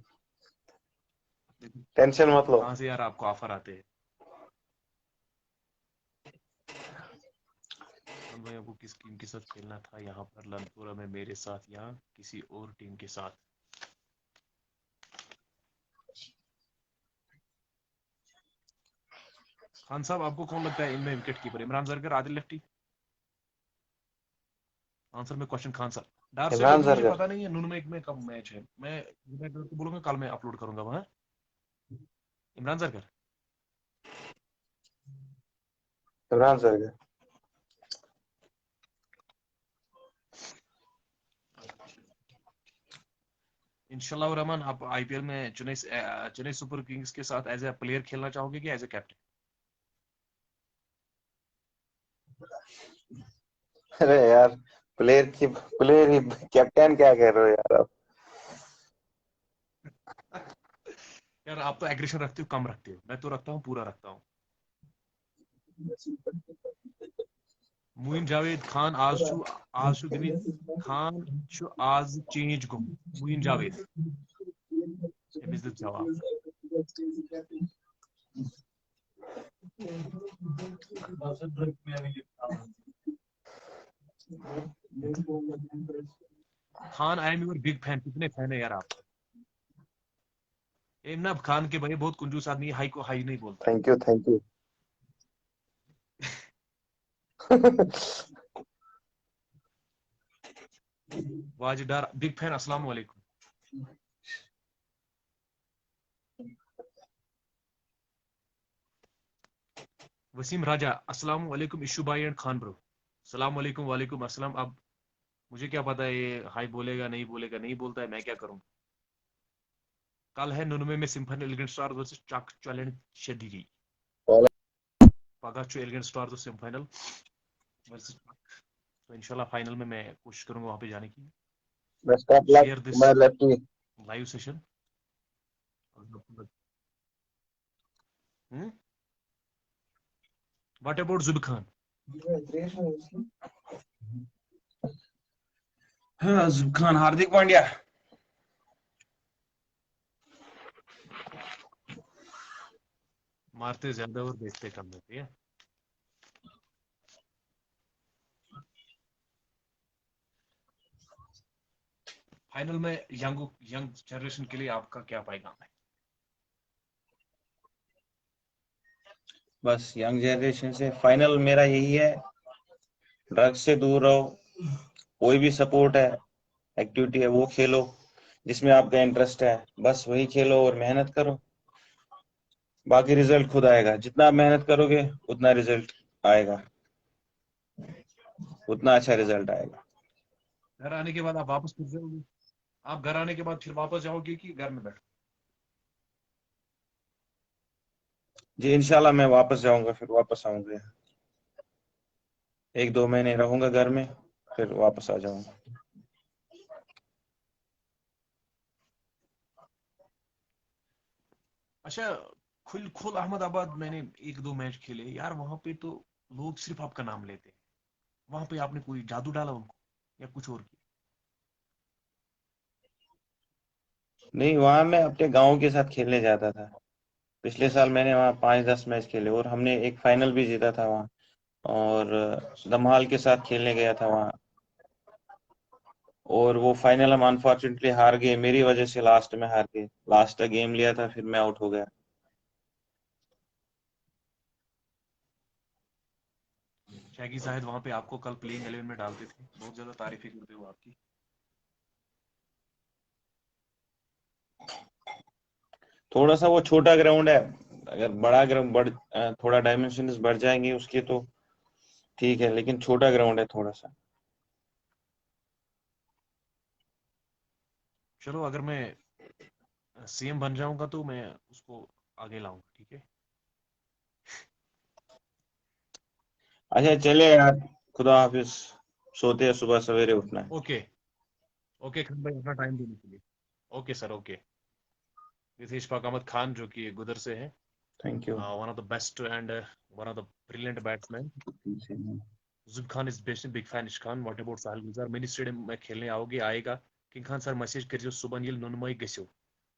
टेंशन मत लो। कहाँ से यार आपको ऑफर आते हैं? खान भाई, आपको किस टीम के साथ खेलना था यहाँ पर लंथुरा में, मेरे साथ या किसी और टीम के साथ? खान साहब, आपको कौन लगता है इनमें wicket keeper, Imran Zargar, Adil lefty? Answer में क्वेश्चन खान साहब। डार से इमरान अभी मुझे सरगर। पता नहीं है नून में कब मैच है, मैं तो बोलूंगा कल मैं अपलोड करूंगा वहां। इमरान जरगर। इमरान सरगर। इंशाल्लाह रहमान, आप आईपीएल में चेन्नई सुपर किंग्स के साथ एज ए प्लेयर खेलना चाहोगे कि एज ए कैप्टन? अरे यार, प्लेयर ही कैप्टन क्या कह रहे हो यार आप। यार आप तो एग्रेशन रखते हो, कम रखते हो, मैं तो रखता हूँ, पूरा रखता हूँ। मुइन जावेद खान आज छु गमित खान छु आज चेंज गुम मुइन जावेद अमिस दित जवाब। Khan I am your big fan, कितने फैन है यार आप? इमरान खान के भाई बहुत कंजूस आदमी, हाई को हाई नहीं बोलता है। Thank you, thank you. वाजिदार बिग फैन, अस्सलाम वालेकुम। वसीम राजा, अस्सलाम वालेकुम इशू भाई एंड खान ब्रो। अस्सलाम वालेकुम, वालेकुम अस्सलाम। अब मुझे क्या पता है ये हाई बोलेगा नहीं बोलेगा, नहीं बोलता है, मैं क्या करूं। कल है 99 में सिंफनी एलिगेंट स्टार वर्सेस चक चैलेंज शदीदी। पगा चु एलिगेंट स्टार तो सेमीफाइनल वर्सेस चक। तो इंशाल्लाह फाइनल में मैं कोशिश करूंगा वहां पे जाने की। Best of luck share to this my lucky. Live session. What about जुब खान? हाँ, जुब खान, हार्दिक पांड्या। मारते ज्यादा और देखते कम रहते हैं। फाइनल में यंग यंग जनरेशन के लिए आपका क्या पैगाम है? बस यंग जनरेशन से फाइनल मेरा यही है, ड्रग्स से दूर रहो, कोई भी सपोर्ट है, एक्टिविटी है, वो खेलो जिसमें आपका इंटरेस्ट है, बस वही खेलो और मेहनत करो। बाकी रिजल्ट खुद आएगा, जितना आप मेहनत करोगे उतना रिजल्ट आएगा, उतना अच्छा रिजल्ट आएगा। घर आने के बाद आप वापस फिर जाओगे? आप घर आने के बाद फिर वापस जाओगे कि घर में बैठो? जी इंशाल्लाह मैं वापस जाऊंगा, फिर वापस आऊंगा, 1-2 महीने रहूंगा घर में, फिर वापस आ जाऊंगा। अच्छा, खुल खुल अहमदाबाद मैंने 1-2 मैच खेले यार, वहां पे तो लोग सिर्फ आपका नाम लेते हैं। वहां पे आपने कोई जादू डाला उनको या कुछ और किया? नहीं, वहां मैं अपने गांव के साथ खेलने जाता था। पिछले साल मैंने वहाँ 5-10 मैच खेले और हमने एक फाइनल भी जीता था वहाँ। और दमहाल के साथ खेलने गया था वहाँ, और वो फाइनल हम अनफॉर्चुनेटली हार गए, मेरी वजह से लास्ट में हार गए। लास्ट गेम लिया था, फिर मैं आउट हो गया। शैगी शायद वहां पे आपको कल प्लेइंग 11 में डालते थे, बहुत ज्यादा तारीफें करते हो आपकी। थोड़ा सा वो छोटा ग्राउंड है, अगर बड़ा ग्राउंड थोड़ा डायमेंशन बढ़ जाएंगे उसके तो ठीक है, लेकिन छोटा ग्राउंड है थोड़ा सा। चलो, अगर मैं सीएम बन जाऊंगा तो मैं उसको आगे लाऊंगा, ठीक है? अच्छा चले यार, खुदा हाफिज, सोते हैं, सुबह सवेरे उठना है। ओके। ओके खान भाई, अपना टाइम देने के लिए। Okay sir, okay. This is Ishfaq Ahmad Khan, जो कि गुदर से है। Thank you. One of the best and one of the brilliant batsman. Zub Khan is best big fan Ish Khan. What about Sahil Gulzar? Mini stadium में खेलने आओगे? आएगा किंग खान सर, मैसेज करिए सुबह नील नुनमई गसो।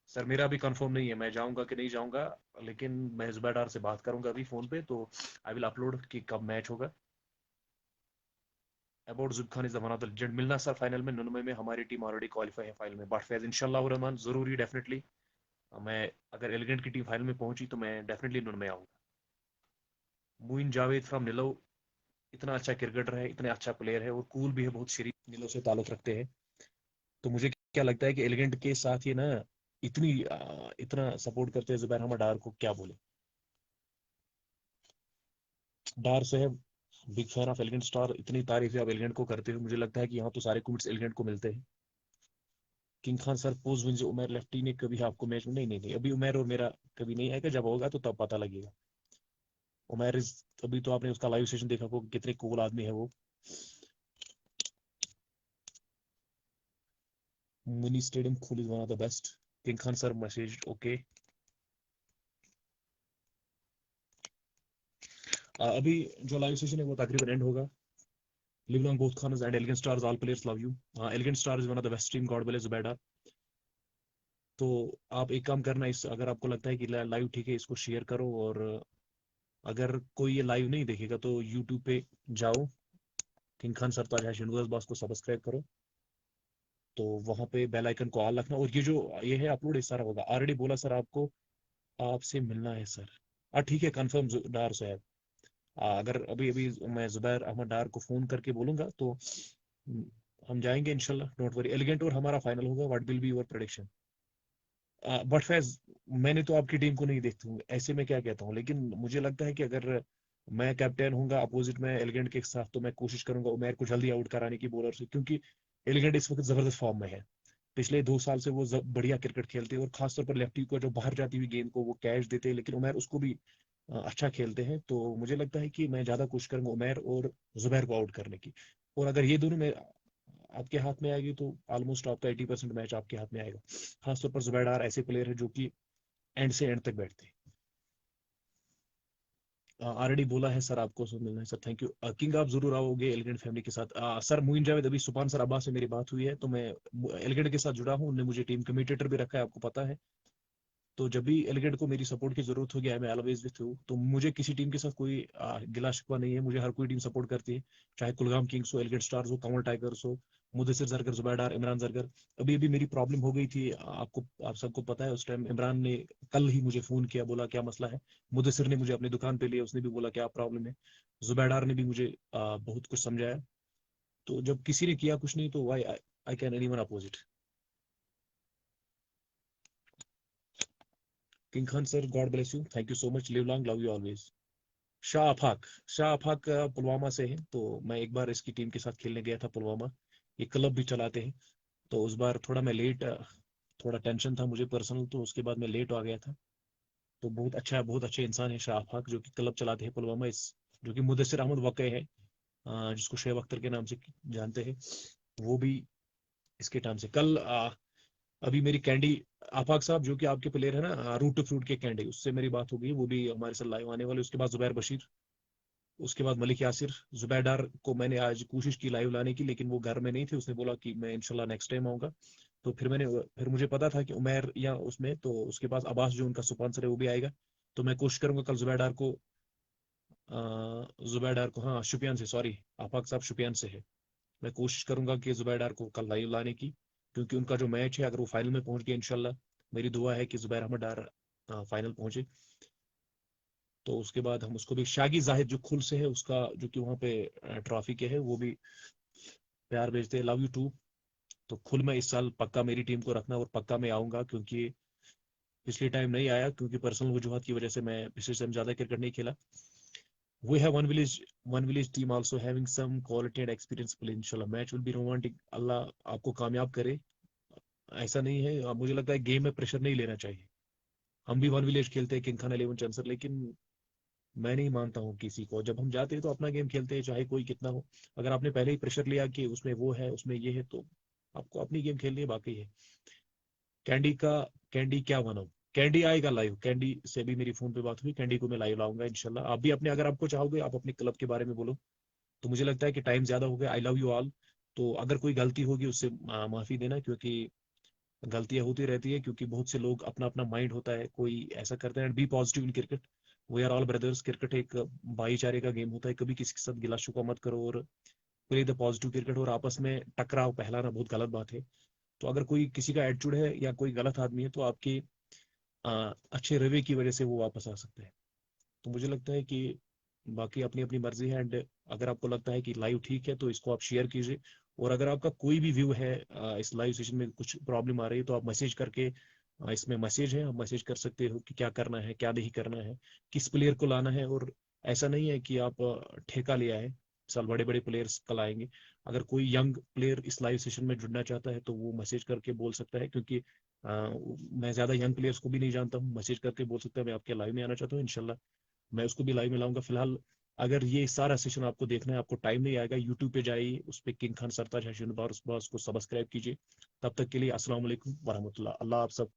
सर मेरा भी कंफर्म नहीं है मैं जाऊंगा कि नहीं जाऊंगा, लेकिन मैं जुबैर से बात करूंगा अभी फोन पे, तो आई विल अपलोड कि कब मैच होगा। अबाउट जुब Khan is one of the legend. मिलना सर फाइनल में नुनमई में, हमारी टीम ऑलरेडी क्वालिफाई है फाइनल में, बट फैज इंशाल्लाह रहमान जरूरी डेफिनेटली। मैं अगर एलिगेंट की टीम फाइनल में पहुंची तो मैं डेफिनेटली नुनमई आऊंगा। मुइन जावेद फ्रॉम नीलो, इतना अच्छा क्रिकेटर है, इतना अच्छा प्लेयर है और कूल भी है, बहुत शरीफ, नीलो से ताल्लुक रखते हैं। तो मुझे क्या लगता है कि एलिगेंट के साथ ही ना इतनी इतना सपोर्ट करते हैं जुबैर अहमद डार को, क्या बोले। डार साहब, big fan of elegant star, इतनी तारीफें आप एलिगेंट को करते हो, मुझे लगता है कि यहाँ तो सारे कुमिट्स एलिगेंट को मिलते हैं। किंग खान सर, पोज विंस उमर लेफ्टी ने कभी आपको मैच में? नहीं नहीं नहीं, अभी उमर और मेरा कभी नहीं आएगा, जब होगा तो तब पता लगेगा। उमर इज, अभी तो आपने उसका लाइव सेशन देखा को, कितने कूल आदमी है वो। Mini stadium cool is one of the best. King Khan sir message okay. अभी जो लाइव सेशन है वो तकरीबन एंड होगा। Live long both Khans and elegant stars, all players love you. Elegant star is one of the best team, god bless Zubaida. तो आप एक काम करना, इस अगर आपको लगता है कि लाइव ठीक है, इसको शेयर करो। और अगर कोई ये लाइव नहीं देखेगा तो यूट्यूब पे जाओ, किंग खान सरताज है शिंडवर्स बॉस को सब्सक्राइब करो। तो वहां पे बेल आइकन को ऑल रखना। और ये जो ये है अपलोड, ये सारा होगा। ऑलरेडी बोला सर आपको, आपसे मिलना है सर। ठीक है, कंफर्म डार साहब। अगर अभी अभी मैं जुबैर अहमद डार को फोन करके बोलूंगा तो हम जाएंगे इंशाल्लाह, डोंट वरी। एलिगेंट और हमारा फाइनल होगा। What will be your prediction? But Faiz, मैंने तो आपकी टीम को नहीं देखता हूँ, ऐसे में क्या कहता हूँ, लेकिन मुझे लगता है कि अगर मैं कैप्टन हूंगा अपोजिट में एलिगेंट के साथ, तो मैं कोशिश करूंगा उमैर को जल्दी आउट कराने की बॉलर से, क्योंकि एलिगेंट इस वक्त जबरदस्त फॉर्म में है। पिछले 2 साल से वो बढ़िया क्रिकेट खेलते हैं, और खासतौर पर लेफ्टी को जो बाहर जाती हुई गेंद को वो कैच देते हैं, लेकिन उमैर उसको भी अच्छा खेलते हैं। तो मुझे लगता है कि मैं ज्यादा कोशिश करूंगा उमैर और जुबैर को आउट करने की। और अगर ये दोनों में आपके हाथ में आएगी तो ऑलमोस्ट आपका 80% मैच आपके हाथ में आएगा। खासतौर पर जुबैर ऐसे प्लेयर है जो कि एंड से एंड तक बैठते हैं। ऑलरेडी बोला है सर, आपको सब मिलना है सर, थैंक यू। किंग आप जरूर आओगे एलिगेंट फैमिली के साथ। सर मुइन जावेद, अभी सुपान सर अब्बास से मेरी बात हुई है, तो मैं एलिगेंट के साथ जुड़ा हूँ। उन्होंने मुझे टीम कमेंटेटर भी रखा है, आपको पता है। तो जब भी एलिगेंट को मेरी सपोर्ट की जरूरत होगी, I am always with you. तो मुझे किसी टीम के साथ कोई गिला शिकवा नहीं है, मुझे हर कोई टीम सपोर्ट करती है। चाहे कुलगाम किंग्स हो, एलिगेंट स्टार्स हो, कंवल टाइगर्स हो, मुदस्सिर जरगर, जुबैर, इमरान जरगर। अभी अभी मेरी प्रॉब्लम हो गई थी, आपको आप सबको पता है। उस टाइम इमरान ने कल ही मुझे फोन किया, बोला क्या मसला है। मुदस्सिर ने मुझे अपनी दुकान पे लिया, उसने भी बोला क्या प्रॉब्लम है। जुबैर ने भी मुझे बहुत कुछ समझाया। तो जब किसी ने किया कुछ नहीं, तो why I can anyone opposite. King Khan sir, god bless you, thank you so much, live long, love you always. Shah Afaq, Shah Afaq Pulwama से है। तो मैं एक बार इसकी टीम के साथ खेलने गया था पुलवामा। ये क्लब भी चलाते हैं। तो उस बार थोड़ा मैं लेट, थोड़ा टेंशन था मुझे पर्सनल, तो उसके बाद मैं लेट आ गया था। तो बहुत अच्छा, बहुत अच्छे इंसान है शाह अफाक, जो कि क्लब चलाते हैं पुलवामा, इस जो कि मुदस्सिर अहमद वाकई है, जिसको शेब अख्तर के नाम से जानते हैं, वो भी इसके टाइम से कल अभी मेरी कैंडी आफाक साहब, जो कि आपके प्लेयर है ना, रूट टू फ्रूट के कैंडी, उससे मेरी बात हो गई। वो भी हमारे साथ लाइव आने वाले। उसके बाद जुबैर बशीर, उसके बाद मलिक यासिर। जुबैर डार को मैंने आज कोशिश की लाइव लाने की, लेकिन वो घर में नहीं थे। उसने बोला कि मैं इंशाल्लाह नेक्स्ट टाइम आऊंगा। तो फिर मुझे पता था कि उमैर या उसमें, तो उसके पास अब्बास जो उनका स्पॉन्सर है वो भी आएगा। तो मैं कोशिश करूंगा कल जुबैर डार को, हाँ शुपियान से, सॉरी आफाक साहब शुपियान से है। मैं कोशिश करूंगा कि जुबैर डार को कल लाइव लाने की, क्योंकि उनका जो मैच है, अगर वो फाइनल में पहुंच गया इंशाल्लाह, मेरी दुआ है कि जुबैर अहमद डार फाइनल पहुंचे। तो उसके बाद हम उसको भी, शागी जाहिद जो खुल से है उसका, जो कि वहाँ पे ट्रॉफी के है, वो भी प्यार भेजते हैं, लव यू टू। तो खुल में इस साल पक्का मेरी टीम को रखना, और पक्का मैं आऊंगा, क्योंकि पिछले टाइम नहीं आया, क्योंकि पर्सनल वजूहत की वजह से मैं पिछले टाइम ज्यादा क्रिकेट नहीं खेला। We have one village team also having some quality and experience play. इंशाल्लाह मैच विल बी रोमांटिक, अल्लाह आपको कामयाब करे। ऐसा नहीं है, मुझे लगता है गेम में प्रेशर नहीं लेना चाहिए। हम भी वन विलेज खेलते हैं, किंग खान 11 चंसर, लेकिन मैं नहीं मानता हूँ किसी को। जब हम जाते हैं तो अपना गेम खेलते हैं, चाहे कोई कितना हो। अगर आपने पहले ही प्रेशर लिया कि उसमें वो है, उसमें ये है, तो आपको अपनी गेम खेलनी है, बाकी है। कैंडी का, कैंडी क्या बनाऊं? कैंडी आएगा लाइव, कैंडी से भी मेरी फोन पे बात हुई, कैंडी को मैं लाइव लाऊंगा इंशाल्लाह। आप भी अपने, अगर आपको चाहोगे, आप अपने क्लब के बारे में बोलो। तो मुझे लगता है कि टाइम ज्यादा हो गया। आई लव यू ऑल। तो अगर कोई गलती होगी उससे माफी देना, क्योंकि गलतियां होती रहती है, क्योंकि बहुत से लोग, अपना अपना माइंड होता है, कोई ऐसा करते हैं। Be positive in cricket, we are all brothers. Cricket एक भाईचारे का गेम होता है, कभी किसी के साथ गिला शिकवा मत करो, और प्ले द पॉजिटिव क्रिकेट। और आपस में टकराव पहलाना बहुत गलत बात है। तो अगर कोई किसी का एटीट्यूड है या कोई गलत आदमी है, तो आपके अच्छे रवैये की वजह से वो वापस आ सकता है। तो मुझे लगता है कि बाकी अपनी अपनी मर्जी है। एंड अगर आपको लगता है कि लाइव ठीक है, तो इसको आप शेयर कीजिए। और अगर आपका कोई भी व्यू है, इस लाइव सेशन में कुछ प्रॉब्लम आ रही है, तो आप मैसेज करके, इसमें मैसेज है, आप मैसेज कर सकते हो कि क्या करना है, क्या नहीं करना है, किस प्लेयर को लाना है। और ऐसा नहीं है कि आप ठेका लिया है, साल बड़े बड़े प्लेयर्स कल आएंगे। अगर कोई यंग प्लेयर इस लाइव सेशन में जुड़ना चाहता है, तो वो मैसेज करके बोल सकता है, क्योंकि मैं ज्यादा यंग प्लेयर्स को भी नहीं जानता हूँ। मैसेज करके बोल सकता है मैं आपके लाइव में आना चाहता हूँ, इंशाल्लाह मैं उसको भी लाइव में लाऊंगा। फिलहाल अगर ये सारा सेशन आपको देखना है, आपको टाइम नहीं आएगा, यूट्यूब पे जाइए, उस पर किंग खान सरताज है, को सब्सक्राइब कीजिए। तब तक के लिए अस्सलाम वालेकुम वरहमतुल्लाह। अल्लाह आप सब